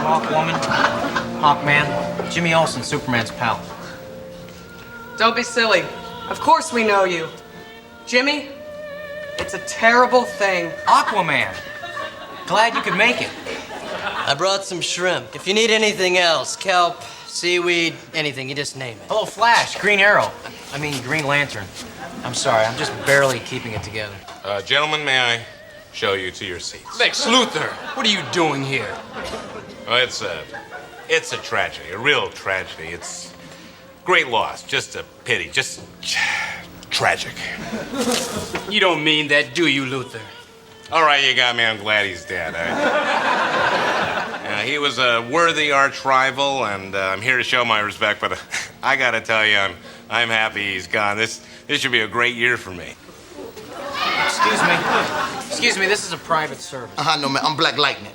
Hawkwoman, Hawkman, Jimmy Olsen, Superman's pal. Don't be silly. Of course we know you. Jimmy, it's a terrible thing. Aquaman. Glad you could make it. I brought some shrimp. If you need anything else, kelp, seaweed, anything, you just name it. Hello, Flash, Green Arrow. I mean, Green Lantern. I'm sorry, I'm just barely keeping it together. Gentlemen, may I show you to your seats? Lex Luthor, what are you doing here? Oh, it's a tragedy, a real tragedy. It's great loss, just a pity, just tragic. You don't mean that, do you, Luthor? All right, you got me. I'm glad he's dead. He was a worthy arch rival, and I'm here to show my respect. But I gotta tell you, I'm happy he's gone. This should be a great year for me. Excuse me, this is a private service. No, man, I'm Black Lightning.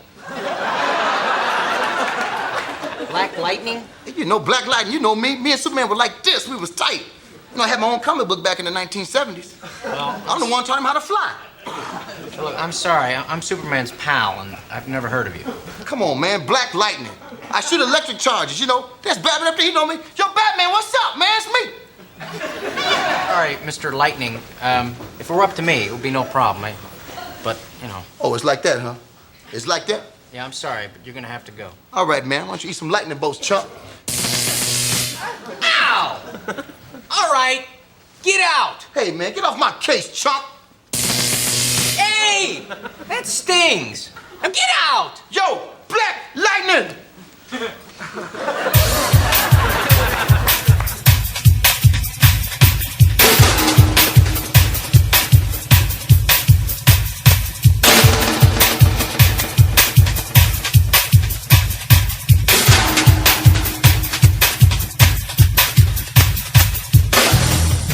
Black Lightning? You know, Black Lightning, you know me and Superman were like this. We was tight. You know, I had my own comic book back in the 1970s. Well, I'm the one taught him how to fly. Look, I'm sorry, I'm Superman's pal, and I've never heard of you. Come on, man, Black Lightning. I shoot electric charges, you know. That's Batman up there, you know me. Yo, Batman, what's up, man? It's me. All right, Mr. Lightning, if it were up to me, it would be no problem, but, you know. Oh, it's like that, huh? It's like that? Yeah, I'm sorry, but you're gonna have to go. All right, man, why don't you eat some lightning bolts, chump? Ow! All right, get out! Hey, man, get off my case, chump! Hey! That stings! Now get out! Yo, Black Lightning!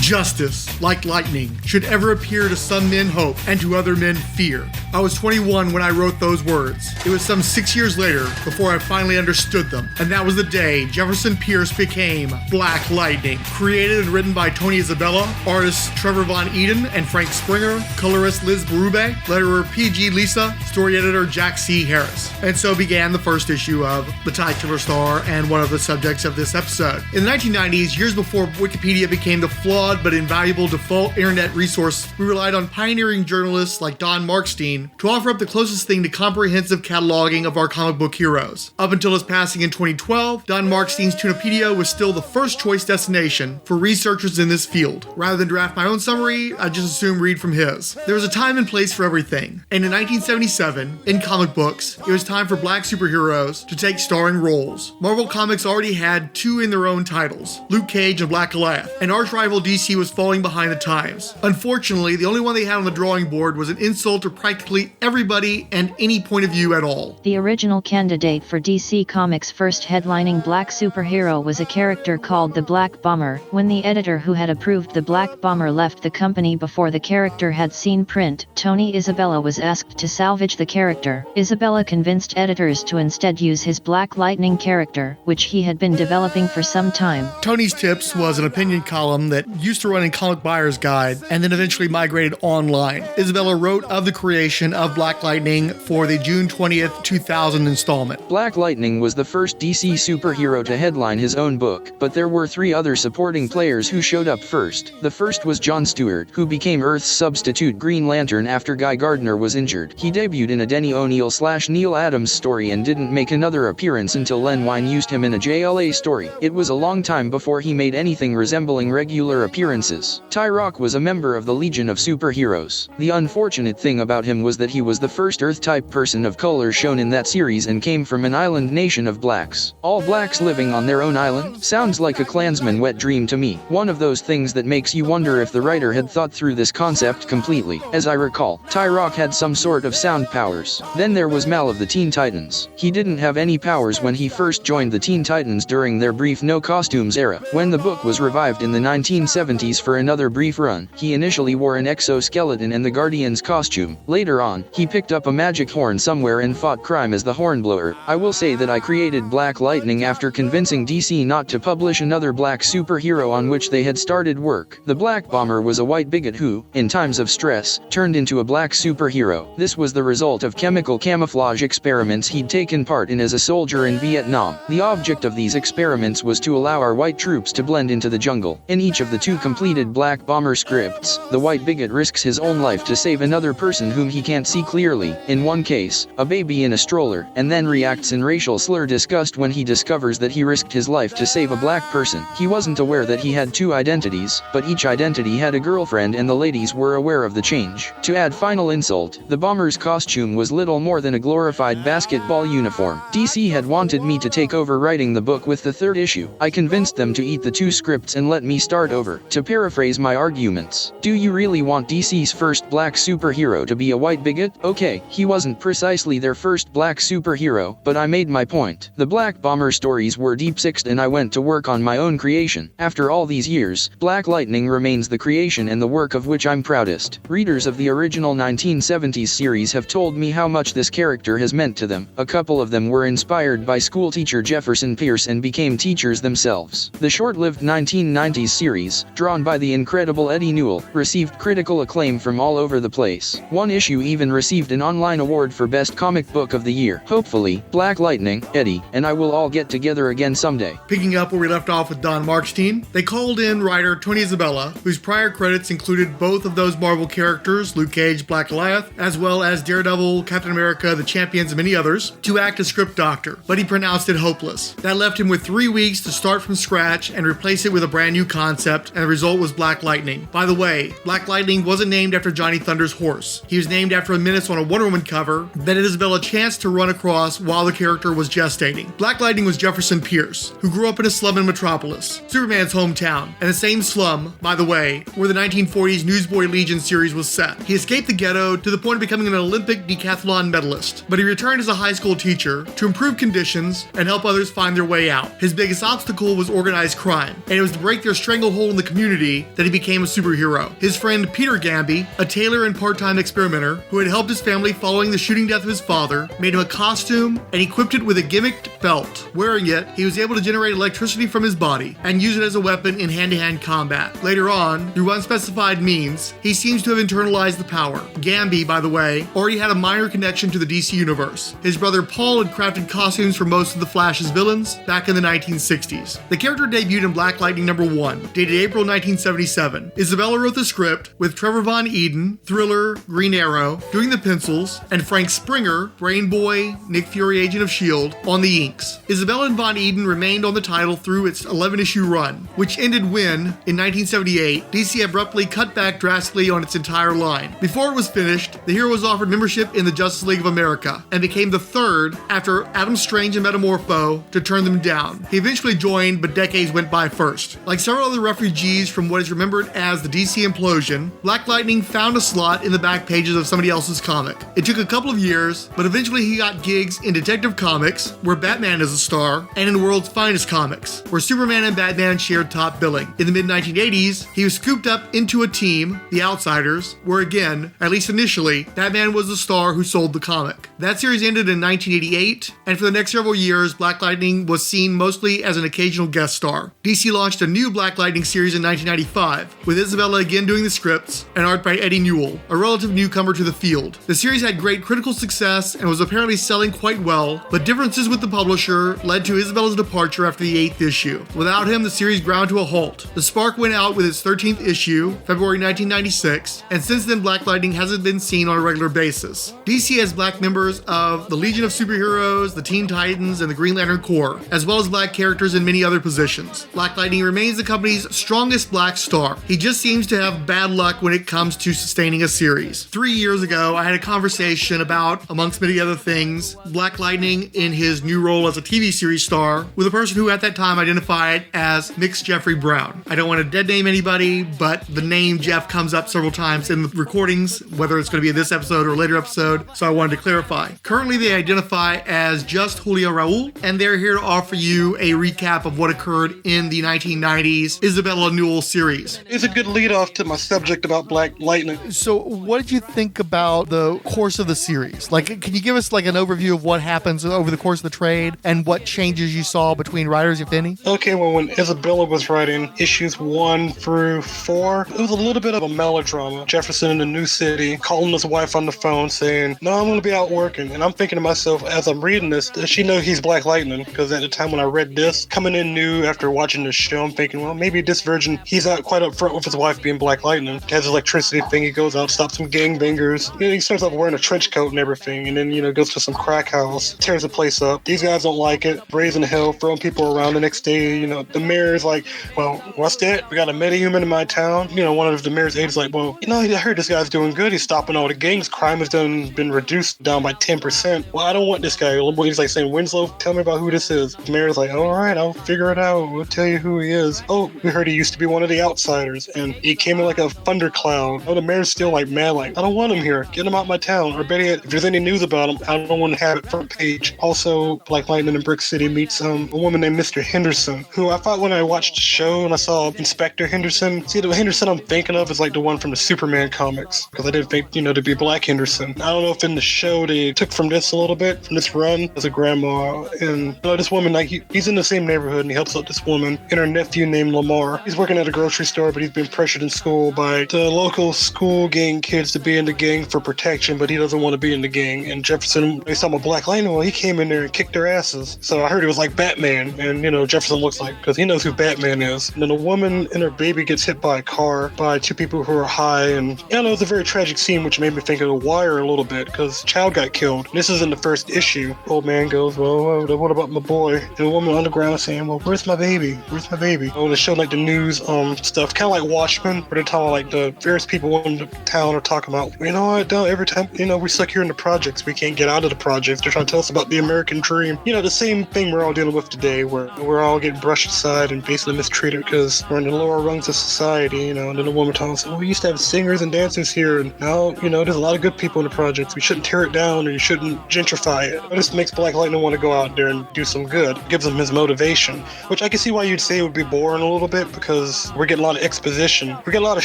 Justice, like lightning, should ever appear to some men hope and to other men fear. I was 21 when I wrote those words. It was some 6 years later before I finally understood them, and that was the day Jefferson Pierce became Black Lightning. Created and written by Tony Isabella, artists Trevor Von Eden and Frank Springer, colorist Liz Berube, letterer P.G. Lisa, story editor Jack C. Harris. And so began the first issue of The Titular Star and one of the subjects of this episode. In the 1990s, years before Wikipedia became the flawed but invaluable default internet resource, we relied on pioneering journalists like Don Markstein to offer up the closest thing to comprehensive cataloging of our comic book heroes. Up until his passing in 2012, Don Markstein's Toontopedia was still the first choice destination for researchers in this field. Rather than draft my own summary, I just assume read from his. There was a time and place for everything, and in 1977, in comic books, it was time for black superheroes to take starring roles. Marvel Comics already had two in their own titles, Luke Cage and Black Goliath, and arch rival DC was falling behind the times. Unfortunately, the only one they had on the drawing board was an insult to practically everybody and any point of view at all. The original candidate for DC Comics' first headlining black superhero was a character called the Black Bomber. When the editor who had approved the Black Bomber left the company before the character had seen print, Tony Isabella was asked to salvage the character. Isabella convinced editors to instead use his Black Lightning character, which he had been developing for some time. Tony's Tips was an opinion column that used to run in Comic Buyer's Guide and then eventually migrated online. Isabella wrote of the creation of Black Lightning for the June 20th, 2000 installment. Black Lightning was the first DC superhero to headline his own book, but there were three other supporting players who showed up first. The first was John Stewart, who became Earth's substitute Green Lantern after Guy Gardner was injured. He debuted in a Denny O'Neil/Neil Adams story and didn't make another appearance until Len Wein used him in a JLA story. It was a long time before he made anything resembling regular appearances. Tyrock was a member of the Legion of Superheroes. The unfortunate thing about him was that he was the first Earth-type person of color shown in that series and came from an island nation of blacks. All blacks living on their own island? Sounds like a Klansman wet dream to me. One of those things that makes you wonder if the writer had thought through this concept completely. As I recall, Tyrock had some sort of sound powers. Then there was Mal of the Teen Titans. He didn't have any powers when he first joined the Teen Titans during their brief no-costumes era. When the book was revived in the 1970s, 1970s for another brief run. He initially wore an exoskeleton and the Guardian's costume. Later on, he picked up a magic horn somewhere and fought crime as the Hornblower. I will say that I created Black Lightning after convincing DC not to publish another black superhero on which they had started work. The Black Bomber was a white bigot who, in times of stress, turned into a black superhero. This was the result of chemical camouflage experiments he'd taken part in as a soldier in Vietnam. The object of these experiments was to allow our white troops to blend into the jungle. In each of the 2 completed Black Bomber scripts, the white bigot risks his own life to save another person whom he can't see clearly. In one case, a baby in a stroller, and then reacts in racial slur disgust when he discovers that he risked his life to save a black person. He wasn't aware that he had 2 identities, but each identity had a girlfriend and the ladies were aware of the change. To add final insult, the bomber's costume was little more than a glorified basketball uniform. DC had wanted me to take over writing the book with the 3rd issue. I convinced them to eat the 2 scripts and let me start over. To paraphrase my arguments, do you really want DC's first black superhero to be a white bigot? Okay, he wasn't precisely their first black superhero, but I made my point. The Black Bomber stories were deep-sixed and I went to work on my own creation. After all these years, Black Lightning remains the creation and the work of which I'm proudest. Readers of the original 1970s series have told me how much this character has meant to them. A couple of them were inspired by schoolteacher Jefferson Pierce and became teachers themselves. The short-lived 1990s series, drawn by the incredible Eddie Newell, received critical acclaim from all over the place. One issue even received an online award for Best Comic Book of the Year. Hopefully, Black Lightning, Eddie, and I will all get together again someday. Picking up where we left off with Don Mark's team, they called in writer Tony Isabella, whose prior credits included both of those Marvel characters, Luke Cage, Black Goliath, as well as Daredevil, Captain America, the Champions, and many others, to act as script doctor, but he pronounced it hopeless. That left him with 3 weeks to start from scratch and replace it with a brand new concept, and the result was Black Lightning. By the way, Black Lightning wasn't named after Johnny Thunder's horse. He was named after a menace on a Wonder Woman cover that Isabella chanced to run across while the character was gestating. Black Lightning was Jefferson Pierce, who grew up in a slum in Metropolis, Superman's hometown, and the same slum, by the way, where the 1940s Newsboy Legion series was set. He escaped the ghetto to the point of becoming an Olympic decathlon medalist, but he returned as a high school teacher to improve conditions and help others find their way out. His biggest obstacle was organized crime, and it was to break their stranglehold in the community that he became a superhero. His friend Peter Gamby, a tailor and part-time experimenter who had helped his family following the shooting death of his father, made him a costume and equipped it with a gimmicked belt. Wearing it, he was able to generate electricity from his body and use it as a weapon in hand-to-hand combat. Later on, through unspecified means, he seems to have internalized the power. Gamby, by the way, already had a minor connection to the DC universe. His brother Paul had crafted costumes for most of the Flash's villains back in the 1960s. The character debuted in Black Lightning #1, dated April 1977. Isabella wrote the script, with Trevor Von Eden, Thriller, Green Arrow, doing the pencils, and Frank Springer, Brain Boy, Nick Fury, Agent of S.H.I.E.L.D., on the inks. Isabella and Von Eden remained on the title through its 11-issue run, which ended when, in 1978, DC abruptly cut back drastically on its entire line. Before it was finished, the hero was offered membership in the Justice League of America, and became the 3rd after Adam Strange and Metamorpho to turn them down. He eventually joined, but decades went by first. Like several other refugees from what is remembered as the DC implosion, Black Lightning found a slot in the back pages of somebody else's comic. It took a couple of years, but eventually he got gigs in Detective Comics, where Batman is a star, and in World's Finest Comics, where Superman and Batman shared top billing. In the mid-1980s, he was scooped up into a team, the Outsiders, where again, at least initially, Batman was the star who sold the comic. That series ended in 1988, and for the next several years, Black Lightning was seen mostly as an occasional guest star. DC launched a new Black Lightning series in 1995, with Isabella again doing the scripts, and art by Eddie Newell, a relative newcomer to the field. The series had great critical success and was apparently selling quite well, but differences with the publisher led to Isabella's departure after the 8th issue. Without him, the series ground to a halt. The spark went out with its 13th issue, February 1996, and since then Black Lightning hasn't been seen on a regular basis. DC has black members of the Legion of Superheroes, the Teen Titans, and the Green Lantern Corps, as well as black characters in many other positions. Black Lightning remains the company's strongest black star. He just seems to have bad luck when it comes to sustaining a series. 3 years ago, I had a conversation about, amongst many other things, Black Lightning in his new role as a TV series star with a person who at that time identified as Mix Jeffrey Brown. I don't want to dead name anybody, but the name Jeff comes up several times in the recordings, whether it's going to be in this episode or a later episode, so I wanted to clarify. Currently, they identify as just Julio Raul, and they're here to offer you a recap of what occurred in the 1990s Isabella annual series. It's a good lead off to my subject about Black Lightning. So what did you think about the course of the series? Like, can you give us like an overview of what happens over the course of the trade and what changes you saw between writers, if any? Okay, well, when Isabella was writing issues 1 through 4, it was a little bit of a melodrama. Jefferson in the new city calling his wife on the phone saying, no, I'm going to be out working. And I'm thinking to myself, as I'm reading this, does she know he's Black Lightning? Because at the time when I read this, coming in new after watching the show, I'm thinking, well, maybe this version, he's out quite up front with his wife being Black Lightning. He has his electricity thing, he goes out, stops some gangbangers. He starts off wearing a trench coat and everything, and then, goes to some crack house, tears the place up. These guys don't like it, raising hell, throwing people around. The next day, the mayor's like, well, what's that? We got a metahuman in my town. One of the mayor's aides like, well, I heard this guy's doing good. He's stopping all the gangs. Crime has been reduced down by 10%. Well, I don't want this guy. He's like saying, Winslow, tell me about who this is. The mayor's like, all right, I'll figure it out. We'll tell you who he is. Oh, we heard he used to be one of the outsiders, and he came in like a thundercloud. Oh, the mayor's still like mad, like, I don't want him here. Get him out my town. Or better yet, if there's any news about him, I don't want to have it front page. Also, Black Lightning in Brick City meets a woman named Mr. Henderson, who I thought when I watched the show and I saw Inspector Henderson, see, the Henderson I'm thinking of is like the one from the Superman comics, because I didn't think, to be Black Henderson. I don't know if in the show they took from this a little bit, from this run as a grandma, and this woman, like, he's in the same neighborhood and he helps out this woman and her nephew named Lamar. He's working at a grocery store, but he's been pressured in school by the local school gang kids to be in the gang for protection, but he doesn't want to be in the gang. And Jefferson, they saw him a Black Lightning, well, he came in there and kicked their asses. So I heard it was like Batman, and Jefferson looks like, because he knows who Batman is. And then a woman and her baby gets hit by a car by two people who are high, and it was a very tragic scene, which made me think of The Wire a little bit, because child got killed. This is in the first issue. Old man goes, well, what about my boy? And the woman on the ground saying, well, where's my baby? Where's my baby? Oh, and it showed like the news stuff, kind of like Watchmen, where they're talking like the various people in the town are talking about, what, every time, we're stuck here in the projects, we can't get out of the projects. They're trying to tell us about the American dream. The same thing we're all dealing with today, where we're all getting brushed aside and basically mistreated because we're in the lower rungs of society, and then the woman talks, well, we used to have singers and dancers here, and now, there's a lot of good people in the projects. We shouldn't tear it down, or you shouldn't gentrify it. This makes Black Lightning want to go out there and do some good. It gives him his motivation, which I can see why you'd say it would be boring a little bit, because we're getting a lot of exposition. We're getting a lot of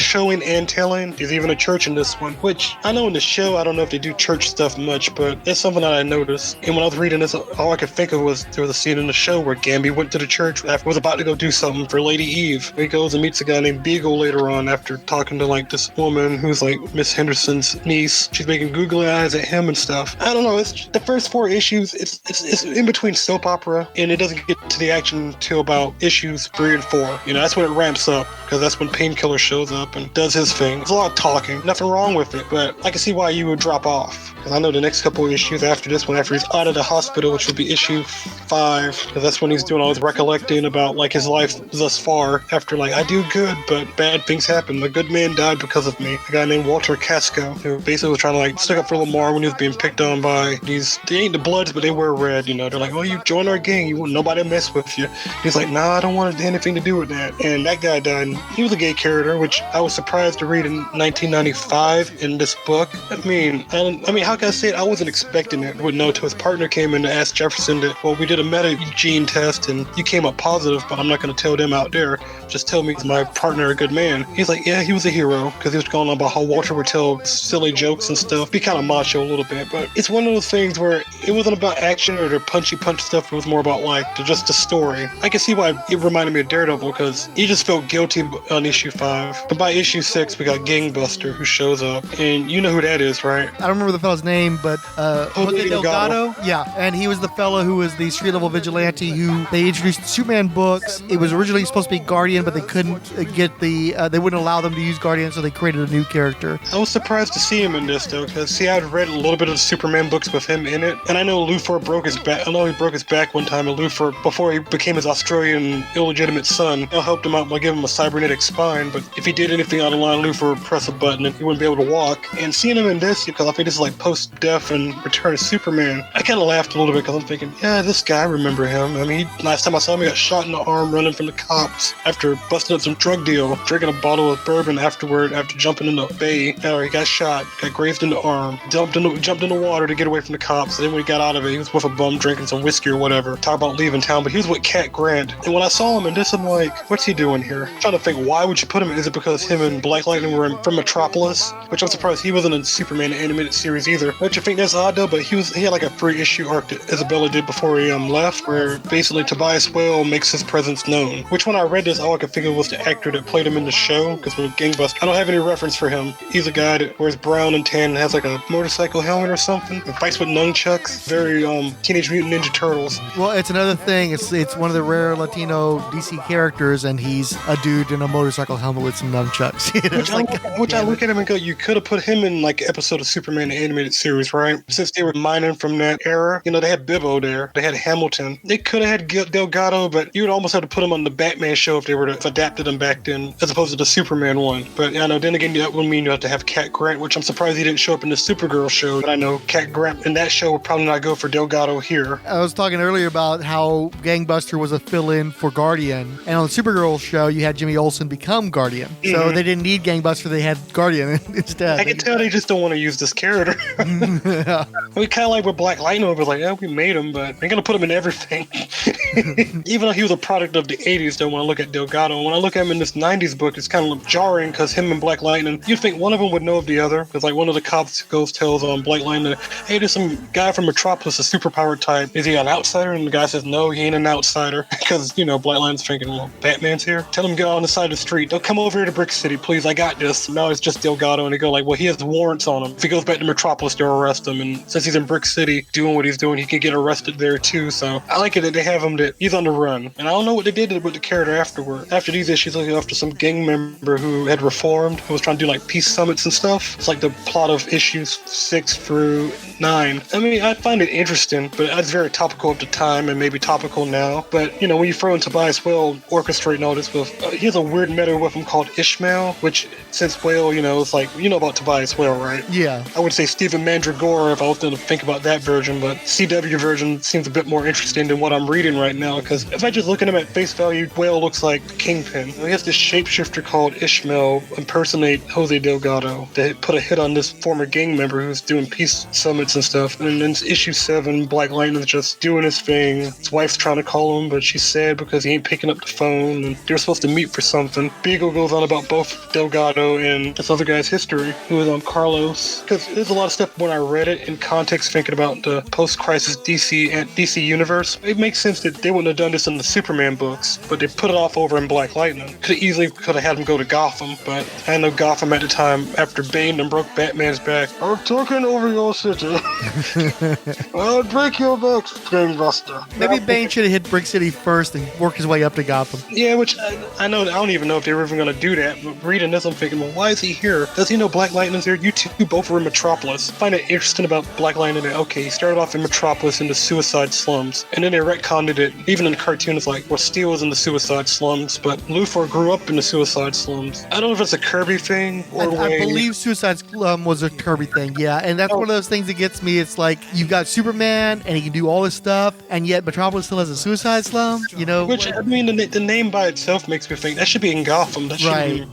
showing and telling. There's even a church in this one, which I know in the show, I don't know if they do church stuff much, but it's something that I noticed. And when I was reading this, all I could think of was there was a scene in the show where Gamby went to the church after was about to go do something for Lady Eve. He goes and meets a guy named Beagle later on after talking to like this woman who's like Miss Henderson's niece. She's making googly eyes at him and stuff. I don't know. It's the first 4 issues. It's in between soap opera, and it doesn't get to the action till about issues 3 and 4. That's when it ramps up, because that's when Painkiller shows up and does his thing. There's a lot of talking. Nothing wrong with it, but I can see why you would drop off. Because I know the next couple of issues after this one, after he's out of the hospital, which will be issue 5, because that's when he's doing all his recollecting about like his life thus far. After like, I do good, but bad things happen. The good man died because of me. A guy named Walter Casco, who basically was trying to like stick up for Lamar when he was being picked on by these, they ain't the Bloods, but they wear red, They're like, oh, you join our gang, you want nobody to mess with you. He's like, nah, I don't want anything to do with that. And that guy died. He was a gay character, which I was surprised to read in 1995 in this book. I mean, how can I say it? I wasn't expecting it. I wouldn't know till his partner came in to ask Jefferson that, well, we did a meta gene test and you came up positive, but I'm not going to tell them out there. Just tell me, is my partner a good man? He's like, yeah, he was a hero, because he was going on about how Walter would tell silly jokes and stuff. Be kind of macho a little bit, but it's one of those things where it wasn't about action or the punchy punch stuff. It was more about like just the story. I can see why it reminded me of Daredevil, because he just felt guilty on issue 5. But by issue 6, we got Gangbuster who shows up, and you know who that is, right? I don't remember the fellow's name, but Jose Delgado. Yeah, and he was the fellow who was the street level vigilante who they introduced Superman books. It was originally supposed to be Guardian, but they couldn't get they wouldn't allow them to use Guardian, so they created a new character. I was surprised to see him in this though, because I'd read a little bit of the Superman books with him in it, and I know Luthor broke his back. I know he broke his back one time, and Luthor, before he became his Australian illegitimate son, helped him out by giving him a cybernetic spine. But if he did anything out of line, Luthor would press a button and he wouldn't be able to walk. And seeing him in this, because I think this is like post-death and Return of Superman, I kind of laughed a little bit, because I'm thinking, yeah, this guy, I remember him. I mean, last time I saw him, he got shot in the arm running from the cops after after busting up some drug deal, drinking a bottle of bourbon afterward after jumping in the bay. He got shot, got grazed in the arm, jumped in the water to get away from the cops. And then when he got out of it, he was with a bum drinking some whiskey or whatever. Talk about leaving town, but he was with Cat Grant. And when I saw him in this, I'm like, what's he doing here? I'm trying to think, why would you put him? Is it because him and Black Lightning were from Metropolis? Which I'm surprised he wasn't in Superman animated series either. Don't you think that's odd though? But he had like a 3-issue arc that Isabella did before he left, where basically Tobias Whale makes his presence known. Which when I read this, all I could think of was the actor that played him in the show, because with Gangbuster, I don't have any reference for him. He's a guy that wears brown and tan and has like a motorcycle helmet or something. And fights with nunchucks. Very Teenage Mutant Ninja Turtles. Well, it's another thing. It's one of the rare Latino DC characters, and he's a dude in a motorcycle helmet with some nunchucks. Which I look at him and go, you could have put him in like an episode of Superman the animated series, right? Since they were mining from that era, they had Bibbo there, they had Hamilton. They could have had Delgado, but you would almost have to put him on the Batman show if they were to have adapted him back then, as opposed to the Superman one. But I know, then again, that would mean you have to have Cat Grant, which I'm surprised he didn't show up in the Supergirl show. But I know Cat Grant in that show would probably not go for Delgado here. I was talking earlier about how Gangbuster was a fill-in for Guardian, and on the Supergirl show, you had Jimmy Olsen become Guardian. So they didn't need Gangbuster, they had Guardian instead. I can tell they just don't want to use this character. Yeah. We kind of like with Black Lightning, we were like, yeah, we made him, but we're going to put him in everything. Even though he was a product of the 80s, though, when I look at Delgado, and when I look at him in this 90s book, it's kind of jarring, because him and Black Lightning, you'd think one of them would know of the other, because like one of the cops tells Black Lightning, hey, there's some guy from Metropolis, a superpowered type. Is he an outsider? And the guy says, no, he ain't an outsider. Because, Black Lightning's thinking, well, Batman's here. Tell him to go on the side of the street. Don't come over here to Brick City, please. I got this. No, it's just Delgado. And they go like, well, he has warrants on him. If he goes back to Metropolis, they'll arrest him. And since he's in Brick City doing what he's doing, he can get arrested there too. So I like it that they have him that he's on the run. And I don't know what they did with the character afterward. After these issues, looking after some gang member who had reformed, who was trying to do like peace summits and stuff. It's like the plot of issues 6 through 9. I mean, I find it interesting, but it's very topical at the time and maybe topical now. But, when you throw in Tobias Whale orchestrating all this with, he has a weird meta with him called Ishmael, which since Whale, it's like, about Tobias Whale, right? Yeah. I would say Stephen Mandragora if I was going to think about that version, but CW version seems a bit more interesting than what I'm reading right now, because if I just look at him at face value, Whale looks like Kingpin. He has this shapeshifter called Ishmael impersonate Jose Delgado that put a hit on this former gang member who's doing peace summits and stuff. And then issue 7, Black Lightning's just doing his thing. His wife's trying to call him, but she's sad because he ain't picking up the phone, and they're supposed to meet for something. Beagle goes on about both Delgado and this other guy's history, who was Carlos. Because there's a lot of stuff when I read it in context, thinking about the post-crisis DC and DC universe. It makes sense that they wouldn't have done this in the Superman books, but they put it off over in Black Lightning. Could have had him go to Gotham, but I know Gotham at the time, after Bane and broke Batman's back. I'm taking over your city. I'll break your back, Gangbuster. Maybe Bane should have hit Brick City first and work his way up to Gotham. Yeah, which I don't even know if they were even going to do that, but reading this, I'm thinking, well, why is he here? Does he know Black Lightning's here? You two both were in Metropolis. I find it interesting about Black Lightning that, okay, he started off in Metropolis in the suicide slums, and then they retconned it. Even in the cartoon, it's like, well, Steel was in the suicide slums, but Luthor grew up in the suicide slums. I don't know if it's a Kirby thing or I believe Suicide Slum was a Kirby thing, yeah, and that's one of those things that gets me. It's like, you've got Superman, and he can do all this stuff, and yet Metropolis still has a suicide slum, Which, I mean, the name by itself makes me think that should be in Gotham. That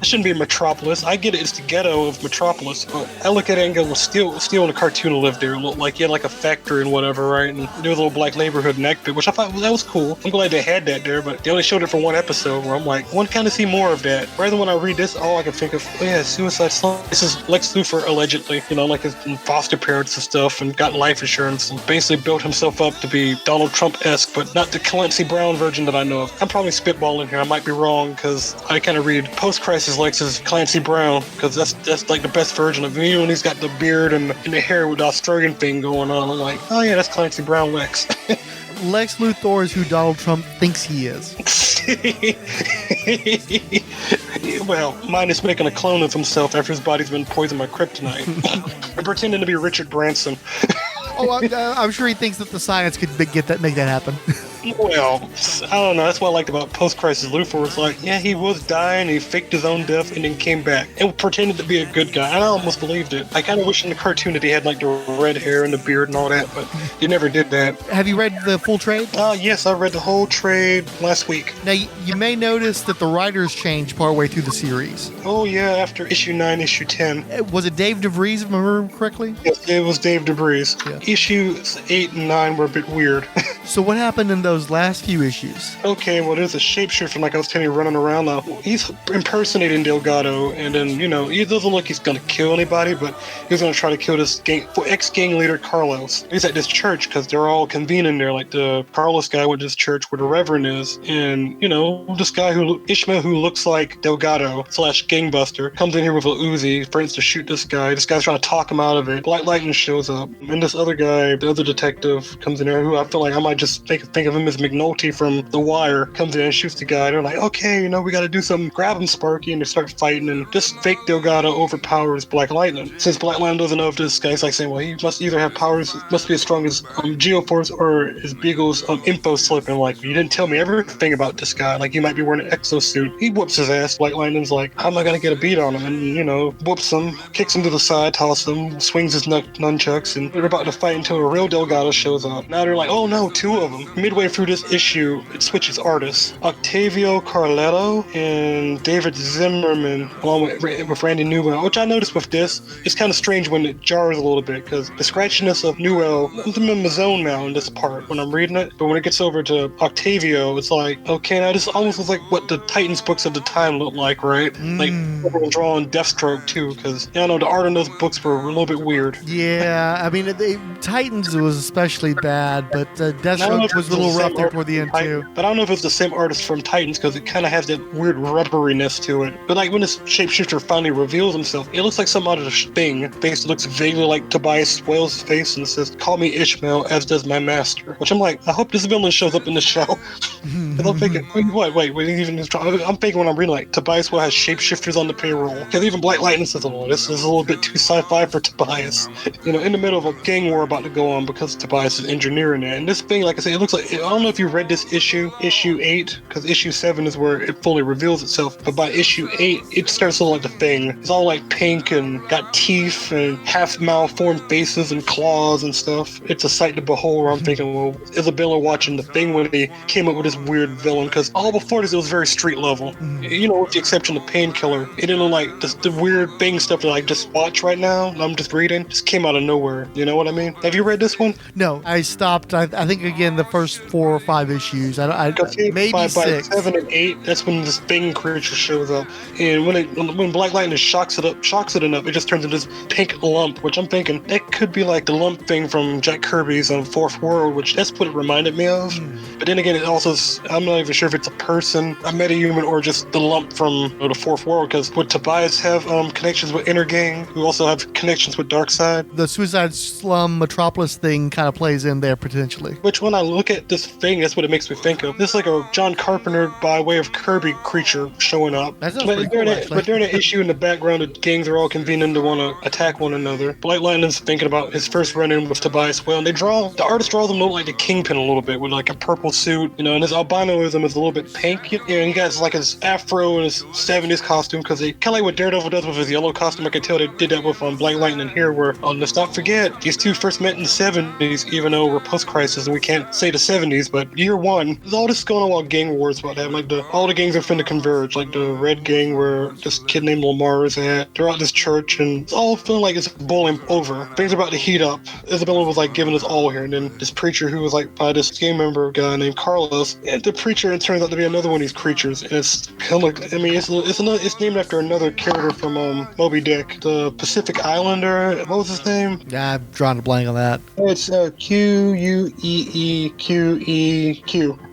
shouldn't be in Metropolis. I get it, it's the ghetto of Metropolis, but I look at it and go, well, Steel in the cartoon lived there. It looked like he had like a factory and whatever, right? And there was a little black neighborhood next to it, which I thought, well, that was cool. I'm glad they had that there, but they only showed it for one episode where I'm like, I want to kind of see more of that. Rather than when I read this, all I can think of, oh yeah, Suicide Slum. This is Lex Luthor allegedly, like his foster parents and stuff, and got life insurance and basically built himself up to be Donald Trump-esque, but not the Clancy Brown version that I know of. I'm probably spitballing here. I might be wrong, because I kind of read post-crisis Lex's Clancy Brown, because that's like the best version of him. When he's got the beard and the hair with the Australian thing going on, I'm like, oh yeah, that's Clancy Brown Lex. Lex Luthor is who Donald Trump thinks he is. Well, minus making a clone of himself after his body's been poisoned by kryptonite. And pretending to be Richard Branson. I'm sure he thinks that the science could make that happen. Well, I don't know. That's what I liked about post-crisis Luthor. Was like, yeah, he was dying, he faked his own death, and then came back and pretended to be a good guy. And I almost believed it. I kind of wish in the cartoon that he had like the red hair and the beard and all that, but he never did that. Have you read the full trade? Yes, I read the whole trade last week. Now, you may notice that the writers changed partway through the series. Oh, yeah, after issue 9, issue 10. Was it Dave DeVries, if I remember correctly? Yes, it was Dave DeVries. Yeah. Issues 8 and 9 were a bit weird. So what happened in those last few issues? Okay, well, there's a shapeshifter, like I was telling you, running around now. He's impersonating Delgado, and then, he doesn't look he's going to kill anybody, but he's going to try to kill this ex-gang leader, Carlos. He's at this church, because they're all convening there, like the Carlos guy went to this church where the Reverend is, and, this guy Ishmael, who looks like Delgado / gangbuster, comes in here with a Uzi, threatens to shoot this guy. This guy's trying to talk him out of it. Black Lightning shows up, and this other guy, the other detective, comes in there, who I feel like I might just think of him as McNulty from The Wire, comes in and shoots the guy. They're like, okay, we got to do something. Grab him, Sparky, and they start fighting, and this fake Delgado overpowers Black Lightning. Since Black Lightning doesn't know if this guy's like saying, well, he must either have powers, must be as strong as Geoforce or as Beagle's info slip, and like, you didn't tell me everything about this guy, like, you might be wearing an exosuit. He whoops his ass. Black Lightning's like, how am I gonna get a beat on him? And, whoops him, kicks him to the side, tosses him, swings his nunchucks, and they're about to fight until a real Delgado shows up. Now they're like, oh no, two of them. Midway through this issue, it switches artists. Octavio Carletto and David Zimmerman, along with Randy Newell, which I noticed with this, it's kind of strange when it jars a little bit, because the scratchiness of Newell, I'm in my zone now in this part when I'm reading it, but when it gets over to Octavio, it's like, okay, now this almost looks like what the Titans books of the time looked like, right? Like, everyone drawing Deathstroke too, because, the art in those books were a little bit weird. Yeah, I mean, Titans was especially bad, but Deathstroke was a little rough there toward the end too. But I don't know if it's the same artist from Titans, because it kind of has that weird rubberiness to it. But like when this shapeshifter finally reveals himself, it looks like some out of the Thing. Face looks vaguely like Tobias Whale's face, and it says, "Call me Ishmael, as does my master." Which I'm like, I hope this villain shows up in the show. Because I'm thinking, I'm thinking when I'm reading, like, Tobias Whale has shapeshifters on the payroll. Because even Black Lightning says, oh, this is a little bit too sci-fi for Tobias. In the middle of a gang war about to go on because Tobias is engineering it. And this thing, like I said, it looks like, I don't know if you read this issue 8, because issue 7 is where it fully reveals itself. But by issue 8, it starts to look like the Thing. It's all like pink and got teeth and half malformed faces and claws and stuff. It's a sight to behold where I'm thinking, well, Isabella watching the Thing when they came up with this weird villain, because all before this, it was very street level. With the exception of Painkiller, it didn't look like the weird Thing stuff that I just watch right now, and I'm just reading, just came out of nowhere. You know what I mean? Have you read this one? No, I stopped, I think, again, the first 4 or 5 issues. Maybe by 6. 7 and 8, that's when this Thing creature shows up. And when Black Lightning shocks it enough, it just turns into this pink lump, which I'm thinking, that could be like the lump thing from Jack Kirby's Fourth World, which that's what it reminded me of. But then again, it also, I'm not even sure if it's a person, a metahuman, or just the lump from the Fourth World, because would Tobias have connections with Inner Gang, who also have connections with Darkseid? The Suicide Slum Metropolis thing kind of plays in there potentially. Which, when I look at this Thing, that's what it makes me think of. This is like a John Carpenter by way of Kirby creature showing up. That sounds pretty cool, actually. But during that issue in the background, the gangs are all convening to want to attack one another. Black Lightning's thinking about his first run-in with Tobias Whale, and the artist draws him to look like the Kingpin a little bit, with like a purple suit, and his albinoism is a little bit pink. And he got like his afro and his 70s costume, because they kind of like what Daredevil does with his yellow costume. I can tell they did that with Black Lightning here, where, let's not forget, these two first met in the 70s, even though we're post-crisis and we can't say the 70s, but year 1, there's all this going on while gang wars about that. Like, all the gangs are finna converge, like the Red Gang, where this kid named Lamar is at. They're at this church, and it's all feeling like it's boiling over. Things are about to heat up. Isabella was like giving us all here, and then this preacher who was like by this gang member guy named Carlos, and the preacher, it turns out to be another one of these creatures, and it's kind of like, I mean, it's named after another character from Moby Dick, the Pacific Islander. What was his name? Yeah, I'm drawing a blank on that. It's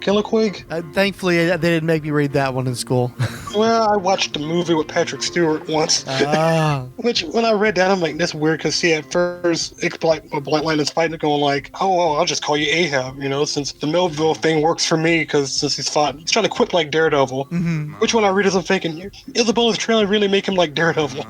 Queequeg. Thankfully, they didn't make me read that one in school. Well, I watched the movie with Patrick Stewart once. Which, when I read that, I'm like, that's weird, because see, at first, Black Lightning's fighting, going like, oh, I'll just call you Ahab, since the Millville thing works for me, because since he's trying to quit like Daredevil. Which, when I read it, I'm thinking, Isabella's trailer really make him like Daredevil.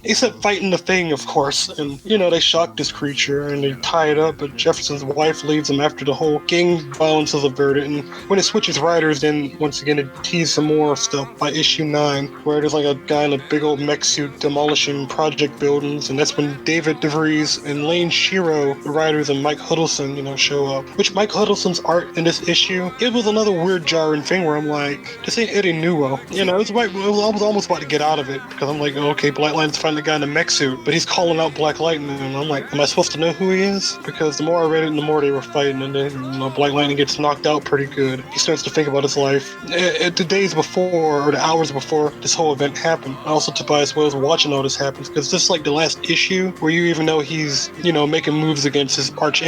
Except fighting the Thing, of course, and, they shock this creature, and they tie it up, but Jefferson's wife leaves him after the whole gang violence is averted, and when it switches writers, then, once again, it teases some more stuff by issue 9, where there's like a guy in a big old mech suit demolishing project buildings, and that's when David DeVries and Lane Shiro, the writers, and Mike Huddleston, show up. Which Mike Huddleston's art in this issue, it was another weird jarring thing where I'm like, this ain't Eddie Newell. I was almost about to get out of it, because I'm like, okay, Black Lightning's finding the guy in the mech suit, but he's calling out Black Lightning, and I'm like, am I supposed to know who he is? Because the more I read it, the more they were fighting, and then Black Lightning gets knocked out pretty good. He starts to think about his life. At the days before, or the hours before this whole event happened, also Tobias Wells watching all this happen, because this is like the last issue where you even know he's, making moves against his arch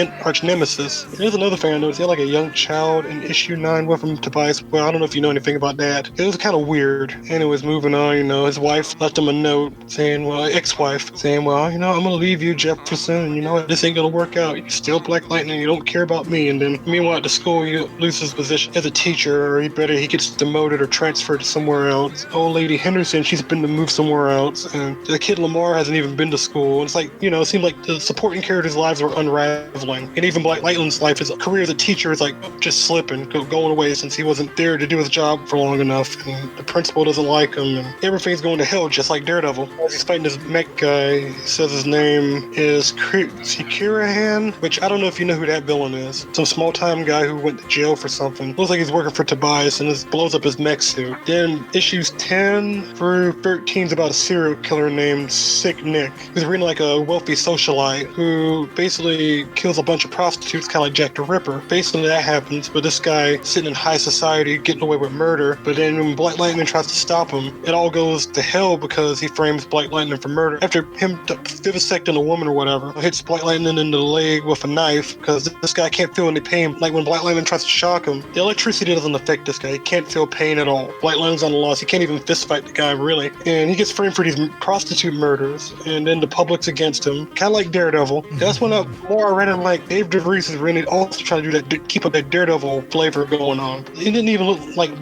nemesis. There's another thing I noticed. He had like a young child in issue 9 with him, Tobias. Well, I don't know if you know anything about that. It was kind of weird. Anyways, moving on, his wife left him a note saying, ex-wife, saying, I'm gonna leave you, Jefferson, and this ain't gonna work out. You're still Black Lightning, you don't care about me. And then, meanwhile, at the school, he loses his position as a teacher, or he gets demoted or transferred somewhere else. Old lady Henderson, she's been to move somewhere else, and the kid Lamar hasn't even been to school. And it's like, it seemed like the supporting characters' lives were unraveling, and even Black Lightning's life, his career as a teacher is like just slipping, going away, since he wasn't there to do his job for long enough, and the principal doesn't like him, and everything's going to hell, just like Daredevil. As he's fighting this mech guy, he says his name is Kirahan, which I don't know if you know who that villain is. Some small-time guy who went to jail for something. Looks like he's working for Tobias, and blows up his mech suit. Then issues 10 through 13 is about a serial killer named Sick Nick, who's really like a wealthy socialite who basically kills a bunch of prostitutes, kind of like Jack the Ripper. Basically that happens, but this guy sitting in high society getting away with murder, but then when Black Lightning tries to stop him, it all goes to hell because he frames Black Lightning for murder. After him vivisecting a woman or whatever, hits Black Lightning in the leg with a knife, because this guy can't feel any pain. Like when Black Lightning tries to shock him, the electricity doesn't affect this guy. He can't feel pain at all. Black Lightning's on the loss. He can't even fist fight the guy, really. And he gets framed for these prostitute murders, and then the public's against him. Kind of like Daredevil. That's when more I read him, like, Dave DeVries is really also trying to do that, to keep up that Daredevil flavor going on. It didn't even look like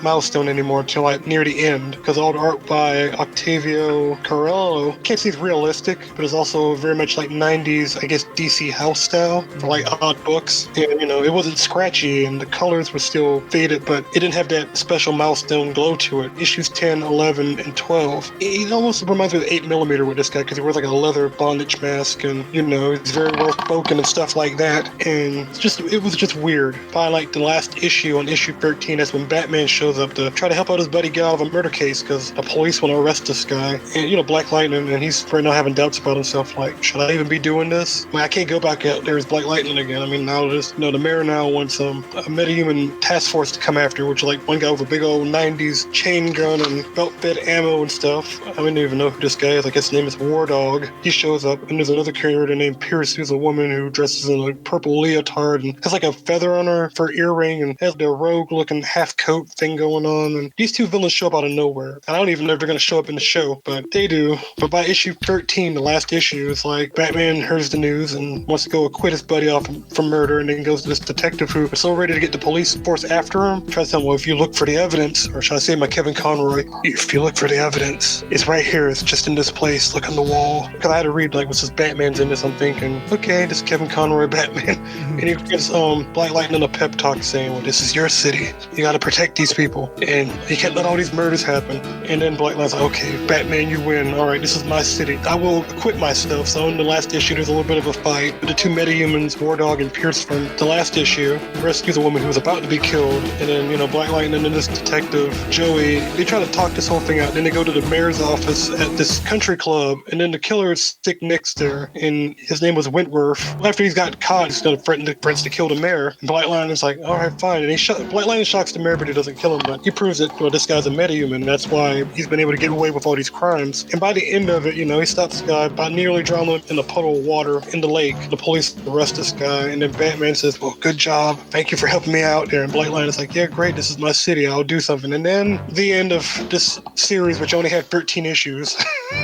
Milestone anymore until like near the end, because all the art by Octavio Carello, can't see it's realistic, but it's also very much like 90s, I guess, DC house style for like odd books. And it wasn't scratchy, and the colors were still faded, but it didn't have that special Milestone glow to it. Issues 10, 11, and 12. It almost reminds me of 8mm with this guy, because he wears like a leather bondage mask, and he's very well spoken and stuff like that. And it was just weird. By like the last issue, on issue 13, that's when Batman shows up to try to help out his buddy get out of a murder case, because the police want to arrest this guy. And Black Lightning, and he's right now having doubts about himself, like, should I even be doing this? I can't go back out there as Black Lightning again. Now the mayor now wants a metahuman task force to come after, which like one guy with a big old 90s chain gun and belt-fed ammo and stuff. I don't even know who this guy is. I guess his name is War Dog. He shows up, and there's another character named Pierce, who's a woman who dresses in a purple leotard and has like a feather on her for earring, and has the rogue-looking half-coat thing going on. And these two villains show up out of nowhere. And I don't even know if they're going to show up in the show, but they do. But by issue 13, the last issue, it's like Batman hears the news and wants to go acquit his buddy off from murder, and then goes to this detective who is so ready to get the police force after him. Tries to tell him, well, if you look for the evidence, or should I say my Kevin Conroy, if you look for the evidence, it's right here. It's just in this place. Look on the wall. Because I had to read, like, what's this Batman's in this? I'm thinking, okay, this is Kevin Conroy Batman. And he gives Black Lightning a pep talk saying, well, this is your city. You got to protect these people. And you can't let all these murders happen. And then Black Lightning's like, okay, Batman, you win. All right, this is my city. I will acquit myself. So in the last issue, there's a little bit of a fight with the two metahumans, War Dog and Pierce, from the last issue. Rescues a woman who was about to be killed. And then, Black Lightning and this detective, Joey, they try to talk this whole thing out. Then they go to the mayor's office at this country club, and then the killer is Sick Nick's there, and his name was Wentworth. After he's got caught, he's going to threaten to kill the mayor. And Black Lightning's like, all right, fine. And Black Lightning shocks the mayor, but he doesn't kill him. But he proves that, this guy's a metahuman. That's why he's been able to get away with all these crimes. And by the end of it, he stops the guy by nearly drowning him in a puddle of water in the lake. The police arrest this guy, and then Batman says, well, good job. Thank you for helping me out there. And Black Lightning's like, yeah, great. This is my my city, I'll do something. And then the end of this series, which only had 13 issues.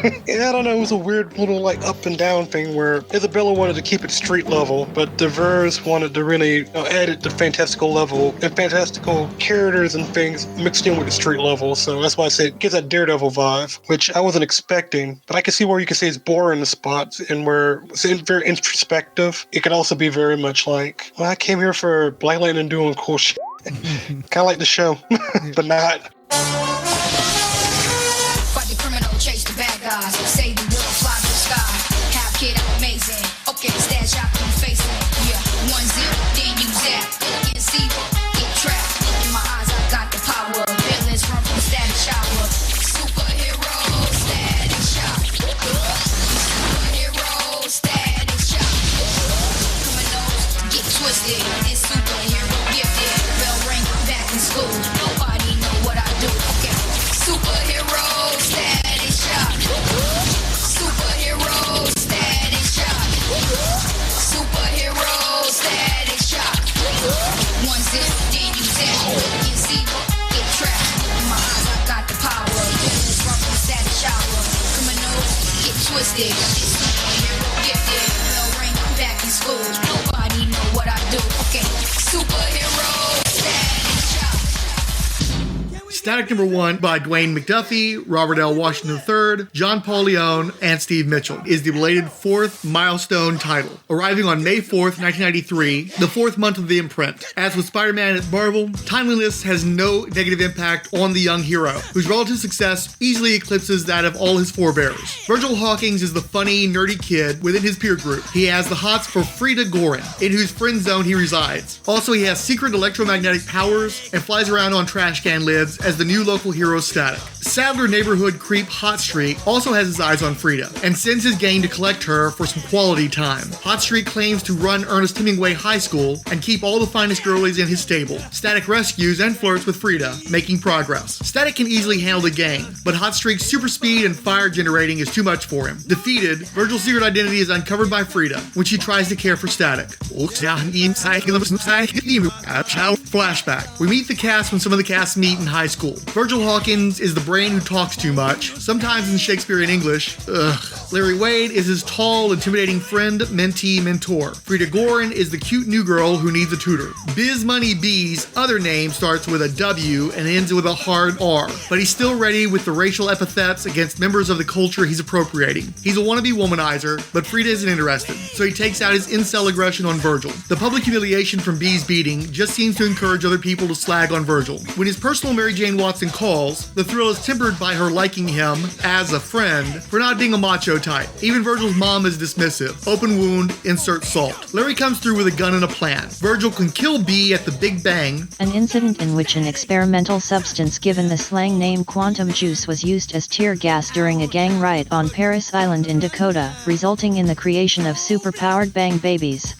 And I don't know, it was a weird little like up and down thing where Isabella wanted to keep it street level, but Devers wanted to really add it to fantastical level and fantastical characters and things mixed in with the street level. So that's why I said it gives that Daredevil vibe, which I wasn't expecting. But I can see where you can say it's boring in spots and where it's very introspective. It could also be very much like, well, I came here for Black Lightning doing cool shit. Kind of like the show, but not. Fight the criminal, chase the bad guys, save the world, fly to the sky. Half kid, I'm amazing. Okay, stand shot, I'm facing. Yeah, 1-0, then use that. Get see, get trapped. In my eyes, I got the power. Villains run from static shower. Superhero, static shock. Superhero, static shock. Criminals, get twisted. It's superhero gifted. Bell ring, back in school. Nobody know what I do. Okay, superhero, static shock. Superhero, static shock. Superhero, static shock. 1-0, then you zap. Get see, get trapped. In my eyes, I got the power. Villains run from static shower. Criminals, get twisted. It's superhero gifted. Bell ring, back in school. Nobody know what I do. Okay, superhero, static shock. Static number 1 by Dwayne McDuffie, Robert L. Washington III, John Paul Leone, and Steve Mitchell is the belated 4th milestone title, arriving on May 4th, 1993, the 4th month of the imprint. As with Spider-Man at Marvel, timeliness has no negative impact on the young hero, whose relative success easily eclipses that of all his forebears. Virgil Hawkins is the funny, nerdy kid within his peer group. He has the hots for Frida Gorin, in whose friend zone he resides. Also, he has secret electromagnetic powers and flies around on trash can lids as the new local hero Static. Sadler neighborhood creep Hotstreak also has his eyes on Frida and sends his gang to collect her for some quality time. Hotstreak claims to run Ernest Hemingway High School and keep all the finest girlies in his stable. Static rescues and flirts with Frida, making progress. Static can easily handle the gang, but Hotstreak's super speed and fire generating is too much for him. Defeated, Virgil's secret identity is uncovered by Frida when she tries to care for Static. Flashback. We meet the cast when some of the cast meet in high school. Virgil Hawkins is the brain who talks too much, sometimes in Shakespearean English. Larry Wade is his tall, intimidating friend, mentee, mentor. Frida Gorin is the cute new girl who needs a tutor. Biz Money B's other name starts with a W and ends with a hard R, but he's still ready with the racial epithets against members of the culture he's appropriating. He's a wannabe womanizer, but Frida isn't interested, so he takes out his incel aggression on Virgil. The public humiliation from B's beating just seems to encourage other people to slag on Virgil. When his personal Mary Jane Watson calls, the thrill is tempered by her liking him as a friend for not being a macho type. Even Virgil's mom is dismissive. Open wound, insert salt. Larry comes through with a gun and a plan. Virgil can kill B at the Big Bang. An incident in which an experimental substance given the slang name quantum juice was used as tear gas during a gang riot on Paris Island in Dakota, resulting in the creation of superpowered bang babies.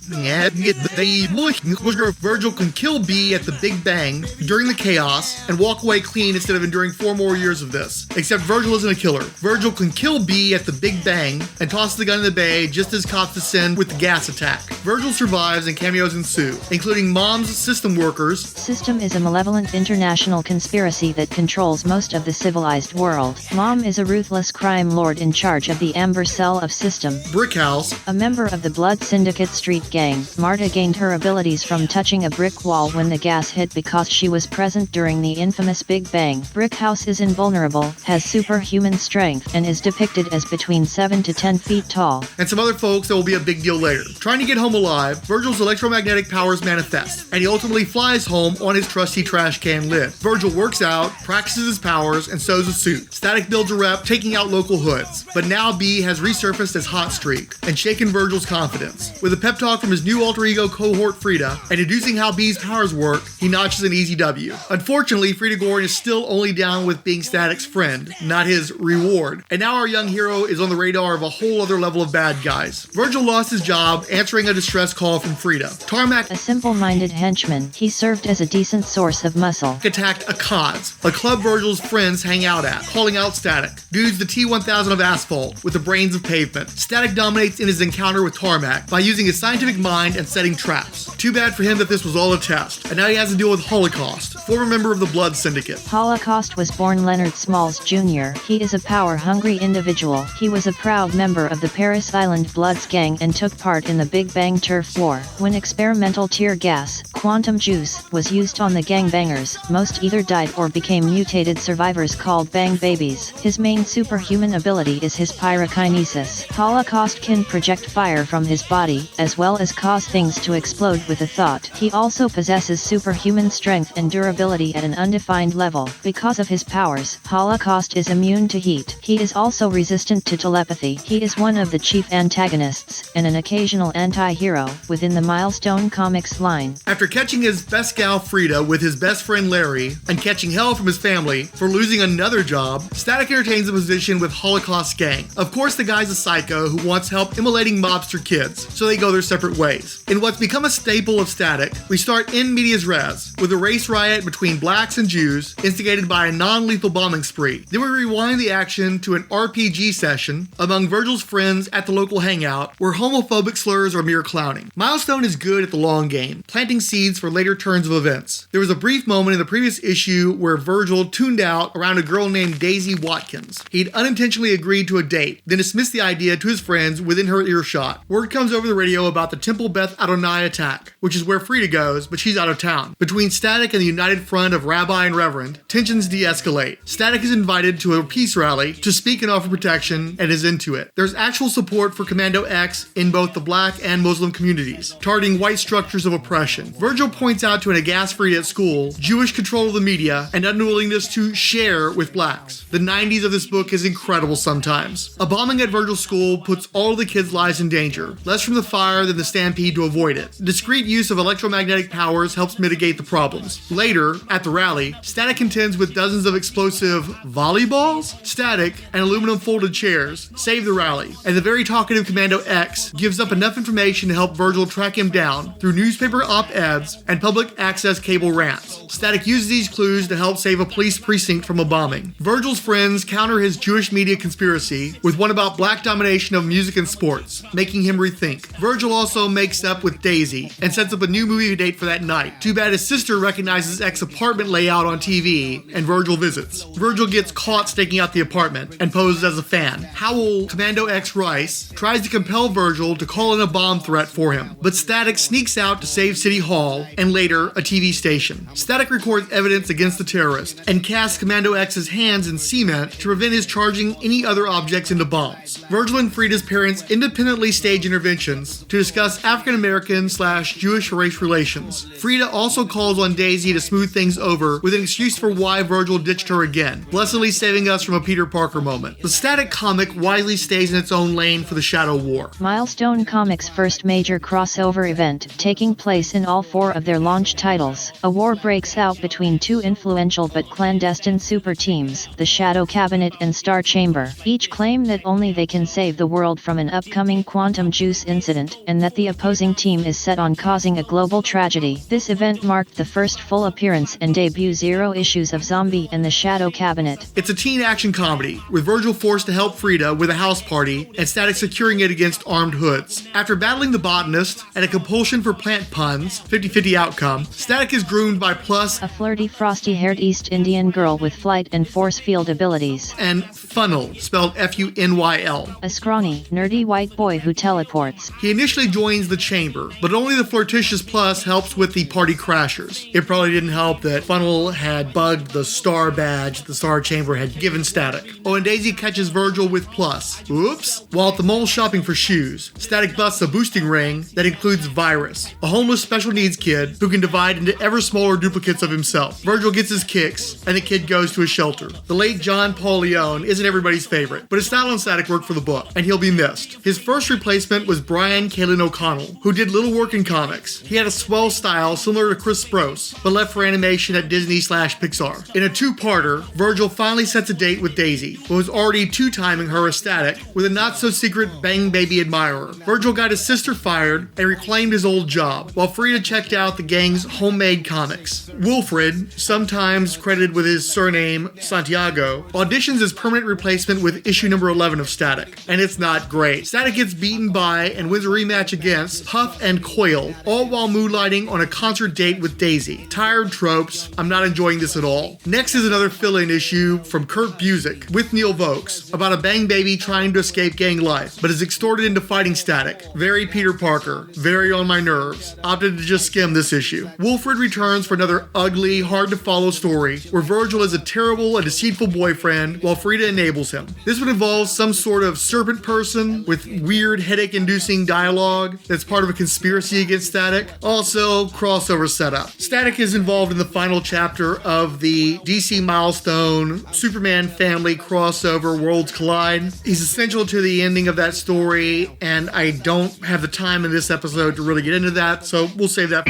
Virgil can kill B at the Big Bang during the chaos and walk away clean instead of enduring 4 more years of this. Except Virgil isn't a killer. Virgil can kill B at the Big Bang and toss the gun in the bay just as cops descend with the gas attack. Virgil survives and cameos ensue, including Mom's System Workers. System is a malevolent international conspiracy that controls most of the civilized world. Mom is a ruthless crime lord in charge of the Amber Cell of System. Brickhouse. A member of the Blood Syndicate street gang, Marta gained her abilities from touching a brick wall when the gas hit because she was present during the infamous Big Bang. Brickhouse is invulnerable, has superhuman strength, and is depicted as between 7 to 10 feet tall. And some other folks that will be a big deal later. Trying to get home alive, Virgil's electromagnetic powers manifest, and he ultimately flies home on his trusty trash can lid. Virgil works out, practices his powers, and sews a suit. Static builds a rep, taking out local hoods. But now B has resurfaced as Hotstreak and shaken Virgil's confidence. With a pep talk from his new alter ego cohort Frida, and deducing how B's powers work, he notches an easy W. Unfortunately, Frida Gorin is still only down with being Static's friend, not his reward. And now our young hero is on the radar of a whole other level of bad guys. Virgil lost his job answering a distress call from Frida. Tarmac, a simple-minded henchman, he served as a decent source of muscle. Attacked Akad's, a club Virgil's friends hang out at, calling out Static. Dude's the T-1000 of asphalt, with the brains of pavement. Static dominates in his encounter with Tarmac by using his scientific mind and setting traps. Too bad for him that this was all a test, and now he has to deal with Holocaust, former member of the Blood Syndicate. Holocaust was born Leonard Smalls Jr. He is a power-hungry individual. He was a proud member of the Paris Island Bloods gang and took part in the Big Bang Turf War. When experimental tear gas, quantum juice, was used on the gangbangers, most either died or became mutated survivors called bang babies. His main superhuman ability is his pyrokinesis. Holocaust can project fire from his body, as well as cause things to explode with a thought. He also possesses superhuman strength and durability at an undefined level. Because of his powers, Holocaust is immune to heat. He is also resistant to telepathy. He is one of the chief antagonists, and an occasional anti-hero, within the Milestone Comics line. After catching his best gal Frida with his best friend Larry, and catching hell from his family for losing another job, Static entertains a position with Holocaust gang. Of course, the guy's a psycho who wants help immolating mobster kids, so they go their separate ways. In what's become a staple of Static, we start in medias res, with a race riot between blacks and Jews, instigated by a non-lethal bombing spree. Then we rewind the action to an RPG session among Virgil's friends at the local hangout, where homophobic slurs are mere clowning. Milestone is good at the long game, planting seeds for later turns of events. There was a brief moment in the previous issue where Virgil tuned out around a girl named Daisy Watkins. He'd unintentionally agreed to a date, then dismissed the idea to his friends within her earshot. Word comes over the radio about the Temple Beth Adonai attack, which is where Frida goes, but she's out of town. Between Static and the united front of Rabbi and Reverend, tensions de-escalate. Static is invited to a peace rally to speak and offer protection, and is into it. There's actual support for Commando X in both the black and Muslim communities, targeting white structures of oppression. Virgil points out to an aghast Frida at school Jewish control of the media and unwillingness to share with blacks. The 90s of this book is incredible sometimes. A bombing at Virgil's school puts all of the kids' lives in danger, less from the fire than the stampede to avoid it. Discreet use of electromagnetic powers helps mitigate the problems. Later, at the rally, Static contends with dozens of explosive volleyballs? Static and aluminum folded chairs save the rally, and the very talkative Commando X gives up enough information to help Virgil track him down through newspaper op-eds and public access cable rants. Static uses these clues to help save a police precinct from a bombing. Virgil's friends counter his Jewish media conspiracy with one about black domination of music and sports, making him rethink. Virgil also makes up with Daisy and sets up a new movie date for that night. Too bad his sister recognizes X's apartment layout on TV, and Virgil visits. Virgil gets caught staking out the apartment and poses as a fan. Howell, Commando X Rice, tries to compel Virgil to call in a bomb threat for him, but Static sneaks out to save City Hall and later a TV station. Static records evidence against the terrorist and casts Commando X's hands in cement to prevent his charging any other objects into bombs. Virgil and Frida's parents independently stage interventions to discuss African-American/Jewish race relations. Frida also calls on Daisy to smooth things over with an excuse for why Virgil ditched her again, blessedly saving us from a Peter Parker moment. The Static comic wisely stays in its own lane for the Shadow War. Milestone Comics' first major crossover event, taking place in all four of their launch titles. A war breaks out between two influential but clandestine super teams, the Shadow Cabinet and Star Chamber. Each claim that only they can save the world from an upcoming quantum juice incident, and that the opposing team is set on causing a global tragedy. This event marked the first full appearance and debut 0 issues of Zombie and the Shadow Cabinet. It's a teen action comedy, with Virgil forced to help Frida with a house party and Static securing it against armed hoods. After battling the botanist and a compulsion for plant puns, 50-50 outcome, Static is groomed by Plus, a flirty, frosty-haired East Indian girl with flight and force field abilities, and Funnel, spelled Funyl, a scrawny, nerdy white boy who teleports. He initially joins the chamber, but only the flirtatious Plus helps with the party crashers. It probably didn't help that Funnel had bugged the star badge the Star Chamber had given Static. Oh, and Daisy catches Virgil with Plus. Oops. While at the mall shopping for shoes, Static busts a boosting ring that includes Virus, a homeless special needs kid who can divide into ever smaller duplicates of himself. Virgil gets his kicks, and the kid goes to a shelter. The late John Paul Leone isn't wasn't everybody's favorite, but his style on Static worked for the book, and he'll be missed. His first replacement was Brian Kalin O'Connell, who did little work in comics. He had a swell style similar to Chris Sprouse, but left for animation at Disney/Pixar. In a two-parter, Virgil finally sets a date with Daisy, but was already two-timing her as Static with a not-so-secret Bang Baby admirer. Virgil got his sister fired and reclaimed his old job, while Frida checked out the gang's homemade comics. Wilfred, sometimes credited with his surname Santiago, auditions as permanent replacement with issue number 11 of Static, and it's not great. Static gets beaten by and wins a rematch against Puff and Coil, all while moonlighting on a concert date with Daisy. Tired tropes, I'm not enjoying this at all. Next is another fill-in issue from Kurt Busiek with Neil Vokes about a Bang Baby trying to escape gang life, but is extorted into fighting Static. Very Peter Parker, very on my nerves. Opted to just skim this issue. Wilfred returns for another ugly, hard-to-follow story where Virgil is a terrible and deceitful boyfriend while Frida enables him. This would involve some sort of serpent person with weird headache-inducing dialogue that's part of a conspiracy against Static. Also, crossover setup. Static is involved in the final chapter of the DC Milestone Superman family crossover Worlds Collide. He's essential to the ending of that story, and I don't have the time in this episode to really get into that, so we'll save that.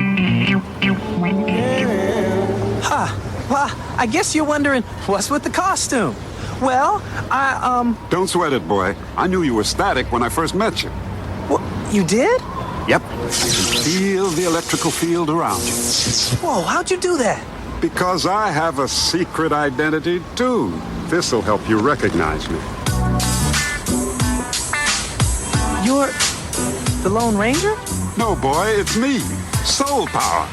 Well, I guess you're wondering, what's with the costume? Well, Don't sweat it, boy. I knew you were Static when I first met you. What, you did? Yep. I can feel the electrical field around you. Whoa, how'd you do that? Because I have a secret identity, too. This'll help you recognize me. You're the Lone Ranger? No, boy, it's me. Soul Power.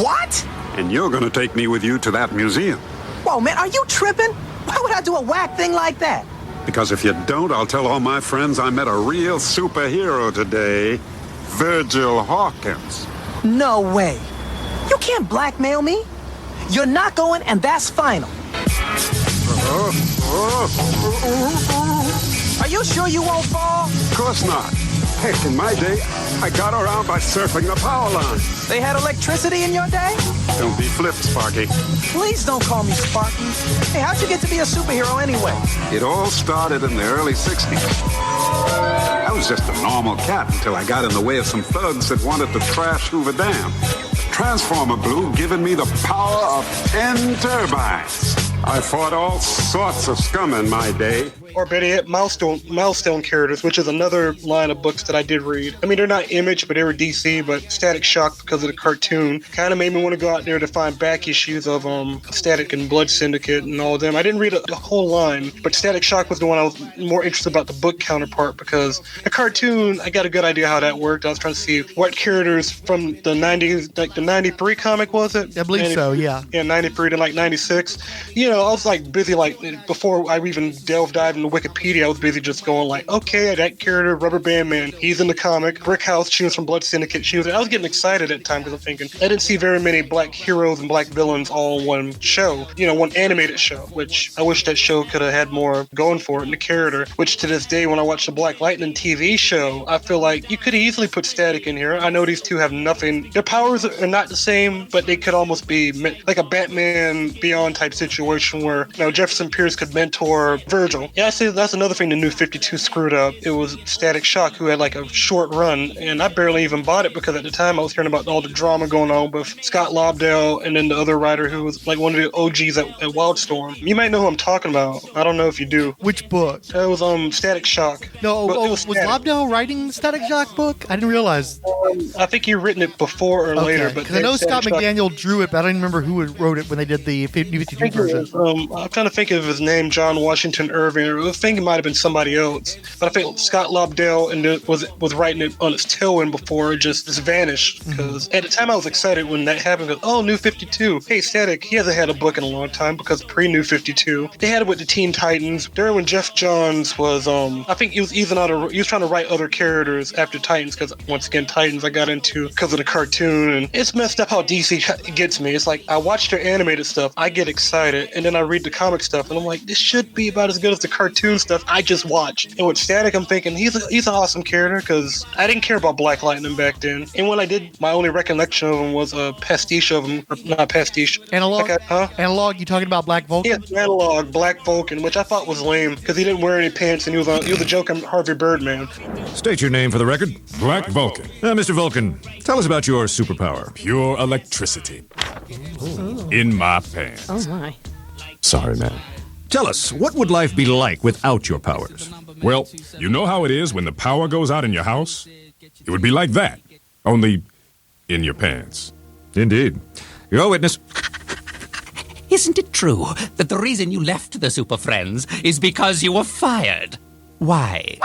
What? And you're gonna take me with you to that museum. Whoa, man, are you tripping? Why would I do a whack thing like that? Because if you don't, I'll tell all my friends I met a real superhero today. Virgil Hawkins. No way. You can't blackmail me. You're not going, and that's final. Are you sure you won't fall? Of course not. Heck, in my day, I got around by surfing the power line. They had electricity in your day? Don't be flip, Sparky. Please don't call me Sparky. Hey, how'd you get to be a superhero anyway? It all started in the early 60s. I was just a normal cat until I got in the way of some thugs that wanted to trash Hoover Dam. Transformer blew, giving me the power of 10 turbines. I fought all sorts of scum in my day. Or better yet, milestone characters, which is another line of books that I did read. I mean, they're not Image, but they were DC, but Static Shock, because of the cartoon, kind of made me want to go out there to find back issues of Static and Blood Syndicate and all of them. I didn't read the whole line, but Static Shock was the one I was more interested about the book counterpart, because the cartoon, I got a good idea how that worked. I was trying to see what characters from the 90s, like the 93 comic, was it? I believe so, yeah. Yeah, 93 to like 96. You know, I was like busy, like before I even dived into Wikipedia, I was busy just going like, okay, that character, Rubber Band Man, he's in the comic. Brick House, she was from Blood Syndicate. I was getting excited at the time because I'm thinking, I didn't see very many black heroes and black villains all in one show, you know, one animated show, which I wish that show could have had more going for it in the character, which to this day, when I watch the Black Lightning TV show, I feel like you could easily put Static in here. I know these two have nothing, their powers are not the same, but they could almost be like a Batman Beyond type situation where, you know, Jefferson Pierce could mentor Virgil. Yeah, I see that's another thing the New 52 screwed up. It was Static Shock, who had like a short run, and I barely even bought it because at the time I was hearing about all the drama going on with Scott Lobdell and then the other writer who was like one of the OGs at Wildstorm. You might know who I'm talking about. I don't know if you do. Which book? It was Static Shock. No, was Lobdell writing the Static Shock book? I didn't realize. I think he written it before or later. But I know Scott McDaniel drew it, but I don't remember who wrote it when they did the New 52 version. I'm trying to think of his name, John Washington Irving, or I think it might have been somebody else. But I think Scott Lobdell was writing it on its tail end before it just vanished. Because at the time I was excited when that happened. Because, oh, New 52. Hey, Static, he hasn't had a book in a long time because pre-New 52. They had it with the Teen Titans. During when Jeff Johns was, I think he was trying to write other characters after Titans. Because once again, Titans I got into because of the cartoon. And it's messed up how DC gets me. It's like I watch their animated stuff, I get excited, and then I read the comic stuff, and I'm like, this should be about as good as the cartoon. cartoon stuff I just watched. And with Static, I'm thinking he's an awesome character because I didn't care about Black Lightning back then. And when I did, my only recollection of him was a pastiche of him. Not pastiche. Analog? Huh? Analog? You talking about Black Vulcan? Yeah, Analog, Black Vulcan, which I thought was lame because he didn't wear any pants and he was a joke on Harvey Birdman. State your name for the record. Black Vulcan. Mr. Vulcan, tell us about your superpower. Pure electricity. In my pants. Oh, my. Sorry, man. Tell us, what would life be like without your powers? Well, you know how it is when the power goes out in your house? It would be like that, only in your pants. Indeed. Your witness. Isn't it true that the reason you left the Super Friends is because you were fired? Why?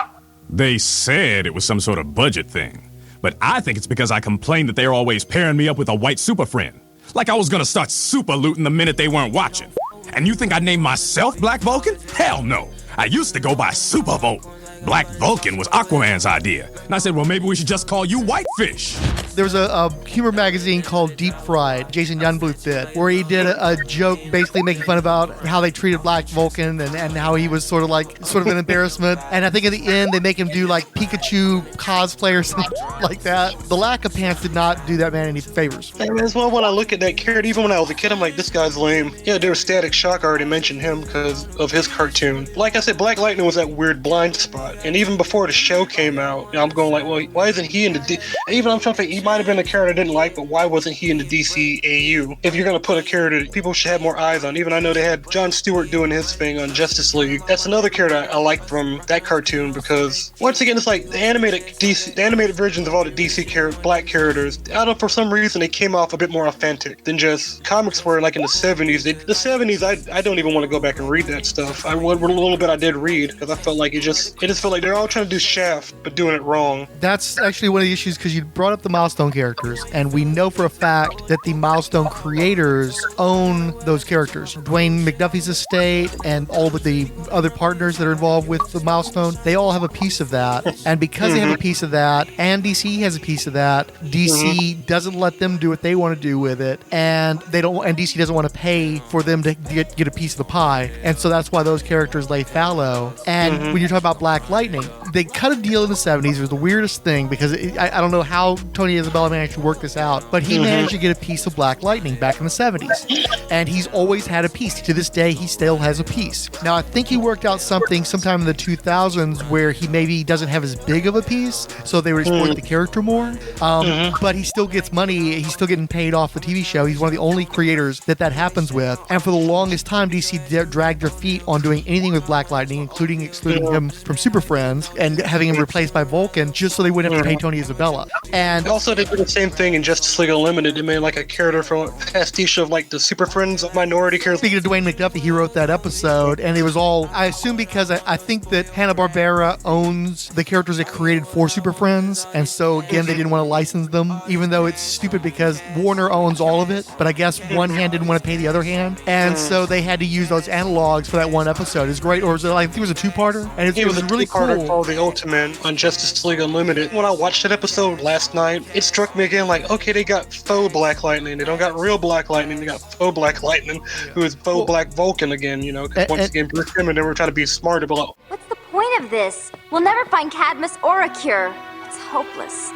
They said it was some sort of budget thing, but I think it's because I complained that they're always pairing me up with a white super friend. Like I was gonna start super looting the minute they weren't watching. And you think I named myself Black Vulcan? Hell no. I used to go by Super Volt. Black Vulcan was Aquaman's idea. And I said, well, maybe we should just call you Whitefish. There was a humor magazine called Deep Fried, Jason Youngblood did, where he did a joke basically making fun about how they treated Black Vulcan and how he was sort of an embarrassment. And I think in the end, they make him do like Pikachu cosplay or something like that. The lack of pants did not do that man any favors. And as well, when I look at that character, even when I was a kid, I'm like, this guy's lame. Yeah, there was Static Shock. I already mentioned him because of his cartoon. Like I said, Black Lightning was that weird blind spot. And even before the show came out, I'm going like, well, why isn't he in the even I'm trying to think, he might have been a character I didn't like, but why wasn't he in the DCAU? If you're going to put a character that people should have more eyes on, even I know they had Jon Stewart doing his thing on Justice League. That's another character I like from that cartoon because, once again, it's like the animated versions of all the DC black characters, I don't know, for some reason, they came off a bit more authentic than just comics were like in the 70s. The 70s, I don't even want to go back and read that stuff. A little bit I did read because I felt like it just felt like they're all trying to do Shaft, but doing it wrong. That's actually one of the issues because you brought up the Milestone characters, and we know for a fact that the Milestone creators own those characters. Dwayne McDuffie's estate and all of the other partners that are involved with the Milestone, they all have a piece of that. And because they have a piece of that, and DC has a piece of that, DC doesn't let them do what they want to do with it, and DC doesn't want to pay for them to get a piece of the pie. And so that's why those characters lay fallow. And when you're talking about Black Lightning, they cut a deal in the 70s. It was the weirdest thing because I don't know how Tony Isabella managed to work this out, but he managed to get a piece of Black Lightning back in the 70s. And he's always had a piece. To this day, he still has a piece. Now, I think he worked out something sometime in the 2000s where he maybe doesn't have as big of a piece, so they were exploiting the character more. But he still gets money. He's still getting paid off the TV show. He's one of the only creators that happens with. And for the longest time, DC dragged their feet on doing anything with Black Lightning, including excluding him from Super Friends and having him replaced by Vulcan just so they wouldn't have to pay Tony Isabella. And also, they did the same thing in Justice League Unlimited. They made like a character from a pastiche of like the Super Friends minority characters. Speaking of Dwayne McDuffie, he wrote that episode, and it was all, I assume because I think that Hanna-Barbera owns the characters it created for Super Friends, and so again, they didn't want to license them, even though it's stupid because Warner owns all of it, but I guess one hand didn't want to pay the other hand, and so they had to use those analogs for that one episode. It's great, or was it like, I think it was a two-parter, and it was really cool. Called The Ultimate on Justice League Unlimited. When I watched that episode last night, it struck me again like, okay, they got faux Black Lightning. They don't got real Black Lightning. They got faux Black Lightning, who is faux Black Vulcan again, you know. Once again, Bruce Timm, they were trying to be smart about. What's the point of this? We'll never find Cadmus or a cure. It's hopeless.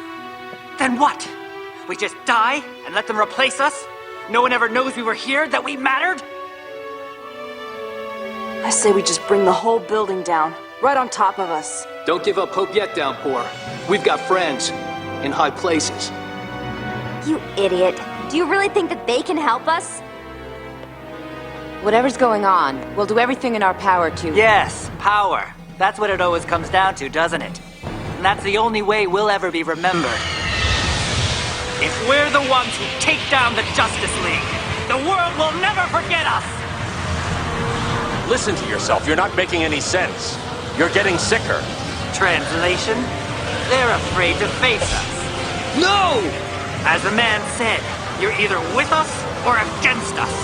Then what? We just die and let them replace us? No one ever knows we were here, that we mattered? I say we just bring the whole building down, right on top of us. Don't give up hope yet, Downpour. We've got friends in high places. You idiot. Do you really think that they can help us? Whatever's going on, we'll do everything in our power to... Yes, power. That's what it always comes down to, doesn't it? And that's the only way we'll ever be remembered. If we're the ones who take down the Justice League, the world will never forget us! Listen to yourself. You're not making any sense. You're getting sicker. Translation? They're afraid to face us. No! As the man said, you're either with us or against us.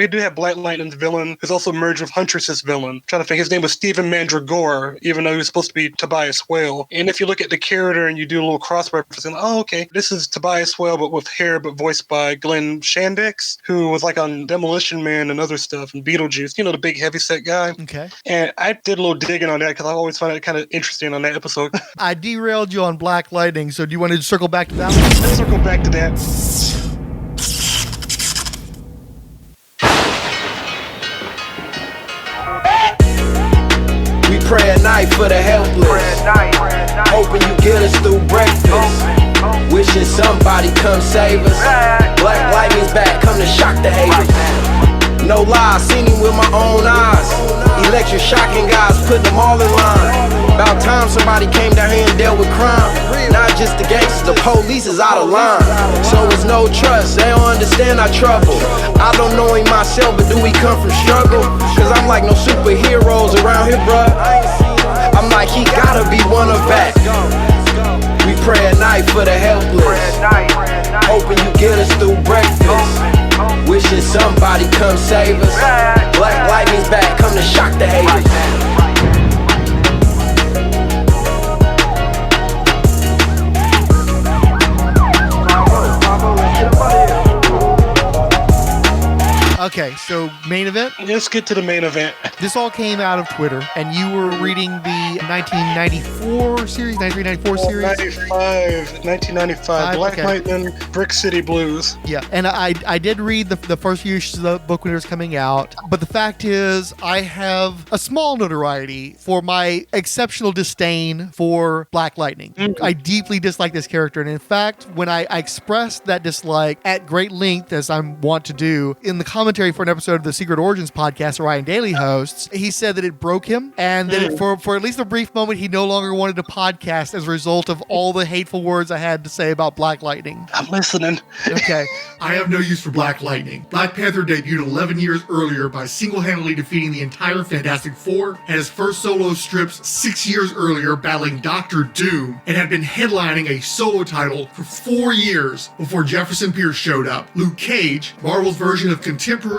we do have Black Lightning's villain, who's also merged with Huntress's villain. I'm trying to think, his name was Stephen Mandragora, even though he was supposed to be Tobias Whale. And if you look at the character and you do a little cross-referencing, oh, okay, this is Tobias Whale, but with hair, but voiced by Glenn Shandix, who was like on Demolition Man and other stuff, and Beetlejuice, you know, the big heavyset guy. Okay. And I did a little digging on that because I always find it kind of interesting on that episode. I derailed you on Black Lightning, so do you want to circle back to that one? Let's circle back to that. We pray at night for the helpless, hoping you get us through breakfast. Wishing somebody come save us. Black Lightning's back, come to shock the haters. No lie, seen him with my own eyes. Electric shocking guys, putting them all in line. About time somebody came down here and dealt with crime. Not just the gangsters, the police is out of line. So it's no trust, they don't understand our trouble. I don't know him myself, but do we come from struggle? Cause I'm like no superheroes around here, bruh. I'm like, he gotta be one of that. We pray at night for the helpless, hoping you get us through breakfast. Wishing somebody come save us. Black Lightning's back, come to shock the haters. Okay, so main event? Let's get to the main event. This all came out of Twitter, and you were reading the 1994 series, 1994 series? 1995. Black okay. Lightning, Brick City Blues. Yeah, and I did read the first few issues of the book when it was coming out, but the fact is I have a small notoriety for my exceptional disdain for Black Lightning. Mm-hmm. I deeply dislike this character, and in fact, when I expressed that dislike at great length, as I want to do, in the commentary for an episode of the Secret Origins podcast that Ryan Daly hosts, he said that it broke him, and that for at least a brief moment, he no longer wanted to podcast as a result of all the hateful words I had to say about Black Lightning. I'm listening. Okay. I have no use for Black Lightning. Black Panther debuted 11 years earlier by single-handedly defeating the entire Fantastic Four, had his first solo strips 6 years earlier battling Doctor Doom, and had been headlining a solo title for 4 years before Jefferson Pierce showed up. Luke Cage, Marvel's version of contemporary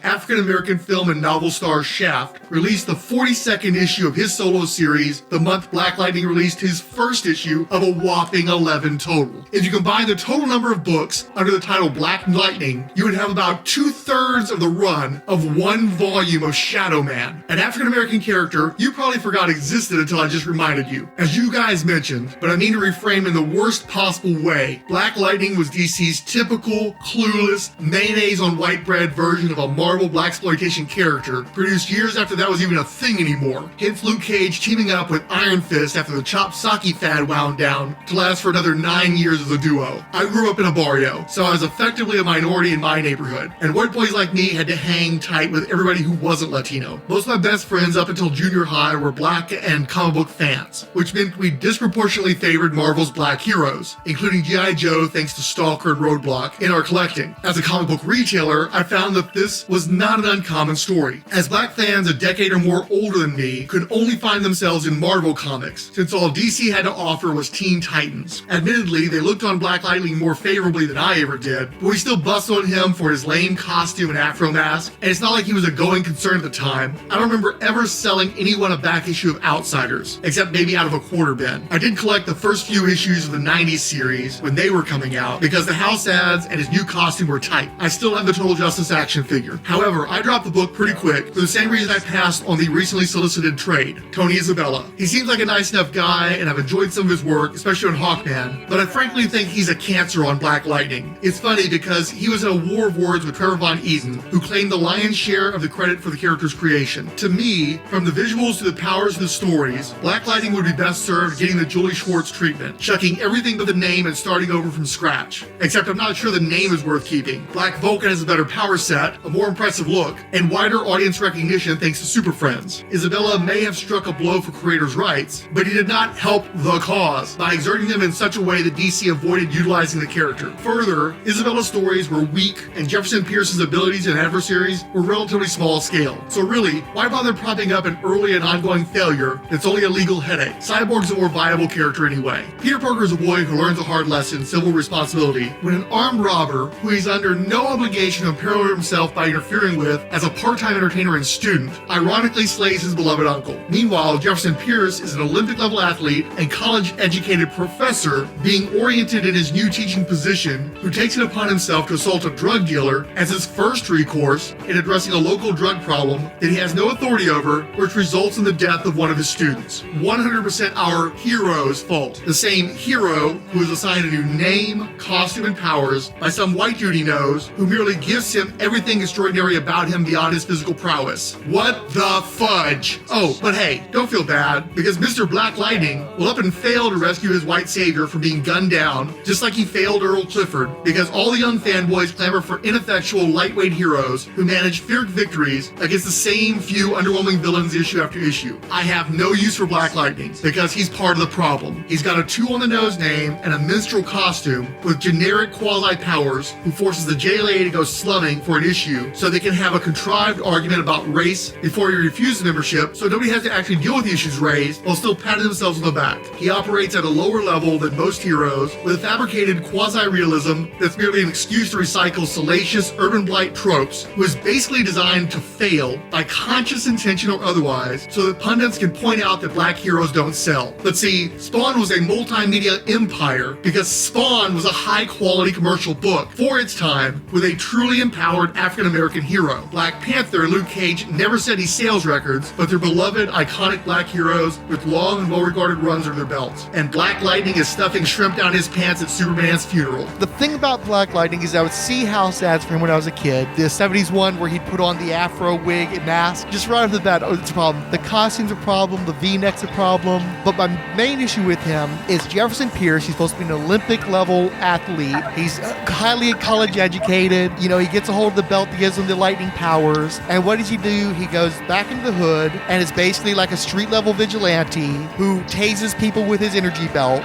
African-American film and novel star Shaft, released the 42nd issue of his solo series the month Black Lightning released his first issue of a whopping 11 total. If you combine the total number of books under the title Black Lightning, you would have about 2/3 of the run of one volume of Shadow Man, an African-American character you probably forgot existed until I just reminded you. As you guys mentioned, but I mean to reframe in the worst possible way, Black Lightning was DC's typical, clueless, mayonnaise on white bread version of a Marvel blaxploitation character, produced years after that was even a thing anymore. Hence Luke Cage teaming up with Iron Fist after the Chop Saki fad wound down to last for another 9 years as a duo. I grew up in a barrio, so I was effectively a minority in my neighborhood, and white boys like me had to hang tight with everybody who wasn't Latino. Most of my best friends up until junior high were black and comic book fans, which meant we disproportionately favored Marvel's black heroes, including G.I. Joe thanks to Stalker and Roadblock, in our collecting. As a comic book retailer, I found that this was not an uncommon story, as black fans a decade or more older than me could only find themselves in Marvel comics, since all DC had to offer was Teen Titans. Admittedly, they looked on Black Lightning more favorably than I ever did, but we still bust on him for his lame costume and afro mask, and it's not like he was a going concern at the time. I don't remember ever selling anyone a back issue of Outsiders, except maybe out of a quarter bin. I did collect the first few issues of the 90s series when they were coming out, because the house ads and his new costume were tight. I still have the Total Justice action figure. However, I dropped the book pretty quick for the same reason I passed on the recently solicited trade, Tony Isabella. He seems like a nice enough guy, and I've enjoyed some of his work, especially on Hawkman, but I frankly think he's a cancer on Black Lightning. It's funny because he was in a war of words with Trevor Von Eaton, who claimed the lion's share of the credit for the character's creation. To me, from the visuals to the powers of the stories, Black Lightning would be best served getting the Julie Schwartz treatment, chucking everything but the name and starting over from scratch. Except I'm not sure the name is worth keeping. Black Vulcan has a better power set, a more impressive look, and wider audience recognition organization thanks to Super Friends. Isabella may have struck a blow for creators' rights, but he did not help the cause by exerting them in such a way that DC avoided utilizing the character. Further, Isabella's stories were weak, and Jefferson Pierce's abilities and adversaries were relatively small scale. So really, why bother propping up an early and ongoing failure that's only a legal headache? Cyborg's a more viable character anyway. Peter Parker is a boy who learns a hard lesson, civil responsibility, when an armed robber, who he's under no obligation to imperil himself by interfering with as a part-time entertainer and student, ironically slays his beloved uncle. Meanwhile, Jefferson Pierce is an Olympic-level athlete and college-educated professor being oriented in his new teaching position, who takes it upon himself to assault a drug dealer as his first recourse in addressing a local drug problem that he has no authority over, which results in the death of one of his students. 100% our hero's fault. The same hero who is assigned a new name, costume, and powers by some white dude he knows, who merely gives him everything extraordinary about him beyond his physical prowess. What the fudge? Oh, but hey, don't feel bad, because Mr. Black Lightning will up and fail to rescue his white savior from being gunned down, just like he failed Earl Clifford, because all the young fanboys clamor for ineffectual, lightweight heroes who manage Pyrrhic victories against the same few underwhelming villains issue after issue. I have no use for Black Lightning, because he's part of the problem. He's got a too-on-the-nose name and a minstrel costume with generic quasi-powers who forces the JLA to go slumming for an issue so they can have a contrived argument about race before he refuses membership, so nobody has to actually deal with the issues raised while still patting themselves on the back. He operates at a lower level than most heroes with a fabricated quasi-realism that's merely an excuse to recycle salacious urban blight tropes, who is basically designed to fail by conscious intention or otherwise so that pundits can point out that black heroes don't sell. But see, Spawn was a multimedia empire because Spawn was a high-quality commercial book for its time with a truly empowered African-American hero. Black Panther and Luke Cage never set any sales records, but they're beloved, iconic black heroes with long and well-regarded runs under their belts. And Black Lightning is stuffing shrimp down his pants at Superman's funeral. The thing about Black Lightning is I would see how sad for him when I was a kid. The 70s one where he'd put on the afro wig and mask. Just right off the bat, it's a problem. The costume's a problem, the V-neck's a problem. But my main issue with him is Jefferson Pierce. He's supposed to be an Olympic level athlete. He's highly college educated. You know, he gets a hold of the belt that gives him the lightning powers. And what does he do? He goes back into the hood and is basically like a street level vigilante who tases people with his energy belt.